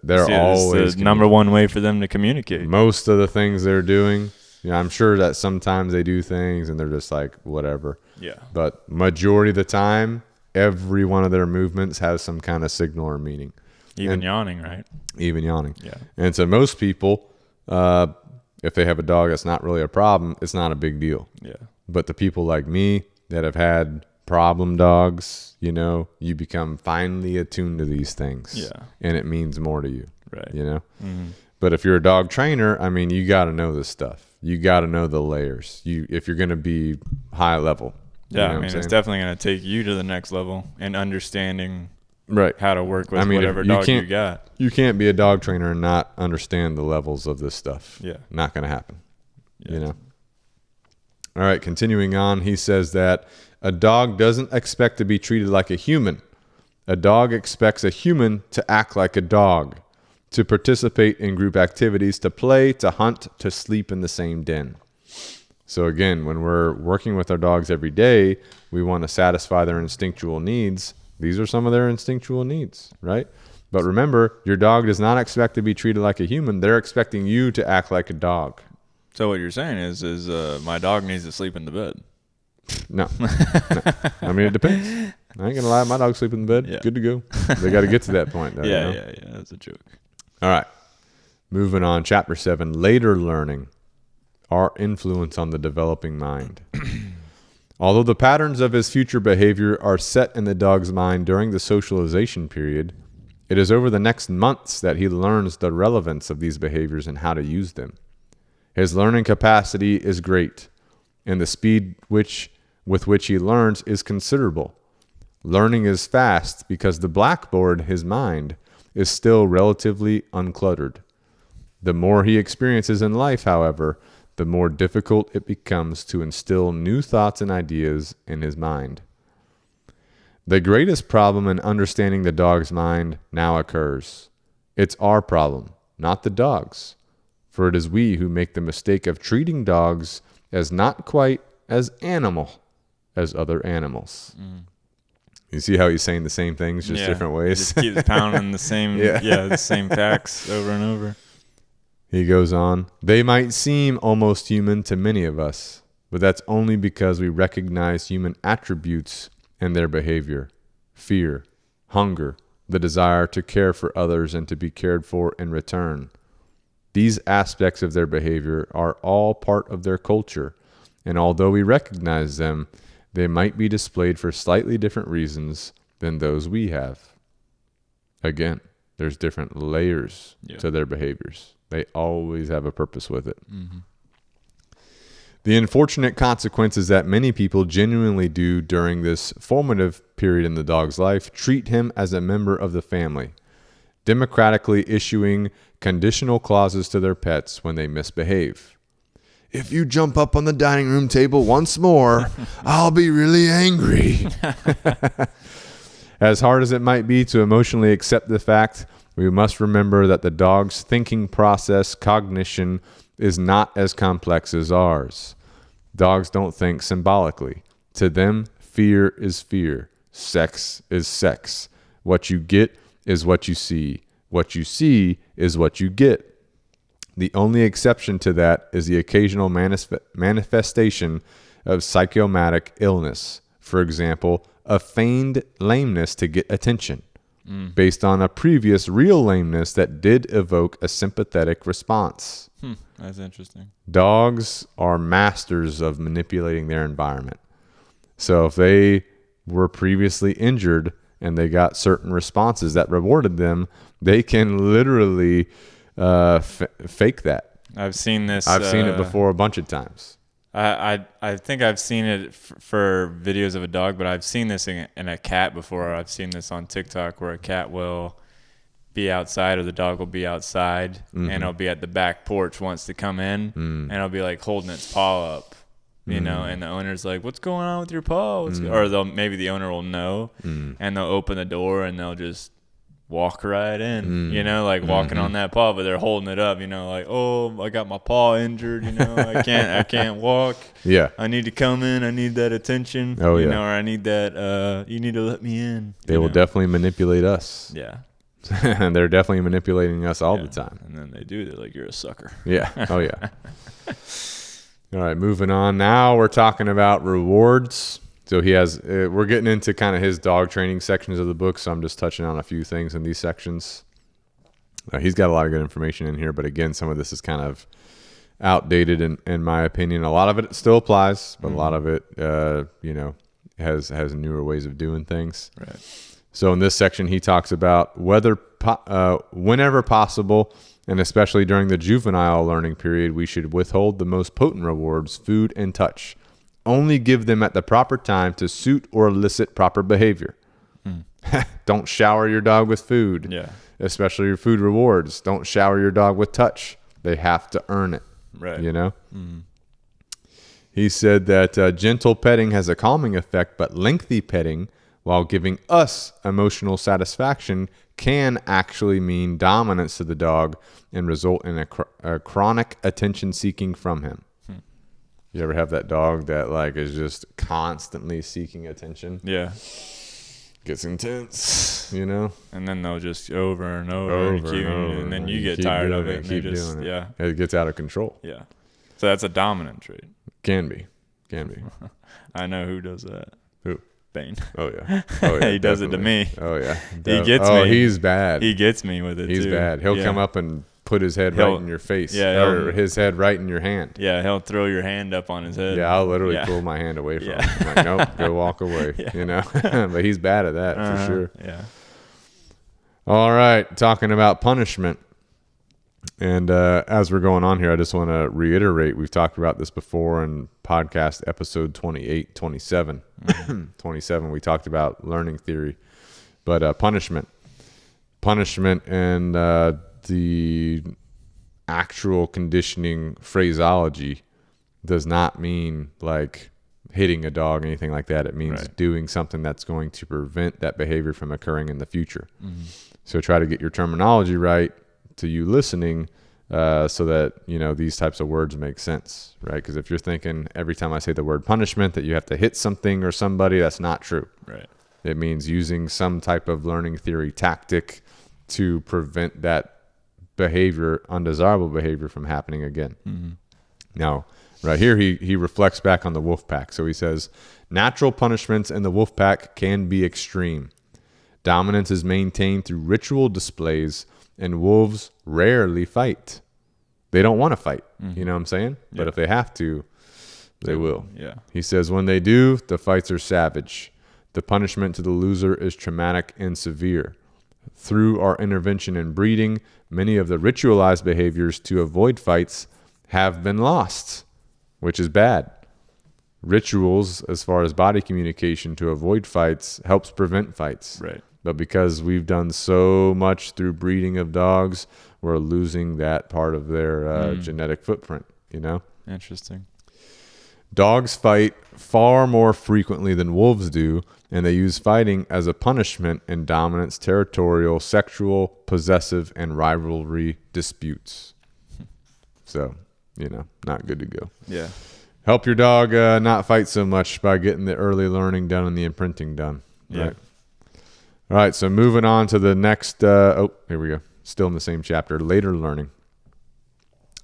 A: they're always
B: the number one way for them to communicate.
A: Most of the things they're doing, I'm sure that sometimes they do things and they're just like, whatever.
B: Yeah.
A: But majority of the time, every one of their movements has some kind of signal or meaning.
B: Even yawning, right?
A: Even yawning.
B: Yeah.
A: And so most people, if they have a dog that's not really a problem, it's not a big deal.
B: Yeah.
A: But the people like me that have had problem dogs, you become finely attuned to these things.
B: Yeah.
A: And it means more to you.
B: Right.
A: Mm-hmm. But if you're a dog trainer, you got to know this stuff. You got to know the layers. If you're going to be high level.
B: Yeah, it's definitely going to take you to the next level in understanding how to work with whatever dog you got.
A: You can't be a dog trainer and not understand the levels of this stuff.
B: Yeah.
A: Not going to happen. Yeah. All right, continuing on, he says that a dog doesn't expect to be treated like a human. A dog expects a human to act like a dog, to participate in group activities, to play, to hunt, to sleep in the same den. So again, when we're working with our dogs every day, we want to satisfy their instinctual needs. These are some of their instinctual needs, right? But remember, your dog does not expect to be treated like a human. They're expecting you to act like a dog.
B: So what you're saying is my dog needs to sleep in the bed.
A: No. It depends. I ain't gonna lie, my dog sleep in the bed. Yeah. Good to go. They got to get to that point, though.
B: Yeah. That's a joke.
A: All right. Moving on, Chapter 7, Later Learning. Our influence on the developing mind. Although the patterns of his future behavior are set in the dog's mind during the socialization period, it is over the next months that he learns the relevance of these behaviors and how to use them. His learning capacity is great, and the speed with which he learns is considerable. Learning is fast because the blackboard, his mind, is still relatively uncluttered. The more he experiences in life, however, the more difficult it becomes to instill new thoughts and ideas in his mind. The greatest problem in understanding the dog's mind now occurs. It's our problem, not the dog's, for it is we who make the mistake of treating dogs as not quite as animal as other animals. You see how he's saying the same things, just different ways?
B: Just keeps pounding the same, the same facts over and over.
A: He goes on, they might seem almost human to many of us, but that's only because we recognize human attributes in their behavior: fear, hunger, the desire to care for others and to be cared for in return. These aspects of their behavior are all part of their culture, and although we recognize them, they might be displayed for slightly different reasons than those we have. Again, there's different layers to their behaviors. They always have a purpose with it. Mm-hmm. The unfortunate consequence is that many people genuinely do during this formative period in the dog's life treat him as a member of the family, democratically issuing conditional clauses to their pets when they misbehave. If you jump up on the dining room table once more, I'll be really angry. As hard as it might be to emotionally accept the fact, we must remember that the dog's thinking process, cognition, is not as complex as ours. Dogs don't think symbolically. To them, fear is fear. Sex is sex. What you get is what you see. What you see is what you get. The only exception to that is the occasional manifestation of psychosomatic illness. For example, a feigned lameness to get attention, based on a previous real lameness that did evoke a sympathetic response.
B: That's interesting.
A: Dogs are masters of manipulating their environment. So if they were previously injured and they got certain responses that rewarded them, they can literally fake that.
B: I've seen this.
A: I've seen it before a bunch of times.
B: I think I've seen it for videos of a dog, but I've seen this in a cat before. I've seen this on TikTok where a cat will be outside or the dog will be outside and it'll be at the back porch, wants to come in, and it'll be like holding its paw up, you know, and the owner's like, what's going on with your paw? Or maybe the owner will know, and they'll open the door and they'll just walk right in, you know, like walking on that paw, but they're holding it up, you know, like, oh, I got my paw injured, you know, I can't walk.
A: Yeah.
B: I need to come in. I need that attention.
A: Oh,
B: you know, or I need that, you need to let me in.
A: They will definitely manipulate us.
B: Yeah.
A: And they're definitely manipulating us all the time.
B: And then they do. They're like, you're a sucker.
A: Yeah. Oh, yeah. All right. Moving on. Now we're talking about rewards. So he has, we're getting into kind of his dog training sections of the book. So I'm just touching on a few things in these sections. He's got a lot of good information in here, but again, some of this is kind of outdated in my opinion. A lot of it still applies, but a lot of it, you know, has newer ways of doing things.
B: Right.
A: So in this section, he talks about whenever possible, and especially during the juvenile learning period, we should withhold the most potent rewards, food and touch. Only give them at the proper time to suit or elicit proper behavior. Don't shower your dog with food, especially your food rewards. Don't shower your dog with touch. They have to earn it,
B: right?
A: You know? He said that gentle petting has a calming effect, but lengthy petting, while giving us emotional satisfaction, can actually mean dominance to the dog and result in a chronic attention seeking from him. You ever have that dog that like is just constantly seeking attention?
B: Yeah.
A: Gets intense, you know?
B: And then they'll just over and over and then you get tired of it. And
A: keep
B: just,
A: doing it.
B: Yeah.
A: It gets out of control.
B: Yeah. So that's a dominant trait.
A: Can be.
B: I know who does that.
A: Who?
B: Bane.
A: Oh, yeah. Oh, yeah.
B: He does it to me.
A: Oh, yeah.
B: He gets me.
A: Oh, he's bad.
B: He gets me with it,
A: He's
B: too.
A: bad. He'll come up and put his head right in your face.
B: Yeah.
A: Or his head right in your hand.
B: Yeah, he'll throw your hand up on his head.
A: Yeah, I'll literally pull my hand away from him. I'm like, nope, go walk away, you know? But he's bad at that for sure.
B: Yeah.
A: All right, talking about punishment. And as we're going on here, I just want to reiterate, we've talked about this before in podcast episode 28, 27. 27, we talked about learning theory. But punishment and the actual conditioning phraseology does not mean like hitting a dog or anything like that. It means doing something that's going to prevent that behavior from occurring in the future. So try to get your terminology right to you listening, so that, you know, these types of words make sense, right? Because if you're thinking every time I say the word punishment that you have to hit something or somebody, that's not true.
B: Right.
A: It means using some type of learning theory tactic to prevent that behavior, undesirable behavior, from happening again. Now, right here, he reflects back on the wolf pack. So he says, natural punishments in the wolf pack can be extreme. Dominance is maintained through ritual displays, and wolves rarely fight. They don't want to fight, you know what I'm saying? Yeah. But if they have to, they will.
B: Yeah.
A: He says, when they do, the fights are savage. The punishment to the loser is traumatic and severe. Through our intervention in breeding, many of the ritualized behaviors to avoid fights have been lost, which is bad. Rituals, as far as body communication to avoid fights, helps prevent fights.
B: Right.
A: But because we've done so much through breeding of dogs, we're losing that part of their genetic footprint, you know?
B: Interesting.
A: Dogs fight far more frequently than wolves do, and they use fighting as a punishment in dominance, territorial, sexual, possessive, and rivalry disputes. So, you know, not good to go.
B: Yeah.
A: Help your dog not fight so much by getting the early learning done and the imprinting done. Right?
B: Yeah.
A: All right, so moving on to the next, here we go. Still in the same chapter, later learning.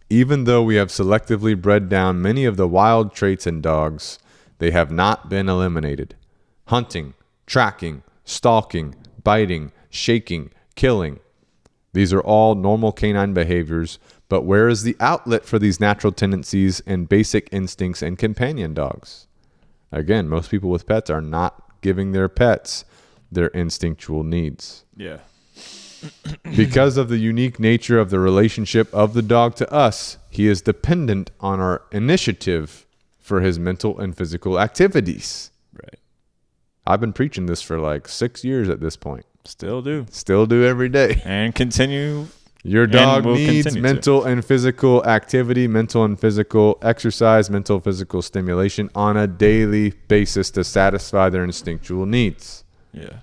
A: Even though we have selectively bred down many of the wild traits in dogs, they have not been eliminated. Hunting, tracking, stalking, biting, shaking, killing. These are all normal canine behaviors, but where is the outlet for these natural tendencies and basic instincts in companion dogs? Again, most people with pets are not giving their pets their instinctual needs.
B: Yeah.
A: Because of the unique nature of the relationship of the dog to us, he is dependent on our initiative for his mental and physical activities.
B: Right.
A: I've been preaching this for like 6 years at this point.
B: Still do.
A: Still do every day.
B: And continue.
A: Your dog needs mental and physical activity, mental and physical exercise, mental and physical stimulation on a daily basis to satisfy their instinctual needs.
B: Yeah.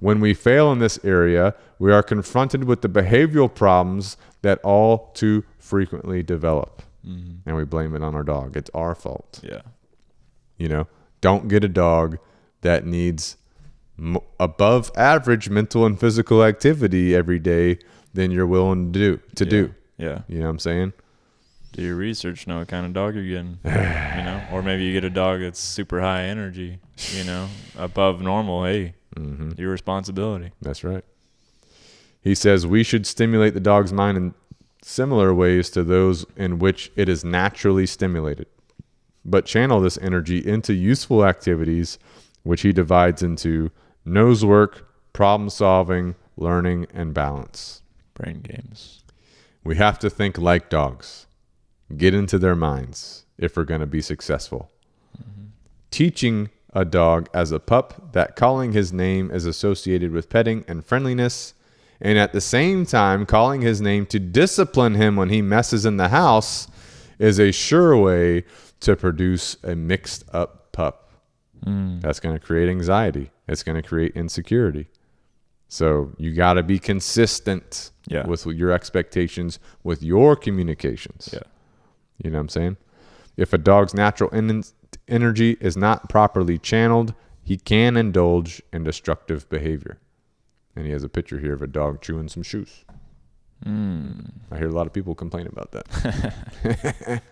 A: When we fail in this area, we are confronted with the behavioral problems that all too frequently develop. And we blame it on our dog. It's our fault.
B: Yeah.
A: You know, don't get a dog that needs above average mental and physical activity every day than you're willing to do.
B: Yeah.
A: You know what I'm saying?
B: Do your research, know what kind of dog you're getting, you know, or maybe you get a dog that's super high energy, you know, above normal. Hey, your responsibility.
A: That's right. He says we should stimulate the dog's mind in similar ways to those in which it is naturally stimulated, but channel this energy into useful activities, which he divides into nose work, problem solving, learning, and balance.
B: Brain games.
A: We have to think like dogs. Get into their minds if we're going to be successful. Teaching a dog as a pup that calling his name is associated with petting and friendliness, and at the same time calling his name to discipline him when he messes in the house is a sure way to produce a mixed up pup. That's going to create anxiety. It's going to create insecurity. So you got to be consistent with your expectations, with your communications.
B: Yeah.
A: You know what I'm saying? If a dog's natural energy is not properly channeled, he can indulge in destructive behavior. And he has a picture here of a dog chewing some shoes. I hear a lot of people complain about that.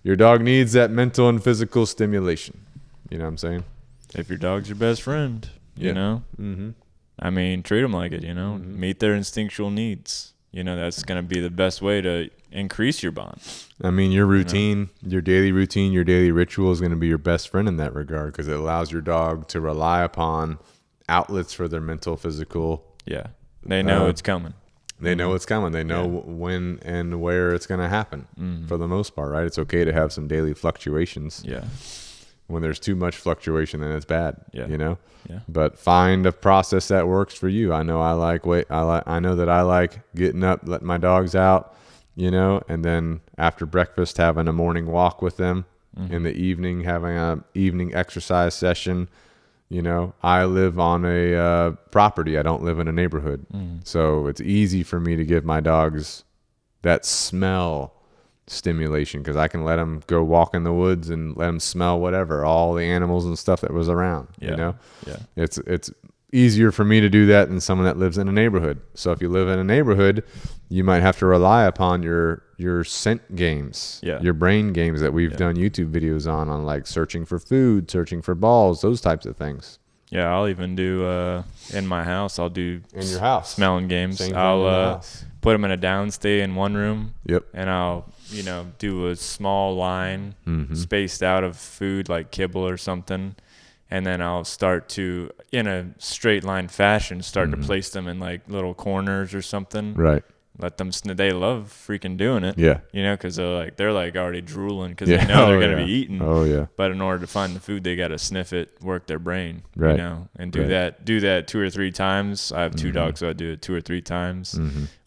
A: Your dog needs that mental and physical stimulation. You know what I'm saying?
B: If your dog's your best friend, you know, I mean, treat them like it, you know, meet their instinctual needs. You know, that's going to be the best way to increase your bond.
A: I mean, your routine, your daily routine, your daily ritual is going to be your best friend in that regard because it allows your dog to rely upon outlets for their mental, physical.
B: Yeah. They know it's coming.
A: They know it's coming. They know when and where it's going to happen for the most part, right? It's okay to have some daily fluctuations.
B: Yeah.
A: When there's too much fluctuation, then it's bad, you know?
B: Yeah.
A: But find a process that works for you. I know I know that I like getting up, letting my dogs out, you know, and then after breakfast, having a morning walk with them. In the evening, having a evening exercise session. You know, I live on a property. I don't live in a neighborhood. So it's easy for me to give my dogs that smell stimulation because I can let them go walk in the woods and let them smell whatever, all the animals and stuff that was around, you know?
B: Yeah.
A: It's easier for me to do that than someone that lives in a neighborhood. So if you live in a neighborhood, you might have to rely upon your scent games, your brain games that we've done YouTube videos on like searching for food, searching for balls, those types of things.
B: Yeah, I'll even do in my house. I'll do
A: in your house
B: smelling games.
A: Same
B: I'll put them in a downstay in one room.
A: Yep.
B: And I'll do a small line spaced out of food like kibble or something, and then I'll start to in a straight line fashion start to place them in like little corners or something.
A: Right.
B: Let them they love freaking doing it.
A: Yeah.
B: You know, because they're like already drooling because they know they're going to be eating.
A: Oh yeah.
B: But in order to find the food, they got to sniff it, work their brain.
A: Right.
B: You know, and do that 2 or 3 times. I have 2 dogs, so I do it 2 or 3 times.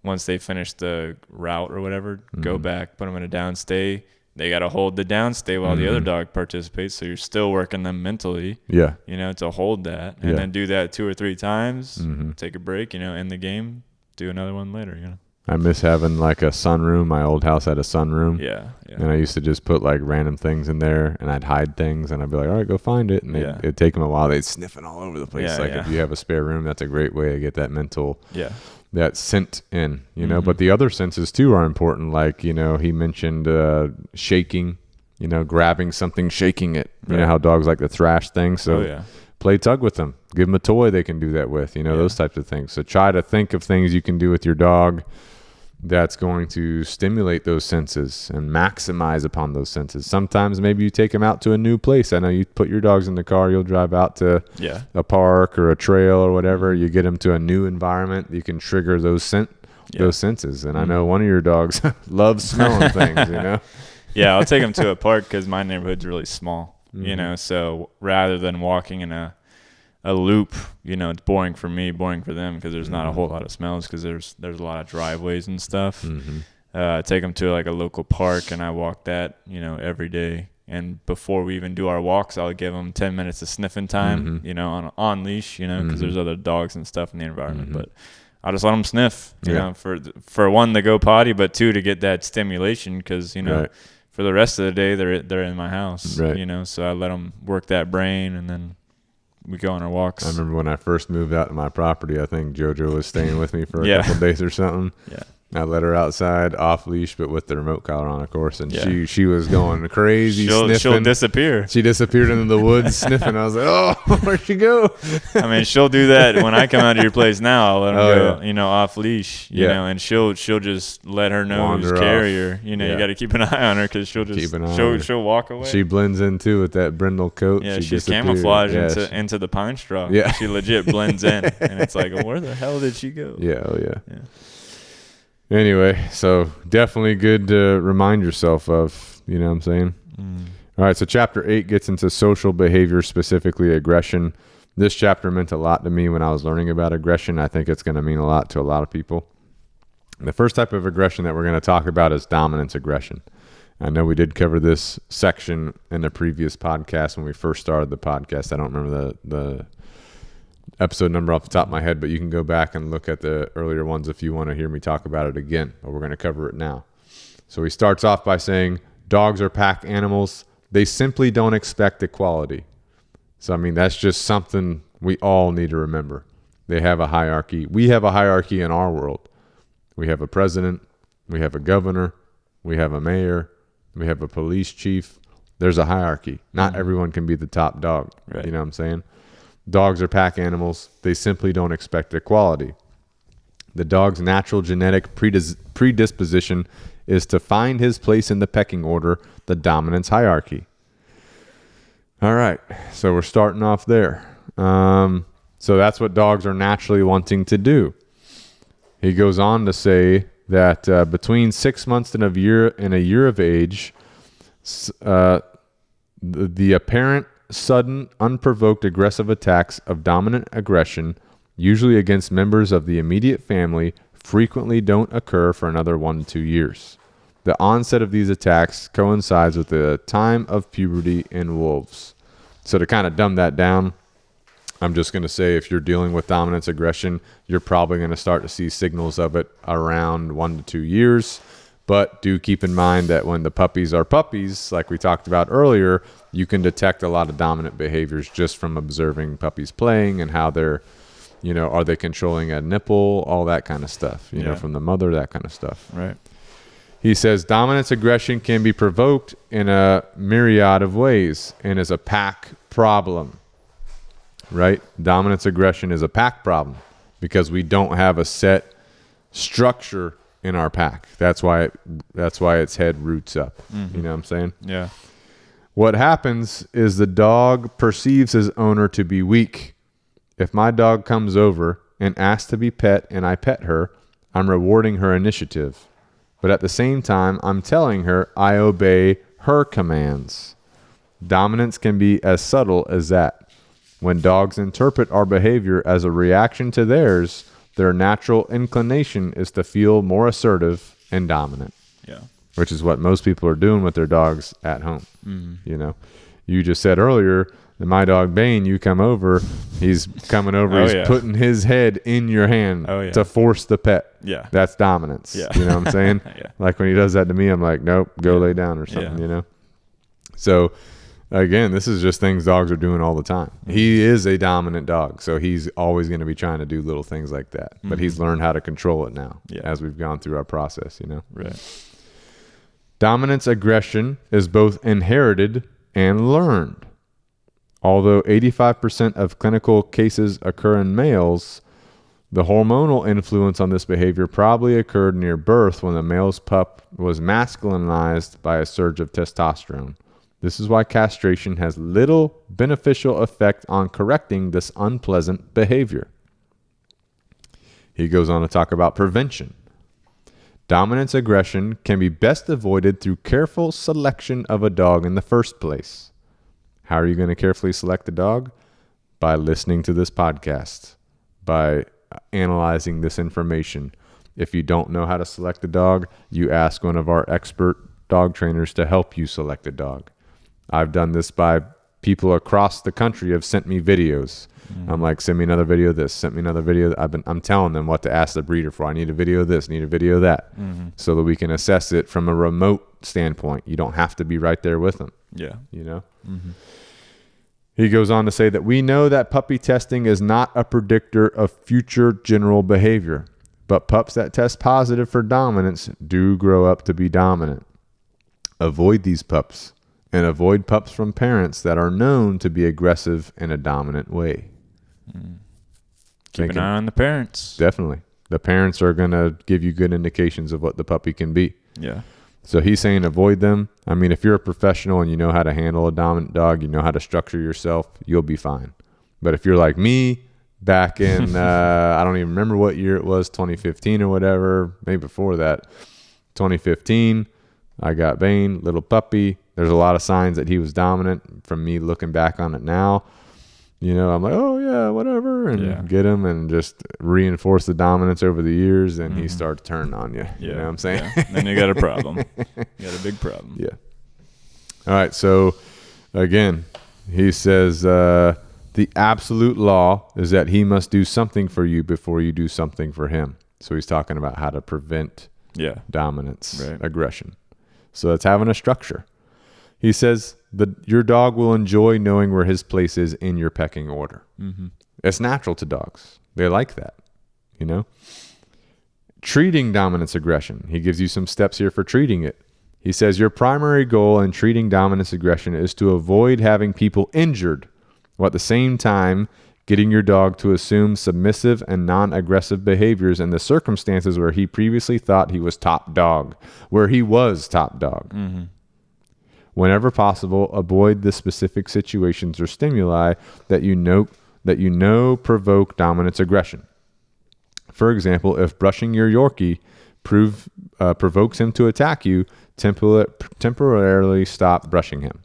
B: Once they finish the route or whatever, go back, put them in a downstay. They got to hold the downstay while the other dog participates. So you're still working them mentally. Yeah. You know, to hold that and then do that 2 or 3 times. Take a break. You know, end the game. Do another one later. You know. I
A: miss having like a sunroom. My old house had a sunroom.
B: Yeah.
A: And I used to just put like random things in there and I'd hide things and I'd be like, all right, go find it. And it'd take them a while. They'd sniffing all over the place. If you have a spare room, that's a great way to get that mental, that scent in, you know, but the other senses too are important. Like, you know, he mentioned shaking, you know, grabbing something, shaking it. You know how dogs like to thrash things. So play tug with them. Give them a toy they can do that with, you know, those types of things. So try to think of things you can do with your dog that's going to stimulate those senses and maximize upon those senses. Sometimes maybe you take them out to a new place. I know you put your dogs in the car, you'll drive out to a park or a trail or whatever. You get them to a new environment. You can trigger those senses. And I know one of your dogs loves smelling things, you know?
B: Yeah, I'll take them to a park because my neighborhood's really small, you know? So rather than walking in a loop, you know, it's boring for me, boring for them because there's not a whole lot of smells because there's a lot of driveways and stuff. I take them to like a local park and I walk that, you know, every day And before we even do our walks, I'll give them 10 minutes of sniffing time, you know, on leash, you know, because there's other dogs and stuff in the environment. But I'll just let them sniff, you know, for one, to go potty, but two, to get that stimulation, because, you know, for the rest of the day, they're in my house, you know, so I let them work that brain, and then we go on our walks.
A: I remember when I first moved out to my property, I think JoJo was staying with me for a couple of days or something. Yeah. I let her outside off leash, but with the remote collar on, of course, and she was going crazy, sniffing.
B: She'll disappear.
A: She disappeared into the woods sniffing. I was like, oh, where'd she go?
B: I mean, she'll do that when I come out to your place now. I'll let her go, you know, off leash, you know, and she'll just let her nose carry her. You know, you got to keep an eye on her, because she'll walk away.
A: She blends in too with that brindle coat.
B: Yeah, she's camouflaged into the pine straw. Yeah, she legit blends in, and it's like, where the hell did she go?
A: Yeah, Anyway, so definitely good to remind yourself of, you know what I'm saying? All right, so chapter 8 gets into social behavior, specifically aggression. This chapter meant a lot to me when I was learning about aggression. I think it's going to mean a lot to a lot of people. The first type of aggression that we're going to talk about is dominance aggression. I know we did cover this section in the previous podcast when we first started the podcast. I don't remember the episode number off the top of my head, but you can go back and look at the earlier ones if you want to hear me talk about it again, but we're going to cover it now. So he starts off by saying, dogs are pack animals. They simply don't expect equality. So, I mean, that's just something we all need to remember. They have a hierarchy. We have a hierarchy in our world. We have a president. We have a governor. We have a mayor. We have a police chief. There's a hierarchy. Not everyone can be the top dog. Right. You know what I'm saying? Dogs are pack animals. They simply don't expect equality. The dog's natural genetic predisposition is to find his place in the pecking order, the dominance hierarchy. All right, so we're starting off there. So that's what dogs are naturally wanting to do. He goes on to say that between 6 months and a year of age, the apparent sudden, unprovoked aggressive attacks of dominant aggression, usually against members of the immediate family, frequently don't occur for another 1 to 2 years. The onset of these attacks coincides with the time of puberty in wolves. So to kind of dumb that down, I'm just going to say if you're dealing with dominance aggression, you're probably going to start to see signals of it around 1 to 2 years. But do keep in mind that when the puppies are puppies, like we talked about earlier, you can detect a lot of dominant behaviors just from observing puppies playing and how they're, you know, are they controlling a nipple, all that kind of stuff, you know, from the mother, that kind of stuff.
B: Right.
A: He says dominance aggression can be provoked in a myriad of ways and is a pack problem, right? Dominance aggression is a pack problem because we don't have a set structure in our pack. That's why its head roots up. You know what I'm saying?
B: Yeah.
A: What happens is the dog perceives his owner to be weak. If my dog comes over and asks to be pet and I pet her, I'm rewarding her initiative. But at the same time, I'm telling her I obey her commands. Dominance can be as subtle as that. When dogs interpret our behavior as a reaction to theirs, their natural inclination is to feel more assertive and dominant. Yeah. Which is what most people are doing with their dogs at home. You know, you just said earlier that my dog Bane, you come over, he's coming over, he's putting his head in your hand to force the pet. Yeah. That's dominance. Yeah. You know what I'm saying? Like when he does that to me, I'm like, nope, go lay down or something, you know? So again, this is just things dogs are doing all the time. He is a dominant dog, so he's always going to be trying to do little things like that. But he's learned how to control it now as we've gone through our process, you know? Right. Dominance aggression is both inherited and learned. Although 85% of clinical cases occur in males, the hormonal influence on this behavior probably occurred near birth when the male's pup was masculinized by a surge of testosterone. This is why castration has little beneficial effect on correcting this unpleasant behavior. He goes on to talk about prevention. Dominance aggression can be best avoided through careful selection of a dog in the first place. How are you going to carefully select a dog? By listening to this podcast, by analyzing this information. If you don't know how to select a dog, you ask one of our expert dog trainers to help you select a dog. I've done this by people across the country have sent me videos. I'm like, send me another video of this, send me another video. I'm telling them what to ask the breeder for. I need a video of this, need a video of that, so that we can assess it from a remote standpoint. You don't have to be right there with them.
B: Yeah.
A: You know? He goes on to say that we know that puppy testing is not a predictor of future general behavior, but pups that test positive for dominance do grow up to be dominant. Avoid these pups, and avoid pups from parents that are known to be aggressive in a dominant way.
B: Keep an eye on the parents.
A: Definitely. The parents are going to give you good indications of what the puppy can be.
B: Yeah.
A: So he's saying avoid them. I mean, if you're a professional and you know how to handle a dominant dog, you know how to structure yourself, you'll be fine. But if you're like me, back in, I don't even remember what year it was, 2015 or whatever, maybe before that, 2015, I got Bane, little puppy. There's a lot of signs that he was dominant from me looking back on it now. You know, I'm like, oh, yeah, whatever, and get him and just reinforce the dominance over the years, and he starts turning on you. You know what I'm saying?
B: Yeah. Then you got a problem. You got a big problem.
A: Yeah. All right, so, again, he says the absolute law is that he must do something for you before you do something for him. So he's talking about how to prevent dominance, aggression. So that's having a structure. He says that your dog will enjoy knowing where his place is in your pecking order. It's natural to dogs. They like that, you know. Treating dominance aggression. He gives you some steps here for treating it. He says your primary goal in treating dominance aggression is to avoid having people injured, while at the same time getting your dog to assume submissive and non-aggressive behaviors in the circumstances where he previously thought he was top dog, where he was top dog. Whenever possible, avoid the specific situations or stimuli that you know provoke dominance aggression. For example, if brushing your Yorkie provokes him to attack you, temporarily stop brushing him.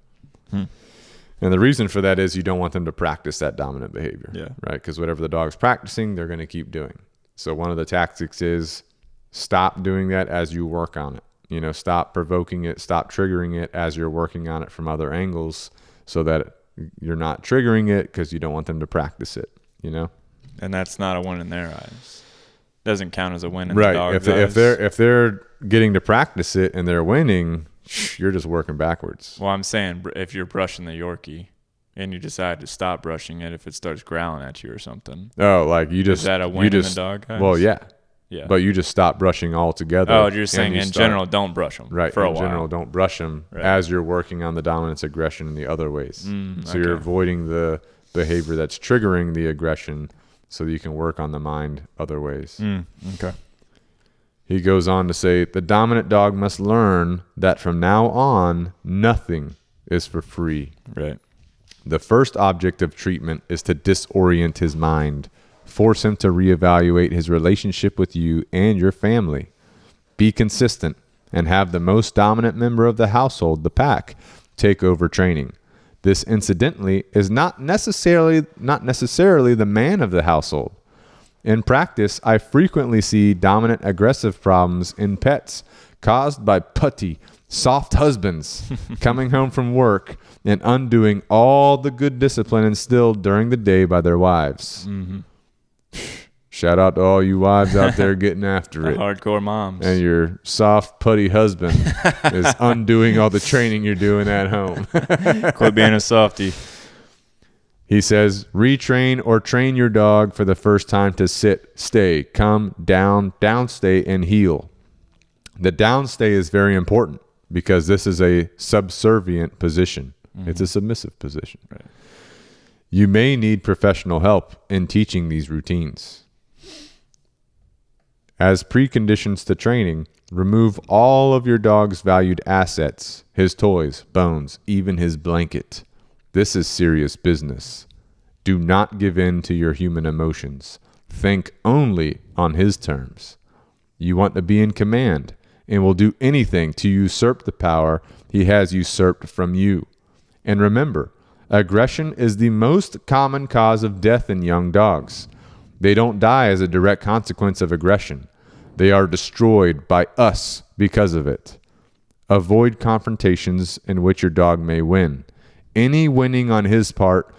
A: And the reason for that is you don't want them to practice that dominant behavior, right? Because whatever the dog's practicing, they're going to keep doing. So one of the tactics is stop doing that as you work on it. You know, stop provoking it, stop triggering it as you're working on it from other angles, so that you're not triggering it because you don't want them to practice it, you know?
B: And that's not a win in their eyes. Doesn't count as a win in the dog's
A: eyes. If they're getting to practice it and they're winning, you're just working backwards.
B: Well, I'm saying if you're brushing the Yorkie and you decide to stop brushing it if it starts growling at you or something.
A: Oh, like you just...
B: Is that a win in the dog eyes?
A: Well, yeah. Yeah. But you just stop brushing altogether.
B: Oh, you're saying in general, don't brush them.
A: Right.
B: For a
A: while. In general, don't brush them as you're working on the dominance aggression in the other ways. So you're avoiding the behavior that's triggering the aggression so that you can work on the mind other ways.
B: Okay.
A: He goes on to say, the dominant dog must learn that from now on, nothing is for free.
B: Right.
A: The first object of treatment is to disorient his mind. Force him to reevaluate his relationship with you and your family. Be consistent and have the most dominant member of the household, the pack, take over training. This, incidentally, is not necessarily the man of the household. In practice, I frequently see dominant aggressive problems in pets caused by putty, soft husbands coming home from work and undoing all the good discipline instilled during the day by their wives. Shout out to all you wives out there getting after it.
B: Hardcore moms.
A: And your soft, putty husband is undoing all the training you're doing at home.
B: Quit being a softie.
A: He says, retrain or train your dog for the first time to sit, stay, come, down, downstay, and heel. The downstay is very important because this is a subservient position. It's a submissive position. Right. You may need professional help in teaching these routines. As preconditions to training, remove all of your dog's valued assets, his toys, bones, even his blanket. This is serious business. Do not give in to your human emotions. Think only on his terms. You want to be in command and will do anything to usurp the power he has usurped from you. And remember, aggression is the most common cause of death in young dogs. They don't die as a direct consequence of aggression. They are destroyed by us because of it. Avoid confrontations in which your dog may win. Any winning on his part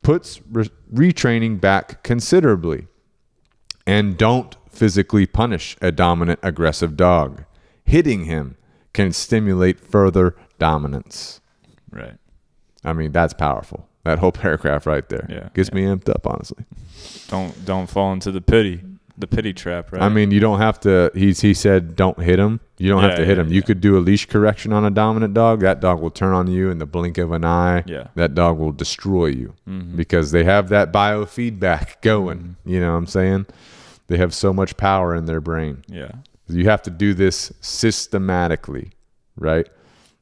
A: puts retraining back considerably. And don't physically punish a dominant, aggressive dog. Hitting him can stimulate further dominance.
B: Right.
A: I mean, that's powerful. That whole paragraph right there gets me amped up, honestly.
B: Don't fall into the pity trap, right?
A: I mean, you don't have to. He said, don't hit him. You don't have to hit him. You could do a leash correction on a dominant dog. That dog will turn on you in the blink of an eye.
B: Yeah.
A: That dog will destroy you because they have that biofeedback going. You know what I'm saying? They have so much power in their brain.
B: Yeah.
A: You have to do this systematically, right?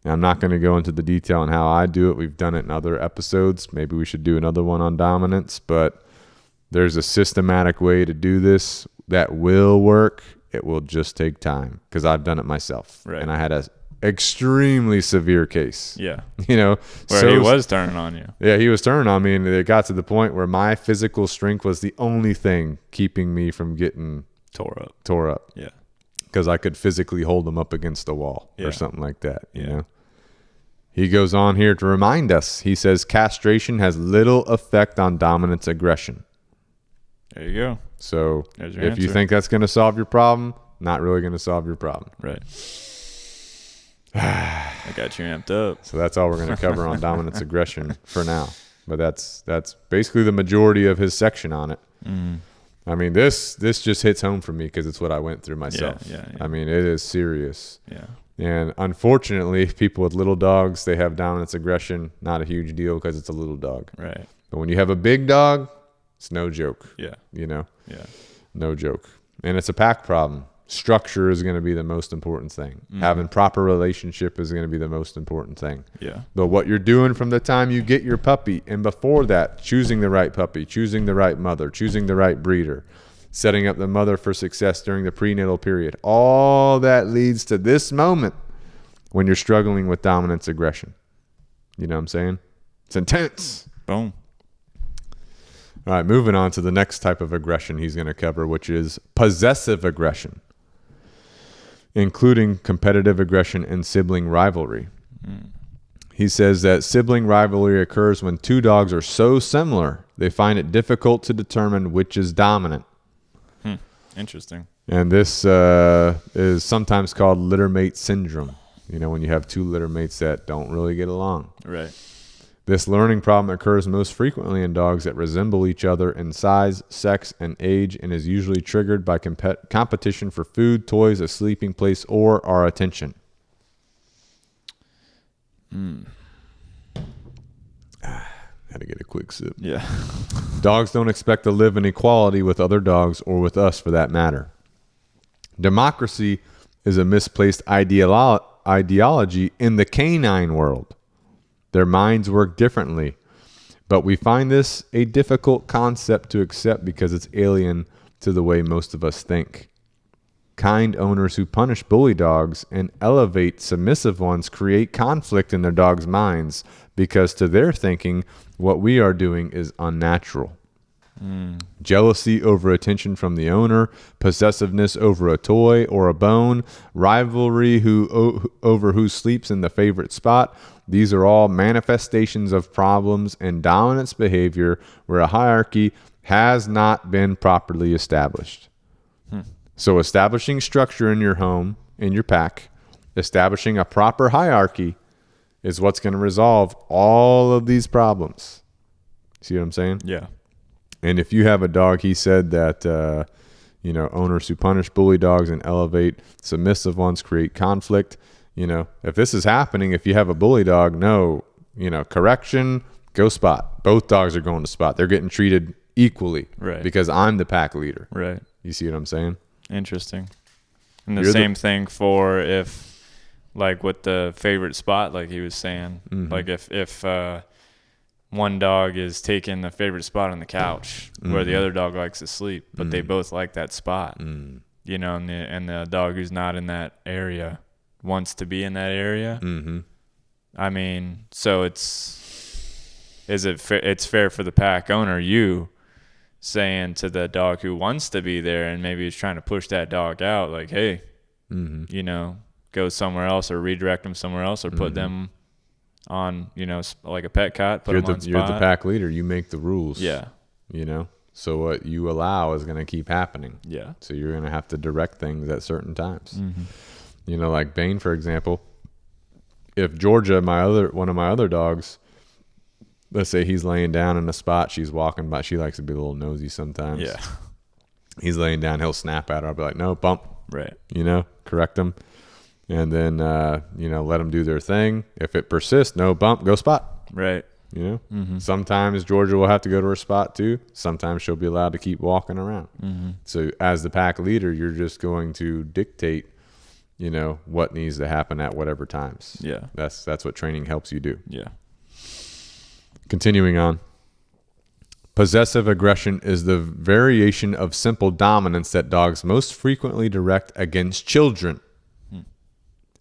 A: And I'm not going to go into the detail on how I do it. We've done it in other episodes. Maybe we should do another one on dominance, but there's a systematic way to do this that will work. It will just take time because I've done it myself.
B: Right.
A: And I had a extremely severe case.
B: Yeah.
A: You know,
B: where he was turning on you.
A: Yeah, he was turning on me, and it got to the point where my physical strength was the only thing keeping me from getting tore up.
B: Yeah.
A: Because I could physically hold him up against a wall or something like that. You know. He goes on here to remind us. He says castration has little effect on dominance aggression.
B: There you go.
A: So if you think that's going to solve your problem, not really going to solve your problem.
B: Right. I got you amped up.
A: So that's all we're going to cover on dominance aggression for now. But that's basically the majority of his section on it. I mean, this just hits home for me because it's what I went through myself. Yeah. I mean, it is serious.
B: Yeah.
A: And unfortunately, people with little dogs, they have dominance aggression. Not a huge deal because it's a little dog.
B: Right.
A: But when you have a big dog, it's no joke.
B: Yeah.
A: You know?
B: Yeah.
A: No joke. And it's a pack problem. Structure is going to be the most important thing. Having proper relationship is going to be the most important thing.
B: Yeah.
A: But what you're doing from the time you get your puppy and before that, choosing the right puppy, choosing the right mother, choosing the right breeder, setting up the mother for success during the prenatal period, all that leads to this moment when you're struggling with dominance aggression. You know what I'm saying? It's intense.
B: Boom.
A: All right, moving on to the next type of aggression he's going to cover, which is possessive aggression, including competitive aggression and sibling rivalry. He says that sibling rivalry occurs when two dogs are so similar, they find it difficult to determine which is dominant.
B: Interesting.
A: And this is sometimes called littermate syndrome, you know, when you have two littermates that don't really get along.
B: Right.
A: This learning problem occurs most frequently in dogs that resemble each other in size, sex, and age, and is usually triggered by competition for food, toys, a sleeping place, or our attention. Had to get a quick sip.
B: Yeah.
A: Dogs don't expect to live in equality with other dogs or with us for that matter. Democracy is a misplaced ideology in the canine world. Their minds work differently, but we find this a difficult concept to accept because it's alien to the way most of us think. Kind owners who punish bully dogs and elevate submissive ones create conflict in their dogs' minds because to their thinking, what we are doing is unnatural. Jealousy over attention from the owner, possessiveness over a toy or a bone, rivalry over who sleeps in the favorite spot. These are all manifestations of problems and dominance behavior where a hierarchy has not been properly established. So establishing structure in your home, in your pack, establishing a proper hierarchy is what's going to resolve all of these problems. See what I'm saying?
B: Yeah.
A: And if you have a dog, he said that, owners who punish bully dogs and elevate submissive ones create conflict. You know, if this is happening, if you have a bully dog, correction, go spot. Both dogs are going to spot. They're getting treated equally.
B: Right.
A: Because I'm the pack leader.
B: Right.
A: You see what I'm saying?
B: Interesting. And the same thing for if, like with the favorite spot, like he was saying, like if one dog is taking the favorite spot on the couch where the other dog likes to sleep, but they both like that spot, and the dog who's not in that area wants to be in that area. I mean, so it's fair for the pack owner, you saying to the dog who wants to be there and maybe is trying to push that dog out, like, hey, go somewhere else or redirect them somewhere else or put them on, like a pet cat, put them on spot.
A: You're the pack leader. You make the rules.
B: Yeah.
A: So what you allow is going to keep happening.
B: Yeah.
A: So you're going to have to direct things at certain times. Like Bane, for example. If Georgia, one of my other dogs, let's say he's laying down in a spot, she's walking by. She likes to be a little nosy sometimes.
B: Yeah.
A: He's laying down, he'll snap at her. I'll be like, no, bump.
B: Right.
A: Correct him. And then, let them do their thing. If it persists, no, bump, go spot.
B: Right.
A: Sometimes Georgia will have to go to her spot too. Sometimes she'll be allowed to keep walking around. So as the pack leader, you're just going to dictate, what needs to happen at whatever times.
B: Yeah.
A: That's what training helps you do.
B: Yeah.
A: Continuing on. Possessive aggression is the variation of simple dominance that dogs most frequently direct against children.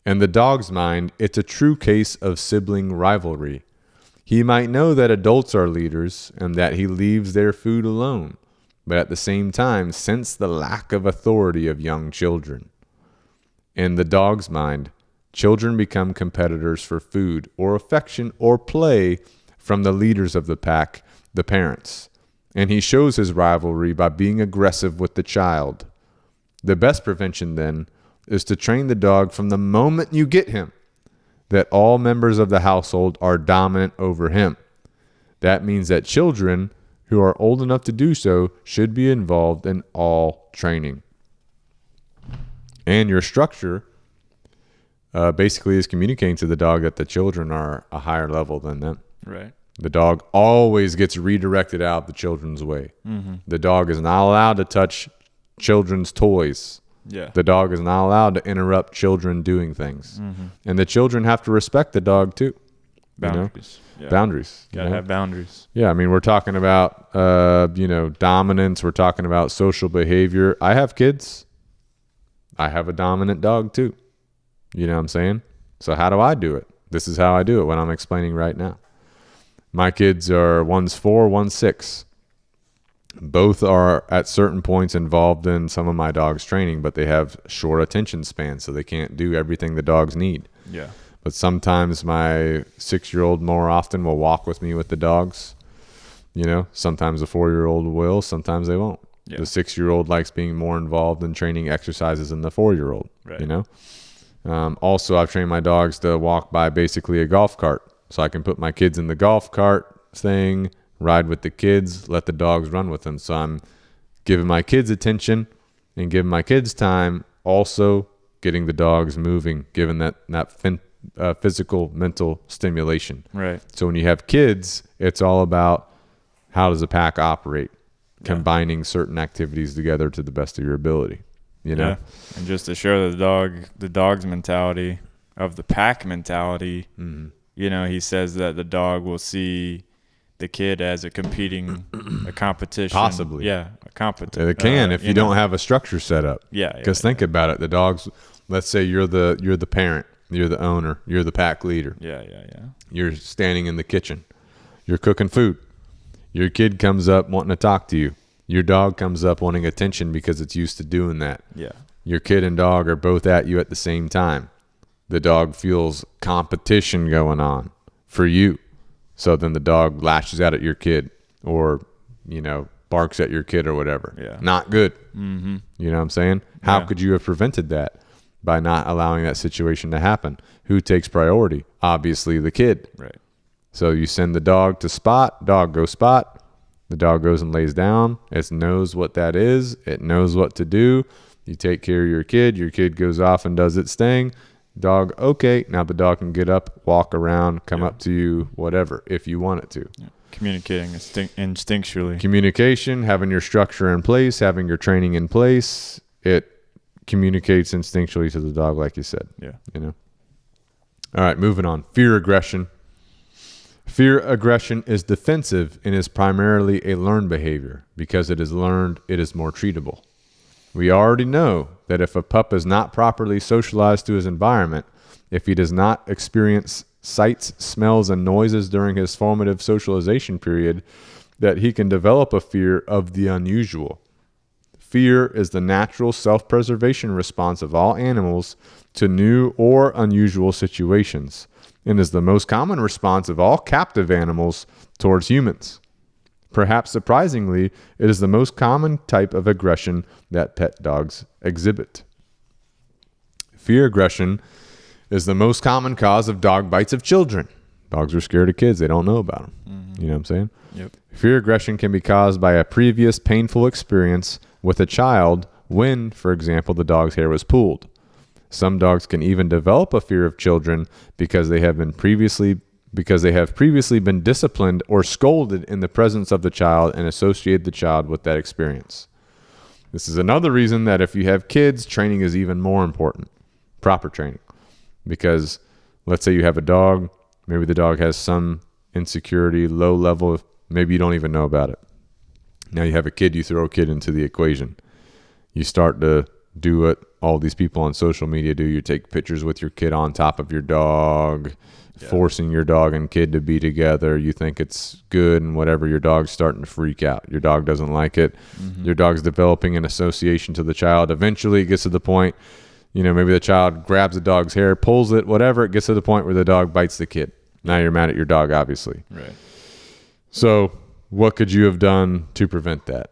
A: In the dog's mind, it's a true case of sibling rivalry. He might know that adults are leaders and that he leaves their food alone, but at the same time sense the lack of authority of young children. In the dog's mind, children become competitors for food or affection or play from the leaders of the pack, the parents, and he shows his rivalry by being aggressive with the child. The best prevention, then, is to train the dog from the moment you get him that all members of the household are dominant over him. That means that children who are old enough to do so should be involved in all training. And your structure basically is communicating to the dog that the children are a higher level than them.
B: Right.
A: The dog always gets redirected out the children's way. The dog is not allowed to touch children's toys.
B: Yeah.
A: The dog is not allowed to interrupt children doing things. And the children have to respect the dog too.
B: Boundaries. Yeah.
A: Boundaries.
B: Gotta have boundaries.
A: Yeah, I mean, we're talking about, dominance. We're talking about social behavior. I have kids. I have a dominant dog too. You know what I'm saying? So how do I do it? This is how I do it, what I'm explaining right now. My kids are, one's 4, one's 6. Both are at certain points involved in some of my dog's training, but they have short attention spans, so they can't do everything the dogs need.
B: Yeah.
A: But sometimes my 6-year-old more often will walk with me with the dogs. Sometimes the 4-year-old will, sometimes they won't. Yeah. The 6-year-old likes being more involved in training exercises than the 4-year-old. Right. Also, I've trained my dogs to walk by basically a golf cart. So I can put my kids in the golf cart thing, ride with the kids, let the dogs run with them. So I'm giving my kids attention and giving my kids time, also getting the dogs moving, giving that physical, mental stimulation.
B: Right.
A: So when you have kids, it's all about how does a pack operate, combining certain activities together to the best of your ability.
B: Yeah. And just to show the dog's mentality of the pack mentality, he says that the dog will see the kid as a competition.
A: Possibly.
B: Yeah, a competition.
A: It can if you don't have a structure set up.
B: Yeah.
A: Because think about it. The dogs, let's say you're the parent, you're the owner, you're the pack leader.
B: Yeah.
A: You're standing in the kitchen. You're cooking food. Your kid comes up wanting to talk to you. Your dog comes up wanting attention because it's used to doing that.
B: Yeah.
A: Your kid and dog are both at you at the same time. The dog feels competition going on for you. So then the dog lashes out at your kid or, barks at your kid or whatever.
B: Yeah.
A: Not good. You know what I'm saying? How could you have prevented that? By not allowing that situation to happen. Who takes priority? Obviously the kid.
B: Right.
A: So you send the dog to spot, dog go spot. The dog goes and lays down. It knows what that is. It knows what to do. You take care of your kid goes off and does its thing. Dog, okay. Now the dog can get up, walk around, come up to you, whatever, if you want it to.
B: Yeah. Communicating instinctually.
A: Communication, having your structure in place, having your training in place, it communicates instinctually to the dog, like you said.
B: Yeah.
A: All right, moving on. Fear aggression. Fear aggression is defensive and is primarily a learned behavior. Because it is learned, it is more treatable. We already know that if a pup is not properly socialized to his environment, if he does not experience sights, smells, and noises during his formative socialization period, that he can develop a fear of the unusual. Fear is the natural self-preservation response of all animals to new or unusual situations. and is the most common response of all captive animals towards humans. Perhaps surprisingly, it is the most common type of aggression that pet dogs exhibit. Fear aggression is the most common cause of dog bites of children. Dogs are scared of kids. They don't know about them. Mm-hmm. You know what I'm saying?
B: Yep.
A: Fear aggression can be caused by a previous painful experience with a child when, for example, the dog's hair was pulled. Some dogs can even develop a fear of children because they have previously been disciplined or scolded in the presence of the child and associate the child with that experience. This is another reason that if you have kids, training is even more important. Proper training. Because let's say you have a dog, maybe the dog has some insecurity, low level, maybe you don't even know about it. Now you have a kid, you throw a kid into the equation. You start to do what all these people on social media do. You take pictures with your kid on top of your dog, forcing your dog and kid to be together. You think it's good, and whatever, your dog's starting to freak out. Your dog doesn't like it. Mm-hmm. Your dog's developing an association to the child. Eventually it gets to the point, maybe the child grabs the dog's hair, pulls it, whatever. It gets to the point where the dog bites the kid. Now you're mad at your dog, obviously.
B: Right.
A: So what could you have done to prevent that?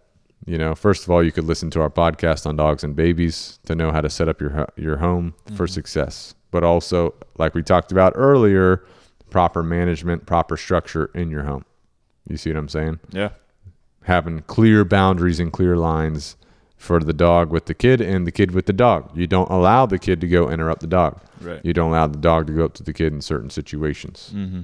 A: First of all, you could listen to our podcast on dogs and babies to know how to set up your home for success. But also, like we talked about earlier, proper management, proper structure in your home. You see what I'm saying?
B: Yeah.
A: Having clear boundaries and clear lines for the dog with the kid and the kid with the dog. You don't allow the kid to go interrupt the dog.
B: Right.
A: You don't allow the dog to go up to the kid in certain situations.
B: Mm-hmm.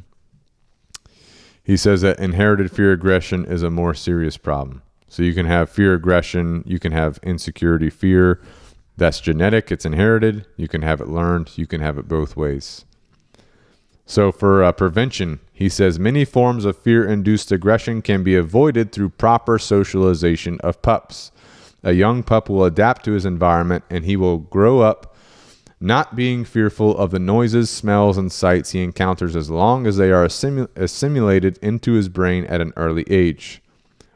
A: He says that inherited fear aggression is a more serious problem. So you can have fear aggression, you can have insecurity fear. That's genetic, it's inherited. You can have it learned, you can have it both ways. So for prevention, he says many forms of fear-induced aggression can be avoided through proper socialization of pups. A young pup will adapt to his environment and he will grow up not being fearful of the noises, smells, and sights he encounters as long as they are assimilated into his brain at an early age.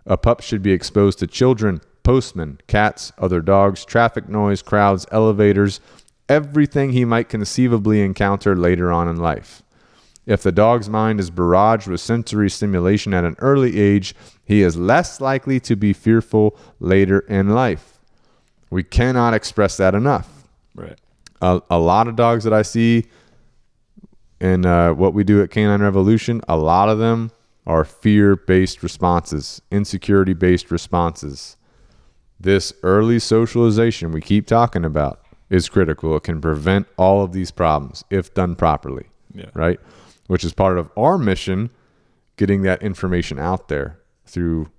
A: A pup should be exposed to children, postmen, cats, other dogs, traffic noise, crowds, elevators, everything he might conceivably encounter later on in life. If the dog's mind is barraged with sensory stimulation at an early age, he is less likely to be fearful later in life. We cannot express that enough.
B: Right.
A: A lot of dogs that I see in what we do at Canine Revolution, a lot of them are fear-based responses, insecurity-based responses. This early socialization we keep talking about is critical. It can prevent all of these problems if done properly, right? Which is part of our mission, getting that information out there through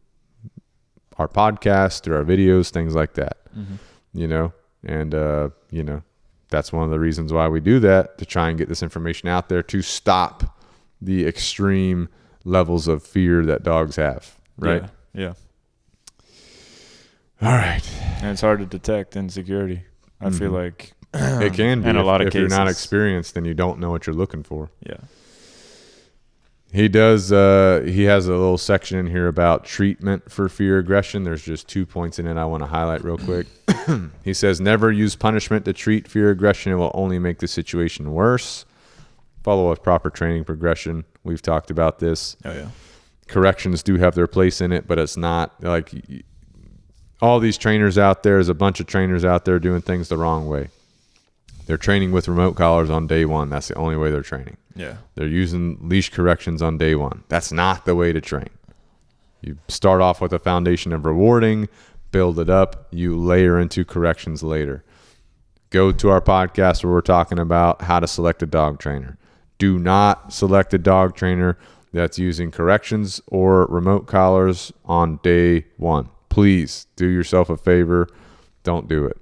A: our podcast, through our videos, things like that, and that's one of the reasons why we do that, to try and get this information out there to stop the extreme levels of fear that dogs have, right?
B: Yeah.
A: All right.
B: And it's hard to detect insecurity. I feel like
A: it can be.
B: In a lot of
A: if
B: cases.
A: You're not experienced, then you don't know what you're looking for.
B: Yeah.
A: He does. He has a little section in here about treatment for fear aggression. There's just 2 points in it I want to highlight real quick. He says, never use punishment to treat fear aggression. It will only make the situation worse. Follow with proper training progression. We've talked about this.
B: Oh, yeah.
A: Corrections do have their place in it, but it's not like all these trainers out there. There's a bunch of trainers out there doing things the wrong way. They're training with remote collars on day one. That's the only way they're training.
B: Yeah.
A: They're using leash corrections on day one. That's not the way to train. You start off with a foundation of rewarding, build it up, you layer into corrections later. Go to our podcast where we're talking about how to select a dog trainer. Do not select a dog trainer that's using corrections or remote collars on day one. Please do yourself a favor. Don't do it.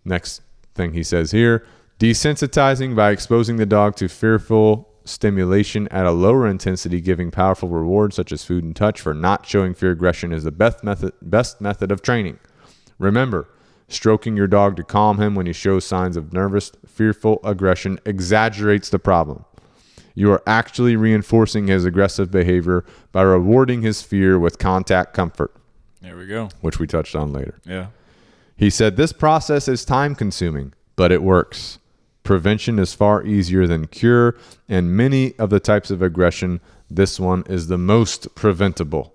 A: Next thing he says here, desensitizing by exposing the dog to fearful stimulation at a lower intensity, giving powerful rewards such as food and touch for not showing fear aggression is the best method of training. Remember, stroking your dog to calm him when he shows signs of nervous, fearful aggression exaggerates the problem. You are actually reinforcing his aggressive behavior by rewarding his fear with contact comfort.
B: There we go.
A: Which we touched on later.
B: Yeah.
A: He said, this process is time consuming, but it works. Prevention is far easier than cure, and many of the types of aggression, this one is the most preventable.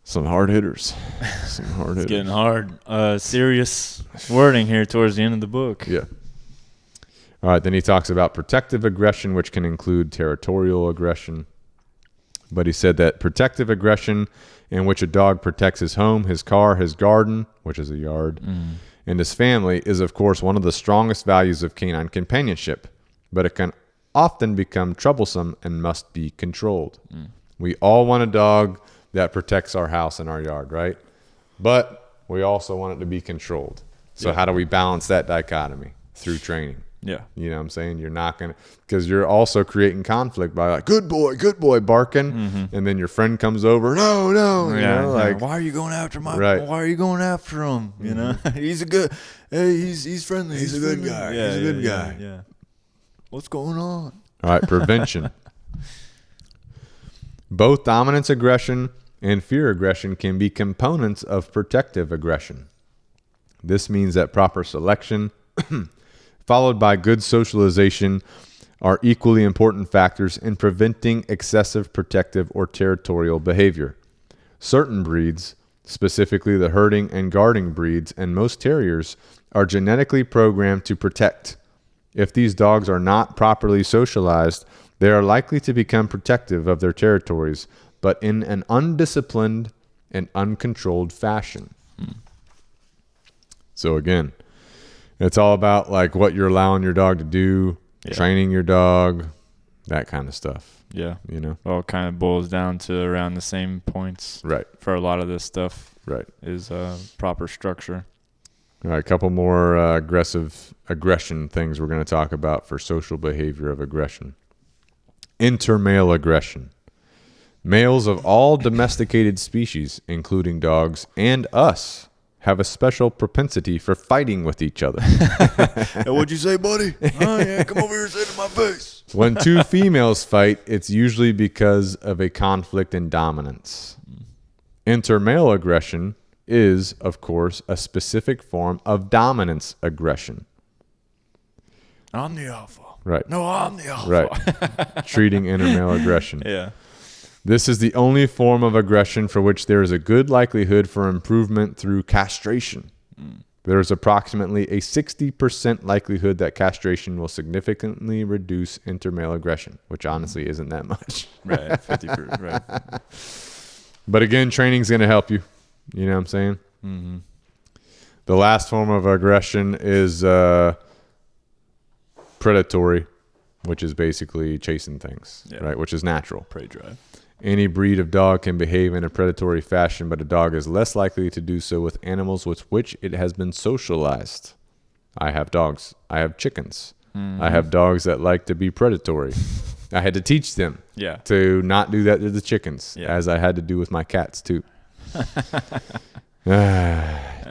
A: Some hard hitters.
B: It's getting hard. Serious wording here towards the end of the book.
A: Yeah. All right, then he talks about protective aggression, which can include territorial aggression. But he said that protective aggression, in which a dog protects his home, his car, his garden, which is a yard, and his family, is of course one of the strongest values of canine companionship, but it can often become troublesome and must be controlled. We all want a dog that protects our house and our yard, right? But we also want it to be controlled. So how do we balance that dichotomy? Through training.
B: Yeah.
A: You know what I'm saying? You're not going to, because you're also creating conflict by like, good boy, barking. And then your friend comes over, no. You know, like,
B: why are you going after
A: Right.
B: why are you going after him? You know, he's a good, he's friendly. He's a good guy.
A: Yeah, he's a good guy.
B: Yeah. What's going on?
A: All right, prevention. Both dominance aggression and fear aggression can be components of protective aggression. This means that proper selection, followed by good socialization, are equally important factors in preventing excessive protective or territorial behavior. Certain breeds, specifically the herding and guarding breeds and most terriers, are genetically programmed to protect. If these dogs are not properly socialized, they are likely to become protective of their territories, but in an undisciplined and uncontrolled fashion. So again, it's all about like what you're allowing your dog to do, training your dog, that kind of stuff.
B: Yeah.
A: You know?
B: All kind of boils down to around the same points.
A: Right.
B: For a lot of this stuff.
A: Right.
B: Is proper structure.
A: All right, a couple more aggression things we're going to talk about for social behavior of aggression. Intermale aggression. Males of all domesticated species, including dogs and us, have a special propensity for fighting with each other.
B: Hey, what'd you say, buddy? Oh, yeah, come over here and say it to my face.
A: When two females fight, it's usually because of a conflict in dominance. Intermale aggression is, of course, a specific form of dominance aggression.
B: I'm the alpha.
A: Right.
B: No, I'm the alpha.
A: Right. Treating intermale aggression.
B: Yeah.
A: This is the only form of aggression for which there is a good likelihood for improvement through castration. There is approximately a 60% likelihood that castration will significantly reduce intermale aggression, which honestly isn't that much.
B: Right. 50%. Right.
A: But again, training is going to help you. You know what I'm saying?
B: Mm-hmm.
A: The last form of aggression is predatory, which is basically chasing things, right? Which is natural.
B: Prey drive.
A: Any breed of dog can behave in a predatory fashion, but a dog is less likely to do so with animals with which it has been socialized. I have dogs. I have chickens. I have dogs that like to be predatory. I had to teach them to not do that to the chickens, as I had to do with my cats too.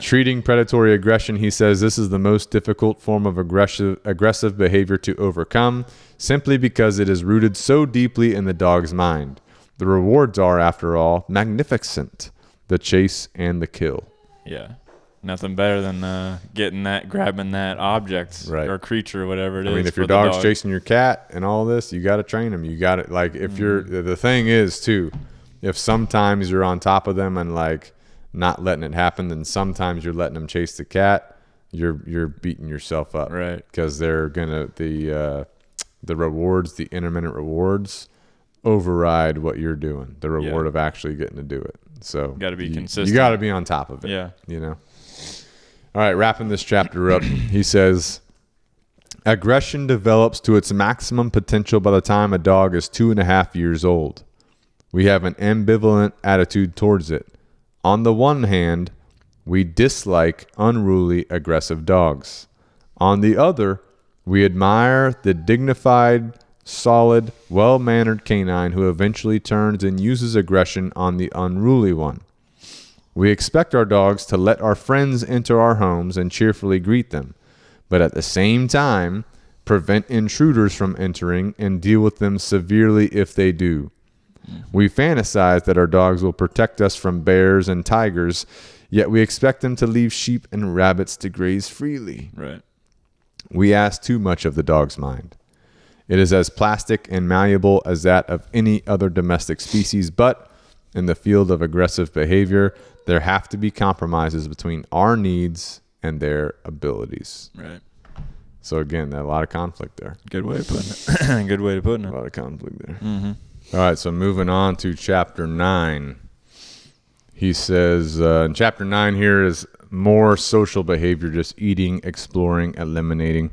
A: Treating predatory aggression, he says, this is the most difficult form of aggressive behavior to overcome, simply because it is rooted so deeply in the dog's mind. The rewards are, after all, magnificent: the chase and the kill.
B: Yeah. Nothing better than grabbing that object or creature, whatever it is.
A: I mean, if your dog's chasing your cat and all this, you got to train them. You got to, like, if you're, the thing is too, if sometimes you're on top of them and like not letting it happen, then sometimes you're letting them chase the cat, you're beating yourself up.
B: Right.
A: Because they're going to, the rewards, the intermittent rewards override what you're doing, the reward of actually getting to do it. So
B: got to be consistent.
A: You got to be on top of it.
B: Yeah.
A: You know? All right, wrapping this chapter up, he says, aggression develops to its maximum potential by the time a dog is 2.5 years old. We have an ambivalent attitude towards it. On the one hand, we dislike unruly, aggressive dogs. On the other, we admire the dignified, solid, well-mannered canine who eventually turns and uses aggression on the unruly one. We expect our dogs to let our friends enter our homes and cheerfully greet them, but at the same time, prevent intruders from entering and deal with them severely if they do. We fantasize that our dogs will protect us from bears and tigers, yet we expect them to leave sheep and rabbits to graze freely.
B: Right.
A: We ask too much of the dog's mind. It is as plastic and malleable as that of any other domestic species, but in the field of aggressive behavior, there have to be compromises between our needs and their abilities.
B: Right.
A: So again, a lot of conflict there.
B: Good way of putting it. Good way of putting
A: A
B: it.
A: lot of conflict there.
B: Mm-hmm.
A: All right, so moving on to chapter 9. He says, in chapter 9 here is more social behavior, just eating, exploring, eliminating.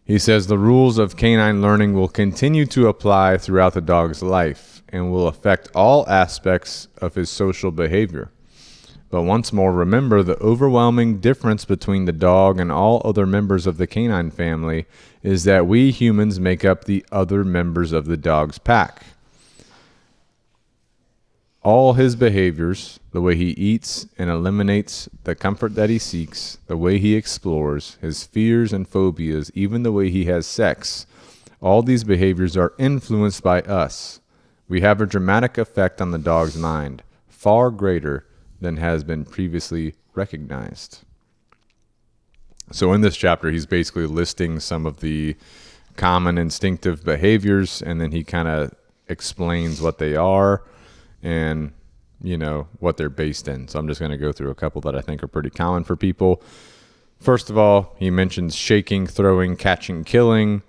A: He says the rules of canine learning will continue to apply throughout the dog's life and will affect all aspects of his social behavior. But once more, remember the overwhelming difference between the dog and all other members of the canine family is that we humans make up the other members of the dog's pack. All his behaviors, the way he eats and eliminates, the comfort that he seeks, the way he explores, his fears and phobias, even the way he has sex, all these behaviors are influenced by us. We have a dramatic effect on the dog's mind, far greater than has been previously recognized. So in this chapter, he's basically listing some of the common instinctive behaviors, and then he kind of explains what they are and, you know, what they're based in. So I'm just going to go through a couple that I think are pretty common for people. First of all, he mentions shaking, throwing, catching, killing.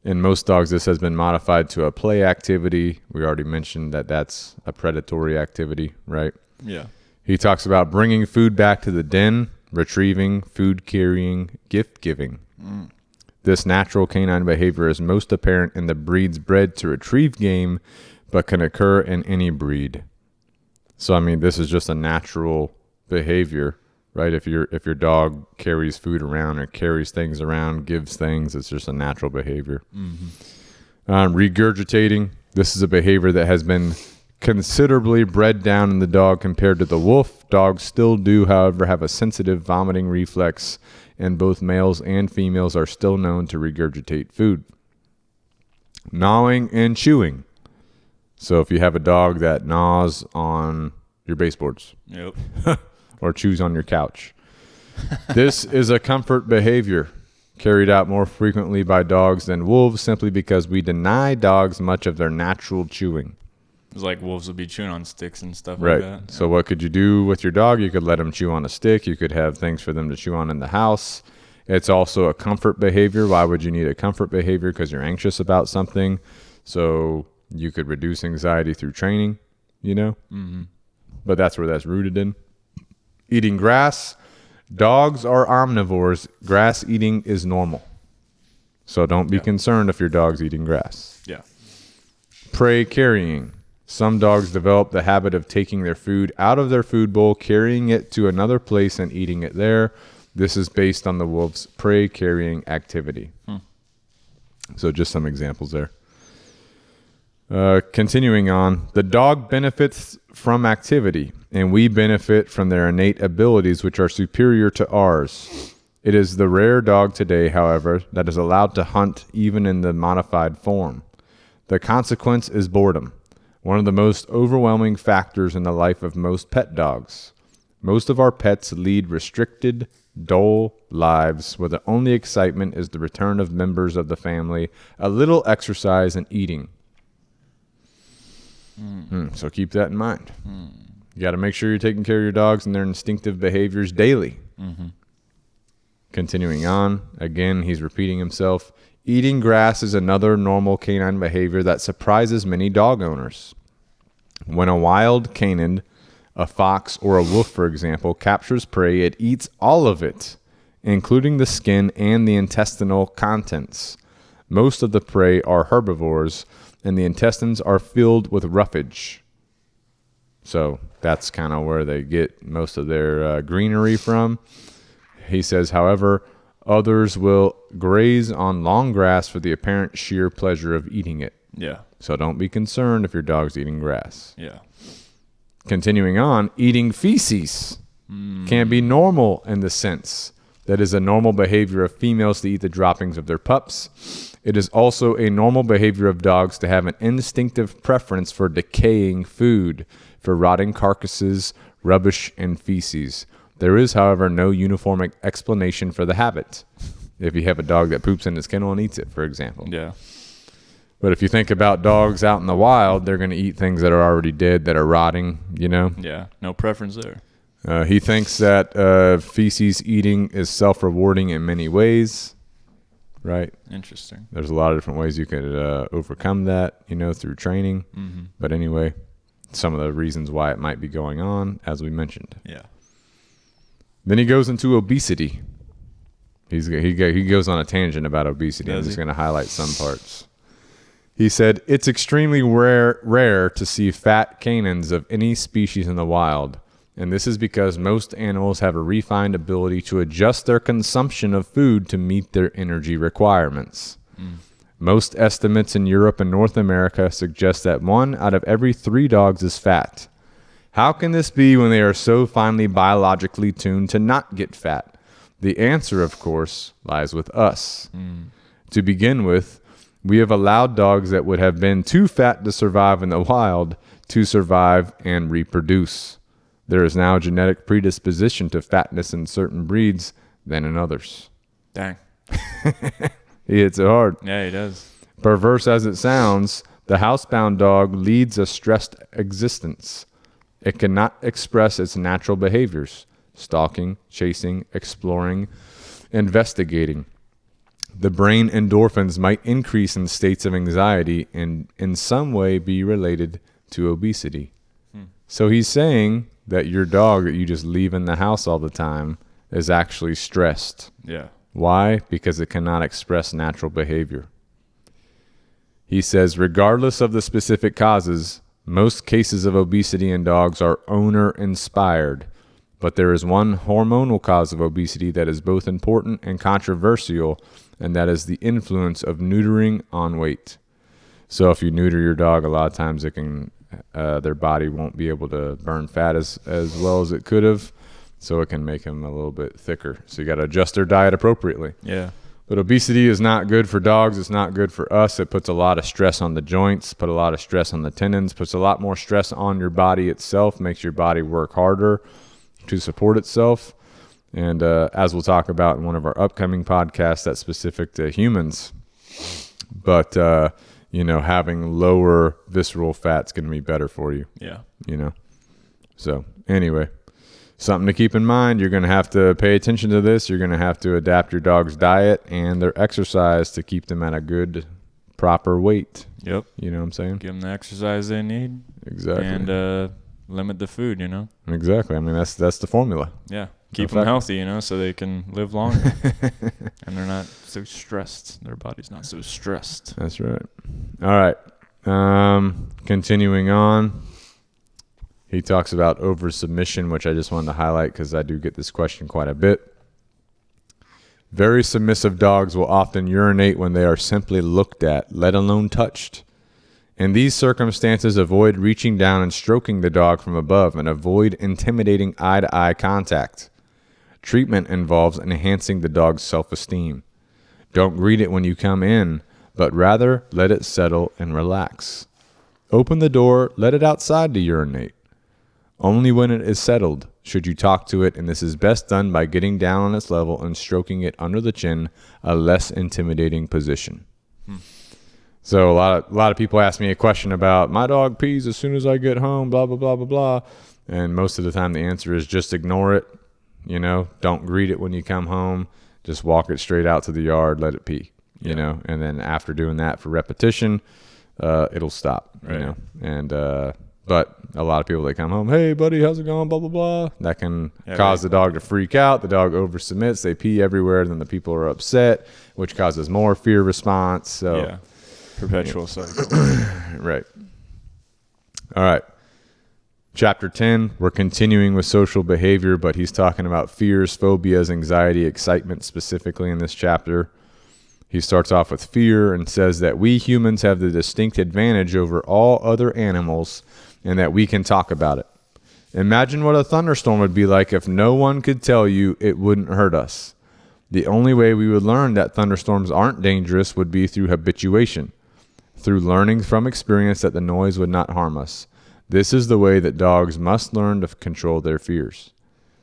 A: In most dogs, this has been modified to a play activity. We already mentioned that that's a predatory activity, right?
B: Yeah.
A: He talks about bringing food back to the den, retrieving, food carrying, gift giving. This natural canine behavior is most apparent in the breeds bred to retrieve game, but can occur in any breed. So, I mean, this is just a natural behavior, right? If your dog carries food around or carries things around, gives things, it's just a natural behavior. Regurgitating. This is a behavior that has been considerably bred down in the dog compared to the wolf. Dogs still do, however, have a sensitive vomiting reflex, and both males and females are still known to regurgitate food. Gnawing and chewing. So if you have a dog that gnaws on your baseboards,
B: Yep.
A: or chews on your couch, this is a comfort behavior carried out more frequently by dogs than wolves, simply because we deny dogs much of their natural chewing.
B: It's like wolves will be chewing on sticks and stuff
A: Right.
B: like that.
A: So what could you do with your dog? You could let them chew on a stick. You could have things for them to chew on in the house. It's also a comfort behavior. Why would you need a comfort behavior? Because you're anxious about something. So you could reduce anxiety through training, you know? Mm-hmm. But that's where that's rooted in. Eating grass. Dogs are omnivores. Grass eating is normal. So don't be concerned if your dog's eating grass.
B: Yeah.
A: Prey carrying. Some dogs develop the habit of taking their food out of their food bowl, carrying it to another place and eating it there. This is based on the wolf's prey carrying activity. So just some examples there. Continuing on, the dog benefits from activity, and we benefit from their innate abilities, which are superior to ours. It is the rare dog today, however, that is allowed to hunt even in the modified form. The consequence is boredom, one of the most overwhelming factors in the life of most pet dogs. Most of our pets lead restricted, dull lives where the only excitement is the return of members of the family, a little exercise, and eating. So keep that in mind. You got to make sure you're taking care of your dogs and their instinctive behaviors daily. Continuing on, again, he's repeating himself. Eating grass is another normal canine behavior that surprises many dog owners. When a wild canid, a fox or a wolf, for example, captures prey, it eats all of it, including the skin and the intestinal contents. Most of the prey are herbivores, and the intestines are filled with roughage. So that's kind of where they get most of their greenery from. He says, however, others will graze on long grass for the apparent sheer pleasure of eating it.
B: Yeah.
A: So don't be concerned if your dog's eating grass.
B: Yeah.
A: Continuing on, eating feces can be normal in the sense that is a normal behavior of females to eat the droppings of their pups. It is also a normal behavior of dogs to have an instinctive preference for decaying food, for rotting carcasses, rubbish, and feces. There is, however, no uniform explanation for the habit. if you have a dog that poops in its kennel and eats it, for example.
B: Yeah.
A: But if you think about dogs out in the wild, they're going to eat things that are already dead, that are rotting,
B: Yeah, no preference there.
A: He thinks that feces eating is self-rewarding in many ways, right?
B: Interesting.
A: There's a lot of different ways you could overcome that, through training.
B: Mm-hmm.
A: But anyway, some of the reasons why it might be going on, as we mentioned.
B: Yeah.
A: Then he goes into obesity. He goes on a tangent about obesity. I'm just going to highlight some parts. He said, it's extremely rare to see fat canines of any species in the wild, and this is because most animals have a refined ability to adjust their consumption of food to meet their energy requirements. Most estimates in Europe and North America suggest that 1 out of every 3 dogs is fat. How can this be when they are so finely biologically tuned to not get fat? The answer, of course, lies with us. To begin with, we have allowed dogs that would have been too fat to survive in the wild to survive and reproduce. There is now a genetic predisposition to fatness in certain breeds than in others.
B: Dang.
A: He hits it hard.
B: Yeah, he does.
A: Perverse as it sounds, the housebound dog leads a stressed existence. It cannot express its natural behaviors: stalking, chasing, exploring, investigating. The brain endorphins might increase in states of anxiety and in some way be related to obesity. So he's saying that your dog that you just leave in the house all the time is actually stressed.
B: Yeah.
A: Why? Because it cannot express natural behavior. He says, regardless of the specific causes, most cases of obesity in dogs are owner-inspired. But there is one hormonal cause of obesity that is both important and controversial, and that is the influence of neutering on weight. So if you neuter your dog, a lot of times it can, their body won't be able to burn fat as well as it could have, so it can make them a little bit thicker. So you got to adjust their diet appropriately.
B: Yeah.
A: But obesity is not good for dogs. It's not good for us. It puts a lot of stress on the joints, put a lot of stress on the tendons, puts a lot more stress on your body itself, makes your body work harder to support itself. And as we'll talk about in one of our upcoming podcasts, that's specific to humans. But, having lower visceral fat's going to be better for you.
B: Yeah.
A: So anyway, something to keep in mind. You're going to have to pay attention to this. You're going to have to adapt your dog's diet and their exercise to keep them at a good, proper weight.
B: Yep.
A: You know what I'm saying?
B: Give them the exercise they need.
A: Exactly.
B: And limit the food,
A: Exactly. I mean, that's the formula.
B: Yeah. Keep them healthy, so they can live longer. And they're not so stressed. Their body's not so stressed.
A: That's right. All right. Continuing on. He talks about over-submission, which I just wanted to highlight because I do get this question quite a bit. Very submissive dogs will often urinate when they are simply looked at, let alone touched. In these circumstances, avoid reaching down and stroking the dog from above and avoid intimidating eye-to-eye contact. Treatment involves enhancing the dog's self-esteem. Don't greet it when you come in, but rather let it settle and relax. Open the door, let it outside to urinate. Only when it is settled should you talk to it, and this is best done by getting down on its level and stroking it under the chin, a less intimidating position. So a lot of people ask me a question about my dog pees as soon as I get home, blah, blah, blah, blah, blah. And most of the time the answer is just ignore it. Don't greet it when you come home. Just walk it straight out to the yard, let it pee, and then after doing that for repetition, it'll stop,
B: right.
A: And, but a lot of people, they come home, hey buddy, how's it going? Blah, blah, blah. That can cause the dog to freak out. The dog oversubmits. They pee everywhere. Then the people are upset, which causes more fear response. So
B: perpetual cycle.
A: Right. All right. Chapter 10, we're continuing with social behavior, but he's talking about fears, phobias, anxiety, excitement specifically in this chapter. He starts off with fear and says that we humans have the distinct advantage over all other animals and that we can talk about it. Imagine what a thunderstorm would be like if no one could tell you it wouldn't hurt us. The only way we would learn that thunderstorms aren't dangerous would be through habituation, through learning from experience that the noise would not harm us. This is the way that dogs must learn to control their fears.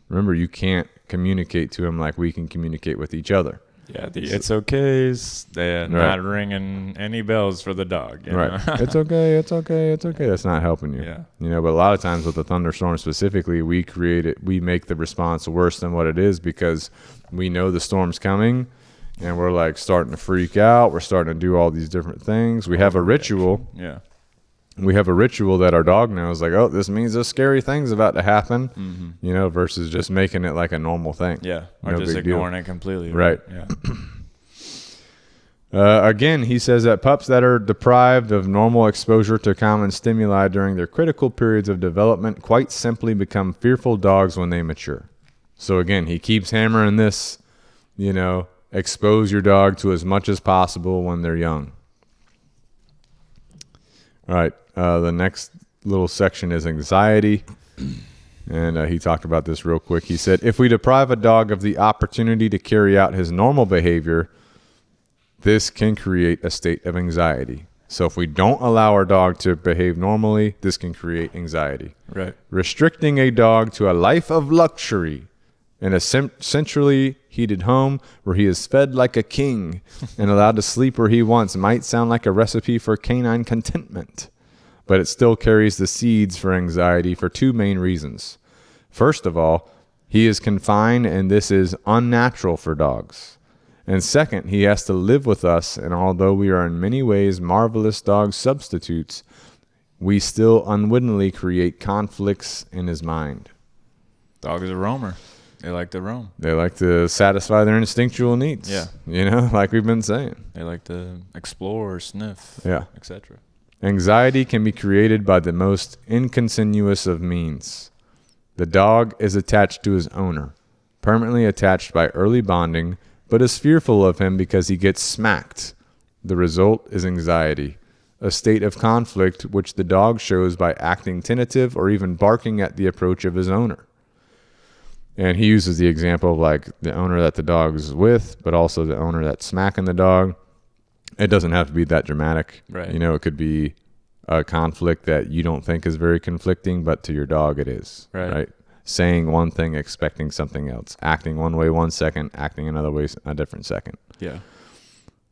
A: Remember, you can't communicate to them like we can communicate with each other.
B: Yeah, the it's okays. They're not ringing any bells for the dog.
A: Right. It's okay. It's okay. It's okay. That's not helping you.
B: Yeah.
A: You know, but a lot of times with the thunderstorm specifically, we make the response worse than what it is because we know the storm's coming and we're like starting to freak out. We're starting to do all these different things. We have a ritual.
B: Yeah.
A: We have a ritual that our dog knows, like, oh, this means a scary thing's about to happen, you know, versus just making it like a normal thing.
B: Yeah, or just ignoring it completely.
A: Right.
B: Yeah.
A: Again, he says that pups that are deprived of normal exposure to common stimuli during their critical periods of development quite simply become fearful dogs when they mature. So again, he keeps hammering this, you know, expose your dog to as much as possible when they're young. All right. The next little section is anxiety. And he talked about this real quick. He said, if we deprive a dog of the opportunity to carry out his normal behavior, this can create a state of anxiety. So if we don't allow our dog to behave normally, this can create anxiety.
B: Right.
A: Restricting a dog to a life of luxury in a centrally heated home where he is fed like a king and allowed to sleep where he wants might sound like a recipe for canine contentment, but it still carries the seeds for anxiety for two main reasons. First of all, he is confined and this is unnatural for dogs. And second, he has to live with us, and although we are in many ways marvelous dog substitutes, we still unwittingly create conflicts in his mind.
B: Dog is a roamer. They like to roam.
A: They like to satisfy their instinctual needs.
B: Yeah.
A: You know, like we've been saying.
B: They like to explore, sniff, etc.
A: Anxiety can be created by the most inconspicuous of means. The dog is attached to his owner, permanently attached by early bonding, but is fearful of him because he gets smacked. The result is anxiety, a state of conflict which the dog shows by acting tentative or even barking at the approach of his owner. And he uses the example of like the owner that the dog's with, but also the owner that's smacking the dog. It doesn't have to be that dramatic.
B: Right.
A: You know, it could be a conflict that you don't think is very conflicting, but to your dog it is. Right. Saying one thing, expecting something else. Acting one way 1 second, acting another way a different second.
B: Yeah.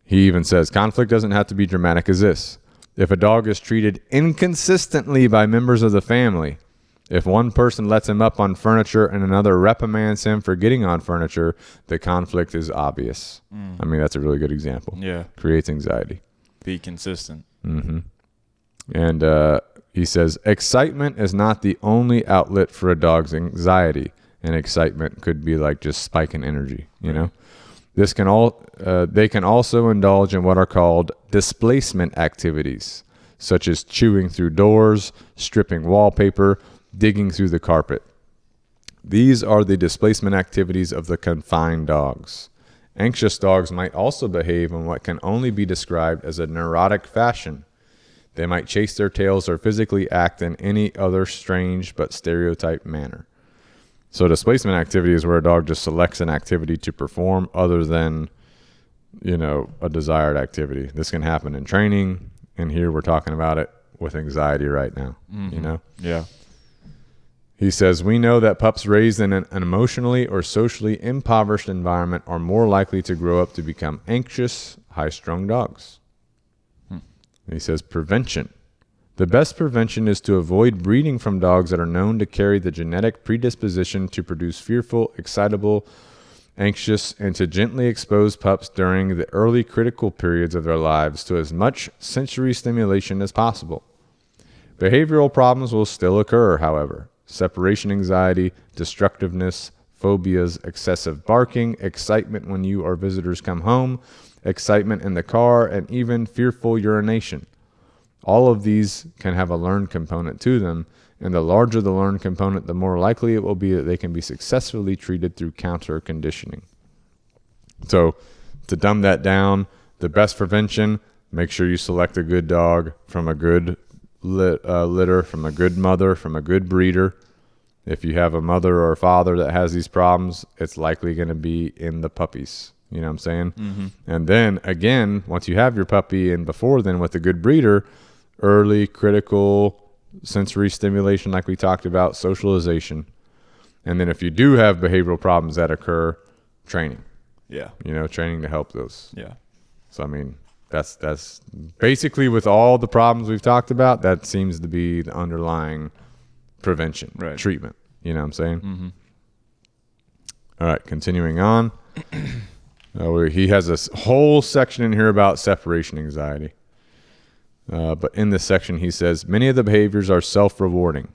A: He even says conflict doesn't have to be dramatic as this. If a dog is treated inconsistently by members of the family, if one person lets him up on furniture and another reprimands him for getting on furniture, the conflict is obvious. I mean, that's a really good example.
B: Yeah.
A: Creates anxiety.
B: Be consistent.
A: Mm-hmm. And he says, excitement is not the only outlet for a dog's anxiety. And excitement could be like just spiking energy, you know? They can also indulge in what are called displacement activities, such as chewing through doors, stripping wallpaper, digging through the carpet. These are the displacement activities of the confined dogs. Anxious dogs might also behave in what can only be described as a neurotic fashion. They might chase their tails or physically act in any other strange but stereotyped manner. So displacement activity is where a dog just selects an activity to perform other than, you know, a desired activity. This can happen in training, and here we're talking about it with anxiety right now, you know?
B: Yeah.
A: He says, we know that pups raised in an emotionally or socially impoverished environment are more likely to grow up to become anxious, high-strung dogs. He says, prevention. The best prevention is to avoid breeding from dogs that are known to carry the genetic predisposition to produce fearful, excitable, anxious, and to gently expose pups during the early critical periods of their lives to as much sensory stimulation as possible. Behavioral problems will still occur, however. Separation anxiety, destructiveness, phobias, excessive barking, excitement when you or visitors come home, excitement in the car, and even fearful urination. All of these can have a learned component to them, and the larger the learned component, the more likely it will be that they can be successfully treated through counter conditioning. So, to dumb that down, the best prevention, make sure you select a good dog from a good litter, from a good mother, from a good breeder. If you have a mother or a father that has these problems, it's likely going to be in the puppies. You know what I'm saying? Mm-hmm. And then, again, once you have your puppy and before then with a good breeder, early critical sensory stimulation like we talked about, socialization. And then if you do have behavioral problems that occur, training.
B: Yeah.
A: Training to help those.
B: Yeah.
A: So, I mean, that's basically with all the problems we've talked about, that seems to be the underlying prevention, treatment. You know what I'm saying?
B: Mm-hmm.
A: All right, continuing on. He has a whole section in here about separation anxiety. But in this section, he says, many of the behaviors are self-rewarding.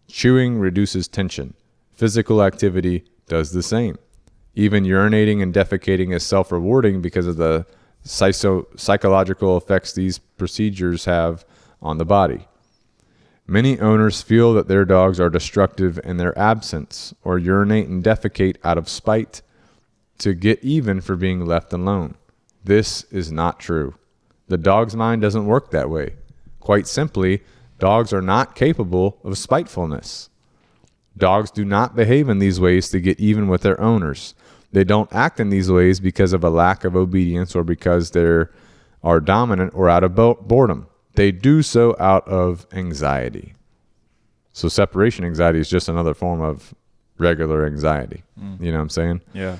A: Chewing reduces tension. Physical activity does the same. Even urinating and defecating is self-rewarding because of the psychological effects these procedures have on the body. Many owners feel that their dogs are destructive in their absence, or urinate and defecate out of spite to get even for being left alone. This is not true. The dog's mind doesn't work that way. Quite simply, dogs are not capable of spitefulness. Dogs do not behave in these ways to get even with their owners. They don't act in these ways because of a lack of obedience or because they are dominant or out of boredom. They do so out of anxiety. So separation anxiety is just another form of regular anxiety. You know what I'm saying?
B: Yeah.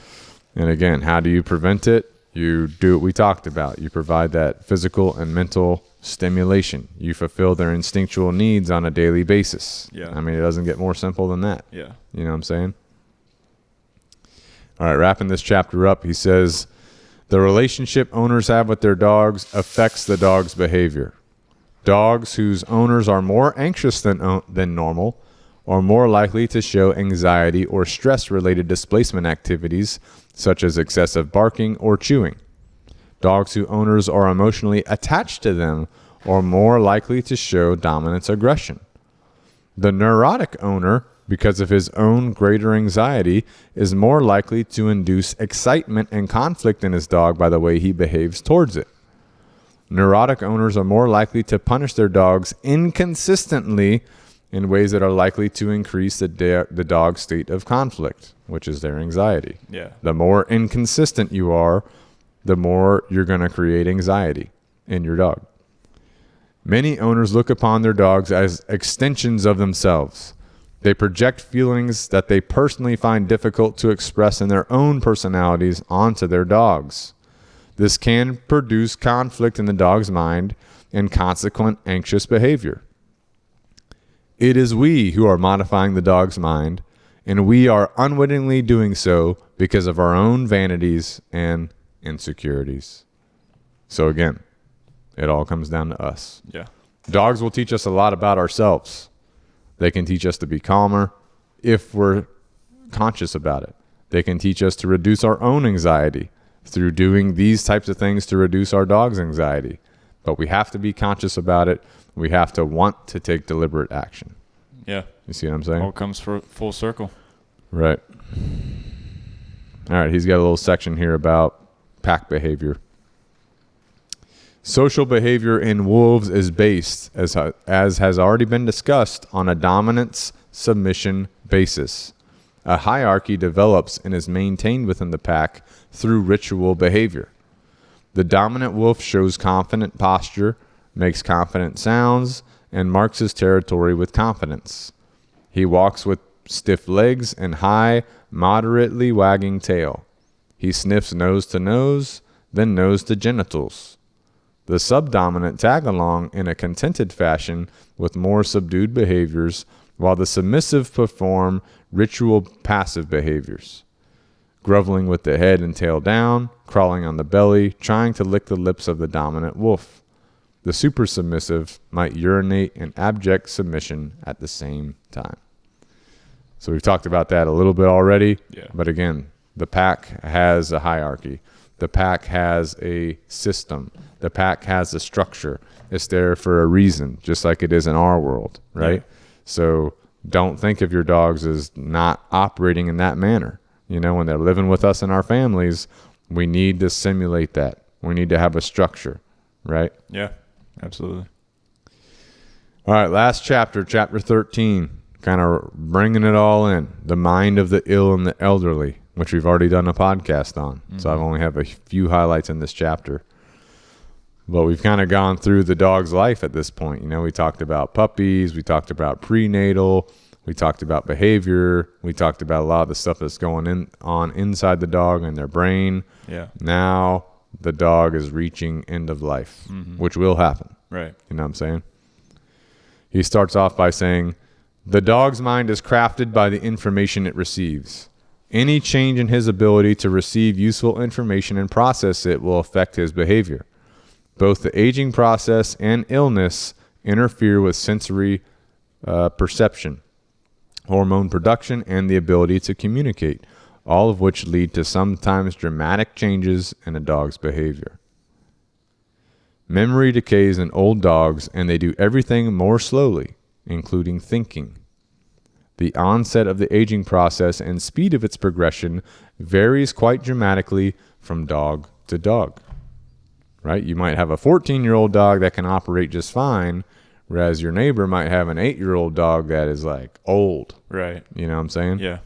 A: And again, how do you prevent it? You do what we talked about. You provide that physical and mental stimulation. You fulfill their instinctual needs on a daily basis.
B: Yeah.
A: I mean, it doesn't get more simple than that.
B: Yeah.
A: You know what I'm saying? All right, wrapping this chapter up, he says, the relationship owners have with their dogs affects the dog's behavior. Dogs whose owners are more anxious than normal are more likely to show anxiety or stress-related displacement activities, such as excessive barking or chewing. Dogs whose owners are emotionally attached to them are more likely to show dominance aggression. The neurotic owner, because of his own greater anxiety, is more likely to induce excitement and conflict in his dog by the way he behaves towards it. Neurotic owners are more likely to punish their dogs inconsistently in ways that are likely to increase the dog's state of conflict, which is their anxiety.
B: Yeah.
A: The more inconsistent you are, the more you're going to create anxiety in your dog. Many owners look upon their dogs as extensions of themselves. They project feelings that they personally find difficult to express in their own personalities onto their dogs. This can produce conflict in the dog's mind and consequent anxious behavior. It is we who are modifying the dog's mind, and we are unwittingly doing so because of our own vanities and insecurities. So again, it all comes down to us.
B: Yeah.
A: Dogs will teach us a lot about ourselves. They can teach us to be calmer if we're conscious about it. They can teach us to reduce our own anxiety through doing these types of things to reduce our dog's anxiety. But we have to be conscious about it. We have to want to take deliberate action.
B: Yeah.
A: You see what I'm saying?
B: All comes full circle.
A: Right. All right, he's got a little section here about pack behavior. Social behavior in wolves is based, as has already been discussed, on a dominance-submission basis. A hierarchy develops and is maintained within the pack through ritual behavior. The dominant wolf shows confident posture, makes confident sounds, and marks his territory with confidence. He walks with stiff legs and high, moderately wagging tail. He sniffs nose to nose, then nose to genitals. The subdominant tag along in a contented fashion with more subdued behaviors, while the submissive perform ritual passive behaviors. Groveling with the head and tail down, crawling on the belly, trying to lick the lips of the dominant wolf. The super submissive might urinate in abject submission at the same time. So we've talked about that a little bit already.
B: Yeah.
A: But again, the pack has a hierarchy. The pack has a system. The pack has a structure. It's there for a reason, just like it is in our world, right?
B: Yeah.
A: So don't think of your dogs as not operating in that manner. You know, when they're living with us in our families, we need to simulate that. We need to have a structure, right?
B: Yeah, absolutely.
A: All right, last chapter, chapter 13, kind of bringing it all in. The mind of the ill and the elderly, which we've already done a podcast on. Mm-hmm. So I've only have a few highlights in this chapter. But we've kind of gone through the dog's life at this point. You know, we talked about puppies. We talked about prenatal. We talked about behavior. We talked about a lot of the stuff that's going on inside the dog and their brain.
B: Yeah.
A: Now the dog is reaching end of life, which will happen.
B: Right.
A: You know what I'm saying? He starts off by saying, the dog's mind is crafted by the information it receives. Any change in his ability to receive useful information and process it will affect his behavior. Both the aging process and illness interfere with sensory perception, hormone production, and the ability to communicate, all of which lead to sometimes dramatic changes in a dog's behavior. Memory decays in old dogs, and they do everything more slowly, including thinking. The onset of the aging process and speed of its progression varies quite dramatically from dog to dog. Right? You might have a 14-year-old dog that can operate just fine, whereas your neighbor might have an 8-year-old dog that is like old.
B: Right.
A: You know what I'm saying?
B: Yeah.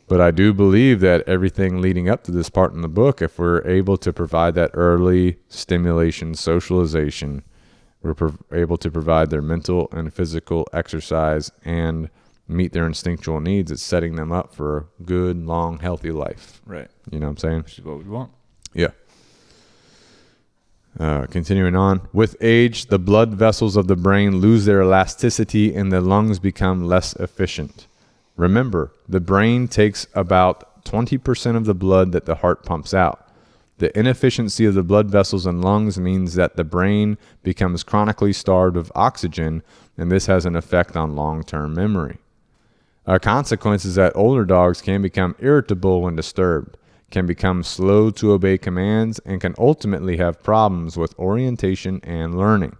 A: But I do believe that everything leading up to this part in the book, if we're able to provide that early stimulation, socialization, we're able to provide their mental and physical exercise and meet their instinctual needs, it's setting them up for a good, long, healthy life.
B: Right.
A: You know what I'm saying?
B: Which is what we want.
A: Yeah. Continuing on. With age, the blood vessels of the brain lose their elasticity and the lungs become less efficient. Remember, the brain takes about 20% of the blood that the heart pumps out. The inefficiency of the blood vessels and lungs means that the brain becomes chronically starved of oxygen, and this has an effect on long-term memory. A consequence is that older dogs can become irritable when disturbed, can become slow to obey commands, and can ultimately have problems with orientation and learning.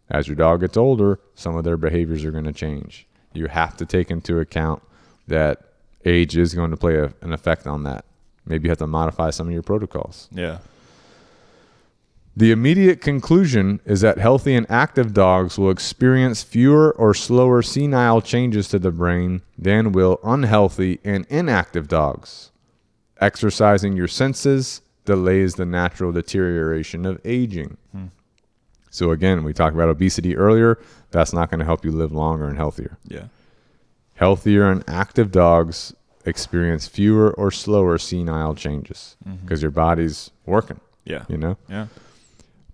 A: As your dog gets older, some of their behaviors are going to change. You have to take into account that age is going to play an effect on that. Maybe you have to modify some of your protocols.
B: Yeah.
A: The immediate conclusion is that healthy and active dogs will experience fewer or slower senile changes to the brain than will unhealthy and inactive dogs. Exercising your senses delays the natural deterioration of aging. So again, we talked about obesity earlier. That's not going to help you live longer and healthier.
B: Yeah.
A: Healthier and active dogs experience fewer or slower senile changes because your body's working.
B: Yeah.
A: You know?
B: Yeah.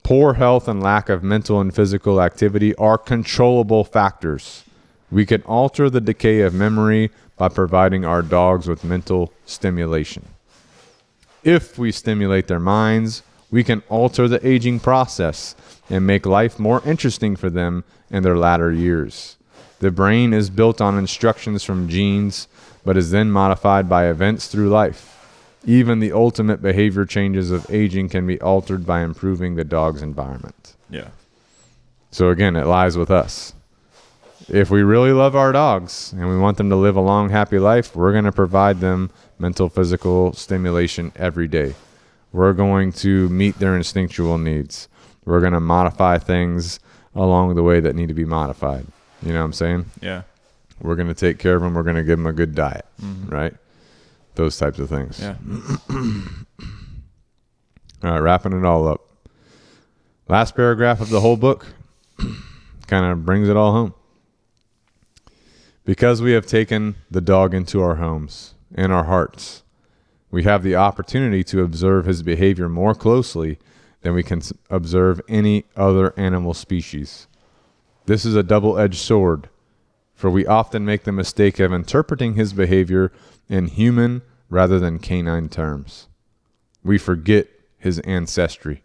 A: Poor health and lack of mental and physical activity are controllable factors. We can alter the decay of memory by providing our dogs with mental stimulation. If we stimulate their minds, we can alter the aging process and make life more interesting for them in their latter years. The brain is built on instructions from genes, but is then modified by events through life. Even the ultimate behavior changes of aging can be altered by improving the dog's environment.
B: Yeah.
A: So again, it lies with us. If we really love our dogs and we want them to live a long, happy life, we're going to provide them mental, physical stimulation every day. We're going to meet their instinctual needs. We're going to modify things along the way that need to be modified. You know what I'm saying?
B: Yeah.
A: We're going to take care of them. We're going to give them a good diet, right? Those types of things.
B: Yeah.
A: All right, wrapping it all up. Last paragraph of the whole book kind of brings it all home. Because we have taken the dog into our homes and our hearts, we have the opportunity to observe his behavior more closely than we can observe any other animal species. This is a double-edged sword, for we often make the mistake of interpreting his behavior in human rather than canine terms. We forget his ancestry.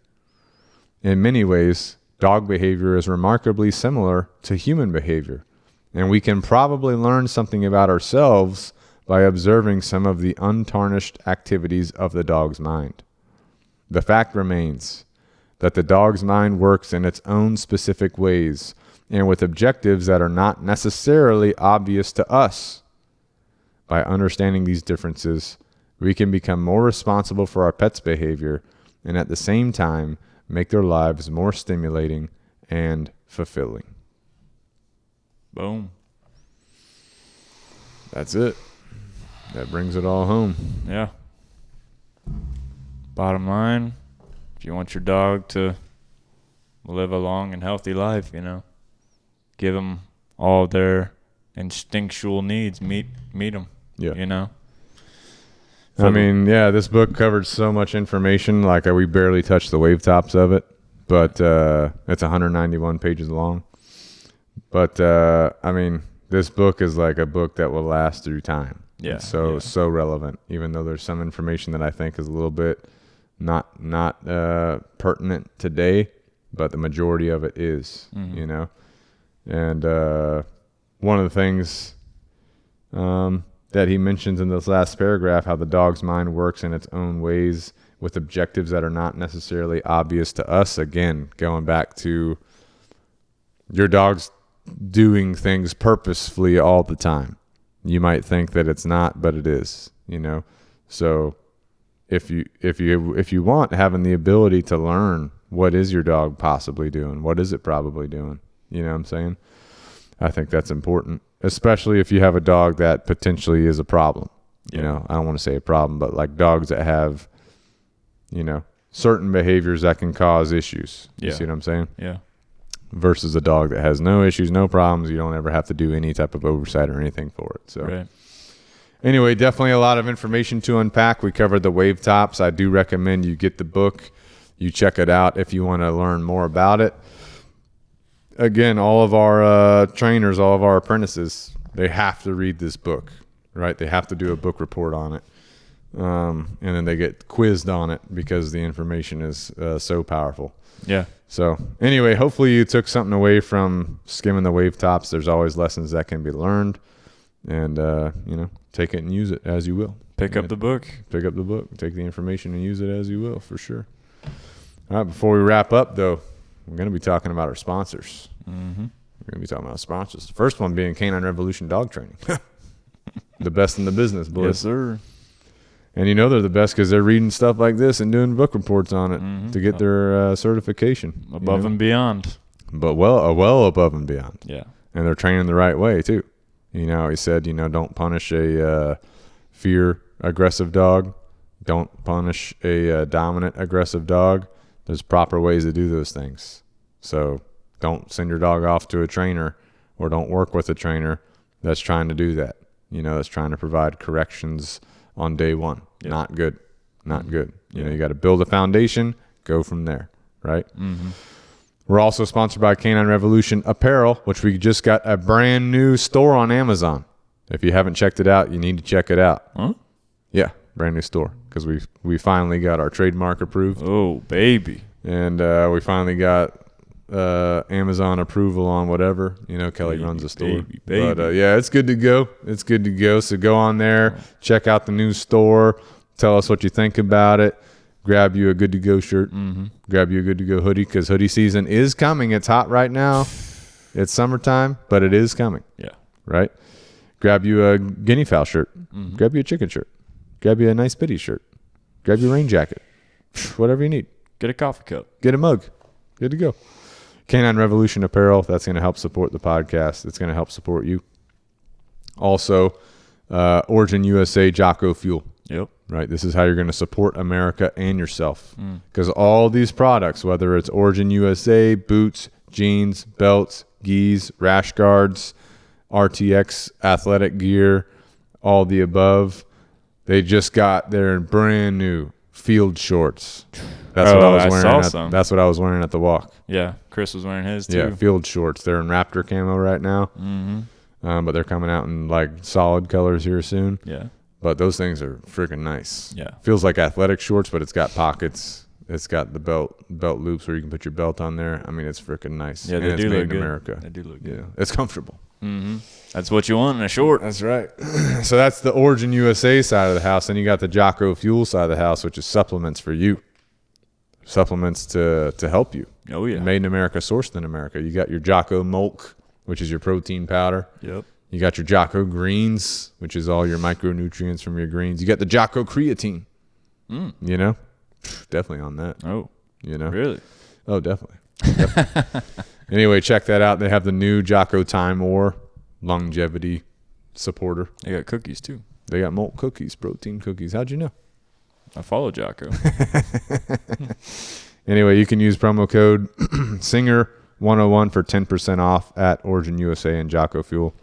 A: In many ways, dog behavior is remarkably similar to human behavior, and we can probably learn something about ourselves by observing some of the untarnished activities of the dog's mind. The fact remains that the dog's mind works in its own specific ways and with objectives that are not necessarily obvious to us. By understanding these differences, we can become more responsible for our pets' behavior and at the same time make their lives more stimulating and fulfilling.
B: Boom.
A: That's it. That brings it all home.
B: Yeah. Bottom line, if you want your dog to live a long and healthy life, give them all their instinctual needs meet them.
A: Yeah.
B: You know.
A: I mean, yeah, this book covered so much information. Like we barely touched the wave tops of it, but it's 191 pages long. But I mean, this book is like a book that will last through time.
B: Yeah.
A: It's so relevant, even though there's some information that I think is a little bit not pertinent today, but the majority of it is, you know. And one of the things that he mentions in this last paragraph, how the dog's mind works in its own ways with objectives that are not necessarily obvious to us. Again, going back to your dog's doing things purposefully all the time. You might think that it's not, but it is, you know. So if you want, having the ability to learn what is your dog possibly doing, what is it probably doing, you know what I'm saying? I think that's important, especially if you have a dog that potentially is a problem. You know, I don't want to say a problem, but like dogs that have, you know, certain behaviors that can cause issues. You see what I'm saying?
B: Yeah.
A: Versus a dog that has no issues, no problems. You don't ever have to do any type of oversight or anything for it. So anyway, definitely a lot of information to unpack. We covered the wave tops. I do recommend you get the book. You check it out if you want to learn more about it. Again, all of our trainers, all of our apprentices, they have to read this book, right? They have to do a book report on it. And then they get quizzed on it because the information is so powerful.
B: Yeah.
A: So anyway, hopefully you took something away from skimming the wave tops. There's always lessons that can be learned. And, you know, take it and use it as you will.
B: Pick up the book.
A: Pick up the book. Take the information and use it as you will, for sure. All right, before we wrap up, though, we're going to be talking about our sponsors. We're going to be talking about sponsors. The first one being Canine Revolution Dog Training. The best in the business, boys.
B: Yes, sir.
A: And you know they're the best because they're reading stuff like this and doing book reports on it to get their certification.
B: Above and beyond.
A: But well above and beyond.
B: Yeah.
A: And they're training the right way, too. You know, he said, you know, don't punish a fear-aggressive dog. Don't punish a dominant, aggressive dog. There's proper ways to do those things. So don't send your dog off to a trainer or don't work with a trainer that's trying to do that. You know, that's trying to provide corrections on day one. Yep. Not good. Not good. You know, you got to build a foundation, go from there, right? We're also sponsored by Canine Revolution Apparel, which we just got a brand new store on Amazon. If you haven't checked it out, you need to check it out.
B: Huh?
A: Yeah, brand new store because we finally got our trademark approved.
B: Oh, baby.
A: And we finally got Amazon approval on whatever. You know, Kelly runs the store.
B: Baby.
A: But yeah, it's good to go. It's good to go. So go on there, check out the new store, tell us what you think about it. Grab you a good to go shirt. Grab you a good to go hoodie because hoodie season is coming. It's hot right now. It's summertime, but it is coming.
B: Yeah.
A: Right? Grab you a guinea fowl shirt. Grab you a chicken shirt. Grab you a nice bitty shirt. Grab your rain jacket. Whatever you need.
B: Get a coffee cup.
A: Get a mug. Good to go. Canine Revolution Apparel. That's going to help support the podcast. It's going to help support you. Also, Origin USA Jocko Fuel.
B: Yep.
A: Right. This is how you're going to support America and yourself. Because all these products, whether it's Origin USA, boots, jeans, belts, gis, rash guards, RTX athletic gear, all the above, they just got their brand new field shorts. That's what I was wearing. That's what I was wearing at the walk.
B: Yeah, Chris was wearing his too.
A: Yeah, field shorts. They're in Raptor camo right now. But they're coming out in like solid colors here soon.
B: Yeah.
A: But those things are freaking nice.
B: Yeah.
A: Feels like athletic shorts, but it's got pockets. It's got the belt loops where you can put your belt on there. I mean, it's freaking nice.
B: Yeah,
A: they
B: do look good.
A: America.
B: They do look good.
A: Yeah, it's comfortable.
B: That's what you want in a short.
A: That's right. So that's the Origin USA side of the house. Then you got the Jocko Fuel side of the house, which is supplements for you. Supplements to help you.
B: Oh, yeah.
A: Made in America, sourced in America. You got your Jocko Milk, which is your protein powder.
B: Yep.
A: You got your Jocko Greens, which is all your micronutrients from your greens. You got the Jocko Creatine. You know? Definitely on that.
B: Oh.
A: You know?
B: Really?
A: Oh, definitely. Anyway, check that out. They have the new Jocko Time Or longevity supporter.
B: They got cookies, too.
A: They got malt cookies, protein cookies. How'd you know?
B: I follow Jocko.
A: Anyway, you can use promo code SINGER101 for 10% off at Origin USA and Jocko Fuel.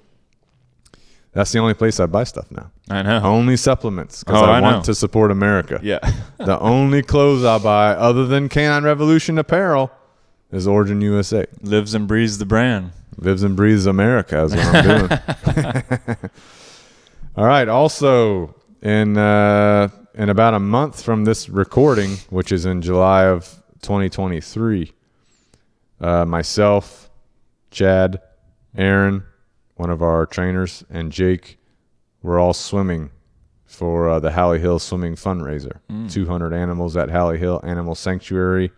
A: That's the only place I buy stuff now.
B: I know.
A: Only supplements because I want to support America.
B: Yeah.
A: The only clothes I buy other than Canine Revolution apparel is Origin USA.
B: Lives and breathes the brand.
A: Lives and breathes America is what I'm doing. All right. Also, in about a month from this recording, which is in July of 2023, myself, Chad, Aaron, one of our trainers, and Jake were all swimming for the Halley Hill Swimming Fundraiser. 200 animals at Halley Hill Animal Sanctuary,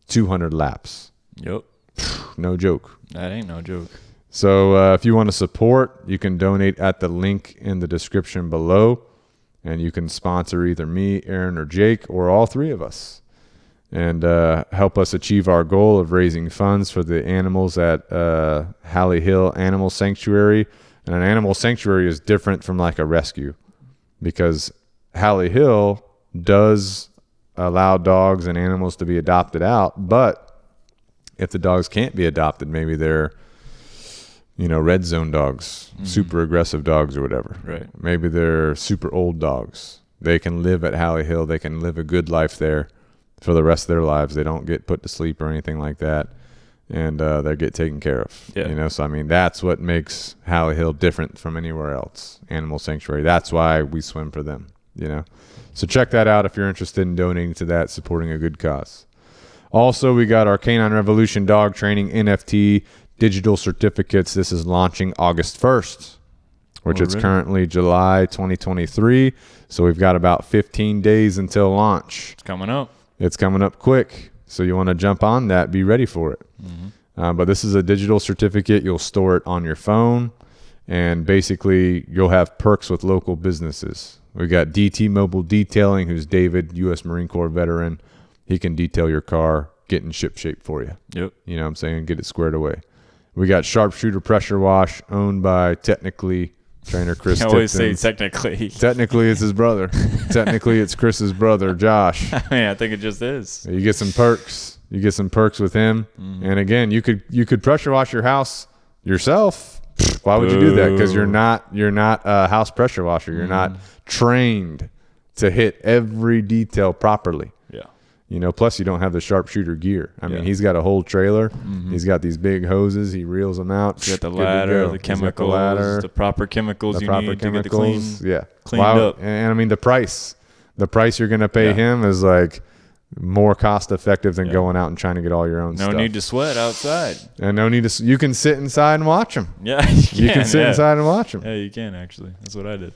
A: 200 laps.
B: Yep.
A: No joke.
B: That ain't no joke.
A: So if you want to support, you can donate at the link in the description below, and you can sponsor either me, Aaron, or Jake, or all three of us, and help us achieve our goal of raising funds for the animals at Halley Hill Animal Sanctuary. And an animal sanctuary is different from like a rescue, because Halley Hill does allow dogs and animals to be adopted out, but if the dogs can't be adopted, maybe they're red zone dogs, super aggressive dogs or whatever.
B: Right.
A: Maybe they're super old dogs. They can live at Halley Hill. They can live a good life there for the rest of their lives. They don't get put to sleep or anything like that. And they get taken care of.
B: Yeah.
A: So, I mean, that's what makes Halley Hill different from anywhere else. Animal Sanctuary. That's why we swim for them, So check that out if you're interested in donating to that, supporting a good cause. Also, we got our Canine Revolution Dog Training NFT digital certificates. This is launching August 1st, which is currently July 2023. So we've got about 15 days until launch.
B: It's coming up.
A: It's coming up quick. So you want to jump on that, be ready for it. But this is a digital certificate. You'll store it on your phone, and basically you'll have perks with local businesses. We got DT Mobile Detailing, who's David, U.S. Marine Corps veteran. He can detail your car, get in ship shape for you.
B: Yep.
A: You know what I'm saying? Get it squared away. We got Sharpshooter Pressure Wash, owned by technically trainer Chris
B: I always
A: Tipton.
B: say technically.
A: Technically, it's his brother. Technically, it's Chris's brother, Josh.
B: I mean, I think it just is.
A: You get some perks. You get some perks with him. And again, you could pressure wash your house yourself. Why would you do that? Because you're not a house pressure washer. You're not trained to hit every detail properly.
B: Yeah.
A: Plus you don't have the sharpshooter gear. I mean, he's got a whole trailer. He's got these big hoses. He reels them out.
B: He's got the ladder, the chemicals, the proper chemicals you need to get the cleaned up.
A: And I mean, the price you're going to pay him is like more cost effective than going out and trying to get all your own stuff.
B: No need to sweat outside.
A: And no need to, you can sit inside and watch them.
B: Yeah,
A: you can sit inside and watch them.
B: Yeah, you can actually. That's what I did.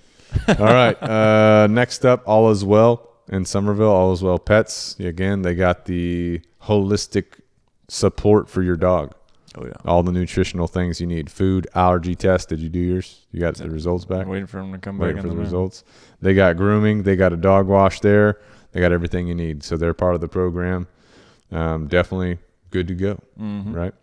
A: All right. Next up, All Is Well in Somerville. All Is Well Pets. Again, they got the holistic support for your dog.
B: Oh, yeah.
A: All the nutritional things you need. Food, allergy test. Did you do yours? You got the results back?
B: I'm waiting for them to come back.
A: Waiting for the results. They got grooming. They got a dog wash there. They got everything you need. So they're part of the program. Definitely good to go. Right?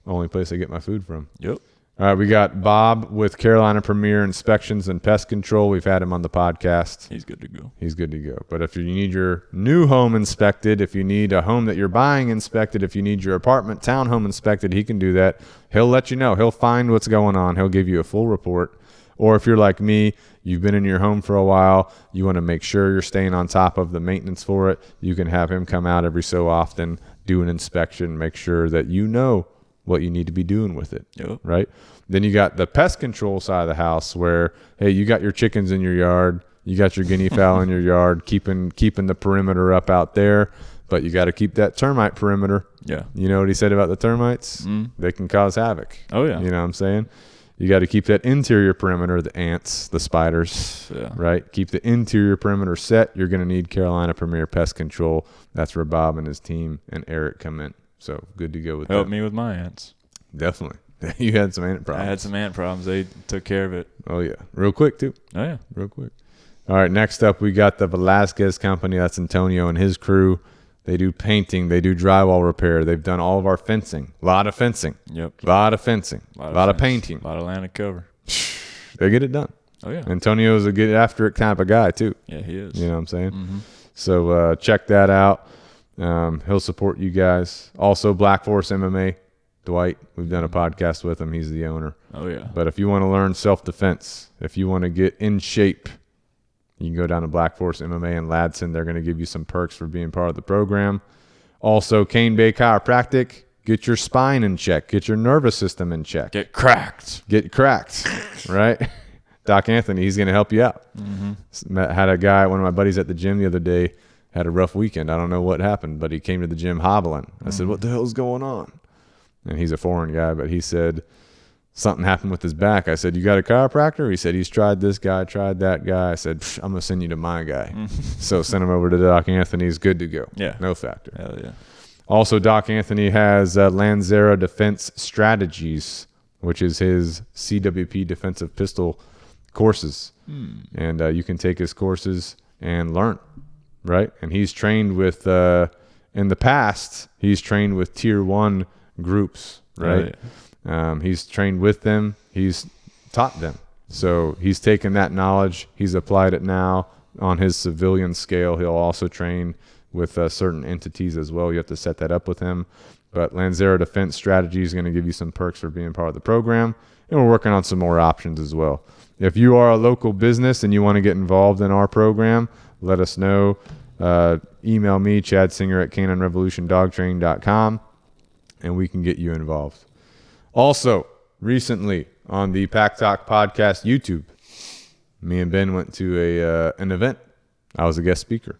A: Only place I get my food from.
B: Yep.
A: All right, we got Bob with Carolina Premier Inspections and Pest Control. We've had him on the podcast.
B: He's good to go.
A: He's good to go. But if you need your new home inspected, if you need a home that you're buying inspected, if you need your apartment, townhome inspected, he can do that. He'll let you know. He'll find what's going on. He'll give you a full report. Or if you're like me, you've been in your home for a while, you want to make sure you're staying on top of the maintenance for it, you can have him come out every so often, do an inspection, make sure that you know what you need to be doing with it.
B: Yep.
A: Right? Then you got the pest control side of the house where, hey, you got your chickens in your yard, you got your guinea fowl in your yard, keeping the perimeter up out there, but you got to keep that termite perimeter.
B: Yeah.
A: You know what he said about the termites? They can cause havoc.
B: Oh, yeah.
A: You know what I'm saying? You got to keep that interior perimeter, the ants, the spiders, right? Keep the interior perimeter set. You're going to need Carolina Premier Pest Control. That's where Bob and his team and Eric come in. So good to go with that.
B: Help me with my ants.
A: Definitely. You had some ant problems.
B: I had some ant problems. They took care of it.
A: Oh, yeah. Real quick, too.
B: Oh, yeah.
A: Real quick. All right. Next up, we got the Velasquez Company. That's Antonio and his crew. They do painting. They do drywall repair. They've done all of our fencing. A lot of fencing.
B: Yep.
A: A lot of fencing. A lot of painting.
B: A lot of land to cover.
A: They get it done.
B: Oh, yeah.
A: Antonio's a get after it type of guy, too.
B: Yeah, he is.
A: You know what I'm saying? So check that out. He'll support you guys. Also, Black Forest MMA Dwight, we've done a podcast with him. He's the owner.
B: Oh, yeah.
A: But if you want to learn self-defense, if you want to get in shape, you can go down to Black Force MMA in Ladson. They're going to give you some perks for being part of the program. Also, Cane Bay Chiropractic. Get your spine in check. Get your nervous system in check.
B: Get cracked.
A: Right? Doc Anthony, he's going to help you out. Had a guy, one of my buddies at the gym the other day, had a rough weekend. I don't know what happened, but he came to the gym hobbling. I said, what the hell's going on? And he's a foreign guy, but he said something happened with his back. I said, you got a chiropractor? He said, he's tried this guy, tried that guy. I said, I'm going to send you to my guy. So send him over to Doc Anthony. He's good to go.
B: Yeah.
A: No factor.
B: Hell yeah.
A: Also, Doc Anthony has Lanzera Defense Strategies, which is his CWP defensive pistol courses. And you can take his courses and learn, right? And he's trained with, in the past, he's trained with Tier 1 groups, right?
B: Oh, yeah.
A: He's trained with them. He's taught them. So he's taken that knowledge. He's applied it now on his civilian scale. He'll also train with certain entities as well. You have to set that up with him. But Lanzera Defense Strategy is going to give you some perks for being part of the program. And we're working on some more options as well. If you are a local business and you want to get involved in our program, let us know. Email me, Chad Singer at caninerevolutiondogtraining.com, and we can get you involved. Also, recently on the Pack Talk Podcast YouTube, me and Ben went to an event. I was a guest speaker,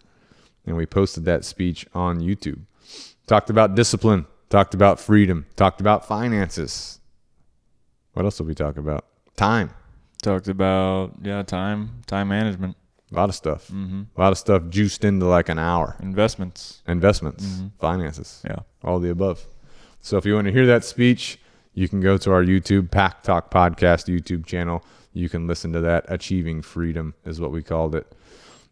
A: and we posted that speech on YouTube. Talked about discipline, talked about freedom, talked about finances. What else did we talk about? Time.
B: Talked about, time management.
A: A lot of stuff. A lot of stuff juiced into like an hour.
B: Investments.
A: Finances.
B: Yeah.
A: All the above. So if you want to hear that speech, you can go to our YouTube, Pack Talk Podcast YouTube channel. You can listen to that. Achieving Freedom is what we called it.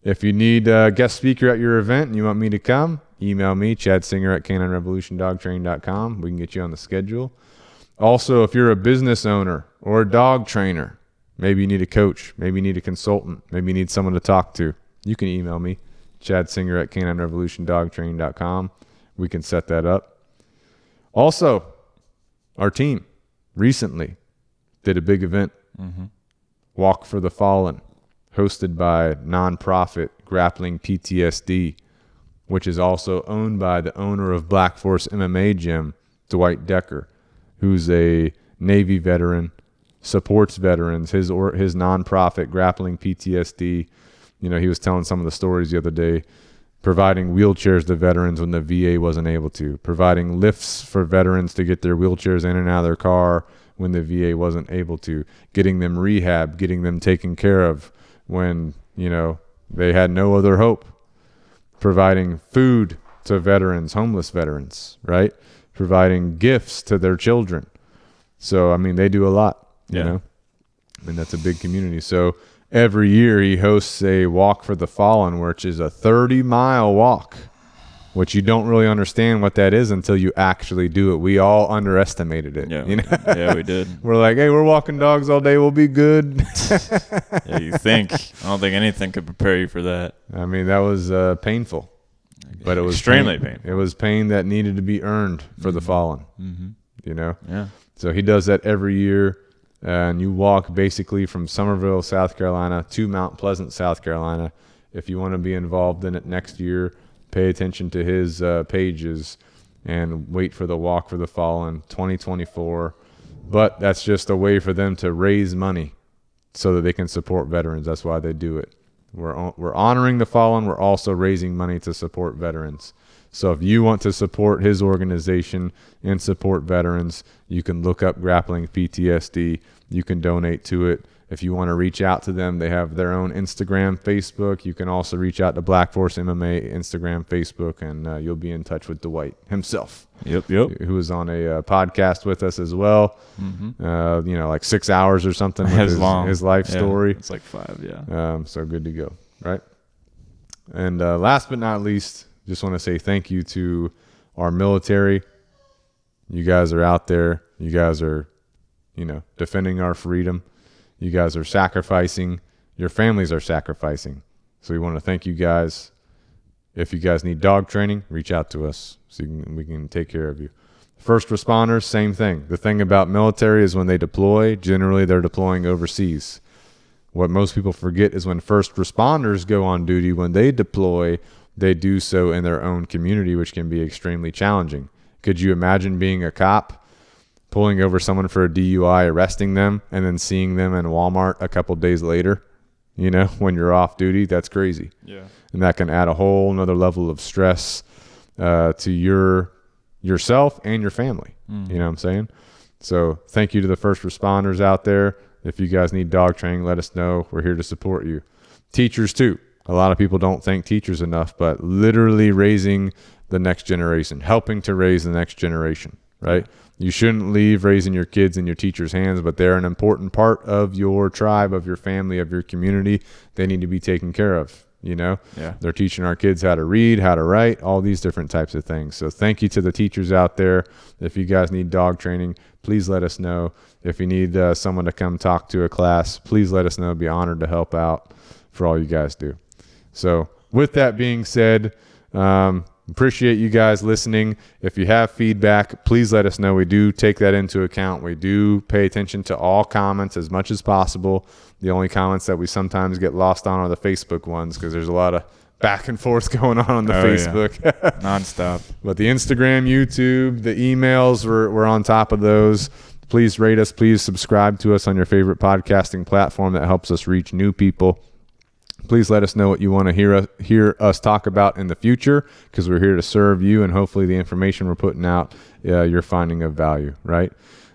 A: If you need a guest speaker at your event and you want me to come, email me, Chad Singer at caninerevolutiondogtraining.com. We can get you on the schedule. Also, if you're a business owner or a dog trainer, maybe you need a coach, maybe you need a consultant, maybe you need someone to talk to, you can email me, Chad Singer at caninerevolutiondogtraining.com. We can set that up. Also, our team recently did a big event, Walk for the Fallen, hosted by nonprofit Grappling PTSD, which is also owned by the owner of Black Force MMA Gym, Dwight Decker, who's a Navy veteran, supports veterans. His nonprofit Grappling PTSD, he was telling some of the stories the other day, providing wheelchairs to veterans when the VA wasn't able to, providing lifts for veterans to get their wheelchairs in and out of their car when the VA wasn't able to, getting them rehab, getting them taken care of when, they had no other hope, providing food to veterans, homeless veterans, right? Providing gifts to their children. So, they do a lot, you know, and that's a big community. So every year he hosts a Walk for the Fallen, which is a 30-mile walk, which you don't really understand what that is until you actually do it. We all underestimated it.
B: Yeah, yeah, we did.
A: We're like, hey, we're walking dogs all day. We'll be good.
B: Yeah, you think. I don't think anything could prepare you for that.
A: That was painful. But it was
B: extremely painful.
A: It was pain that needed to be earned for the fallen,
B: Yeah.
A: So he does that every year. And you walk basically from Summerville, South Carolina to Mount Pleasant, South Carolina. If you want to be involved in it next year, pay attention to his pages and wait for the Walk for the Fallen 2024. But that's just a way for them to raise money so that they can support veterans. That's why they do it. We're honoring the fallen. We're also raising money to support veterans. So if you want to support his organization and support veterans, you can look up Grappling PTSD. You can donate to it. If you want to reach out to them, they have their own Instagram, Facebook. You can also reach out to Black Force MMA, Instagram, Facebook, and you'll be in touch with Dwight himself.
B: Yep.
A: Who was on a podcast with us as well. Like 6 hours or something. With his life story.
B: It's like 5, yeah.
A: So good to go, right? And last but not least, just want to say thank you to our military. You guys are out there. You guys are, defending our freedom. You guys are sacrificing. Your families are sacrificing. So we want to thank you guys. If you guys need dog training, reach out to us so we can take care of you. First responders, same thing. The thing about military is when they deploy, generally they're deploying overseas. What most people forget is when first responders go on duty, when they deploy, they do so in their own community, which can be extremely challenging. Could you imagine being a cop, pulling over someone for a DUI, arresting them, and then seeing them in Walmart a couple days later, you know, when you're off duty? That's crazy.
B: Yeah.
A: And that can add a whole nother level of stress to yourself and your family. You know what I'm saying? So thank you to the first responders out there. If you guys need dog training, let us know. We're here to support you. Teachers too. A lot of people don't thank teachers enough, but literally raising the next generation, helping to raise the next generation, right? You shouldn't leave raising your kids in your teacher's hands, but they're an important part of your tribe, of your family, of your community. They need to be taken care of, you know?
B: Yeah.
A: They're teaching our kids how to read, how to write, all these different types of things. So thank you to the teachers out there. If you guys need dog training, please let us know. If you need someone to come talk to a class, please let us know. Be honored to help out for all you guys do. So with that being said, appreciate you guys listening. If you have feedback, please let us know. We do take that into account. We do pay attention to all comments as much as possible. The only comments that we sometimes get lost on are the Facebook ones because there's a lot of back and forth going on the Facebook.
B: Yeah. Nonstop.
A: But the Instagram, YouTube, the emails, we're on top of those. Please rate us. Please subscribe to us on your favorite podcasting platform. That helps us reach new people. Please let us know what you want to hear us talk about in the future because we're here to serve you, and hopefully the information we're putting out you're finding of value, right?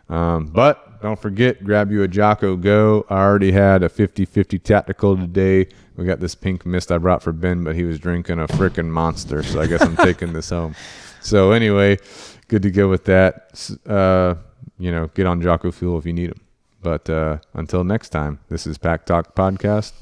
A: But don't forget, grab you a Jocko Go. I already had a 50-50 tactical today. We got this pink mist I brought for Ben, but he was drinking a frickin' Monster, so I guess I'm taking this home. So anyway, good to go with that. Get on Jocko Fuel if you need them. But until next time, this is Pack Talk Podcast.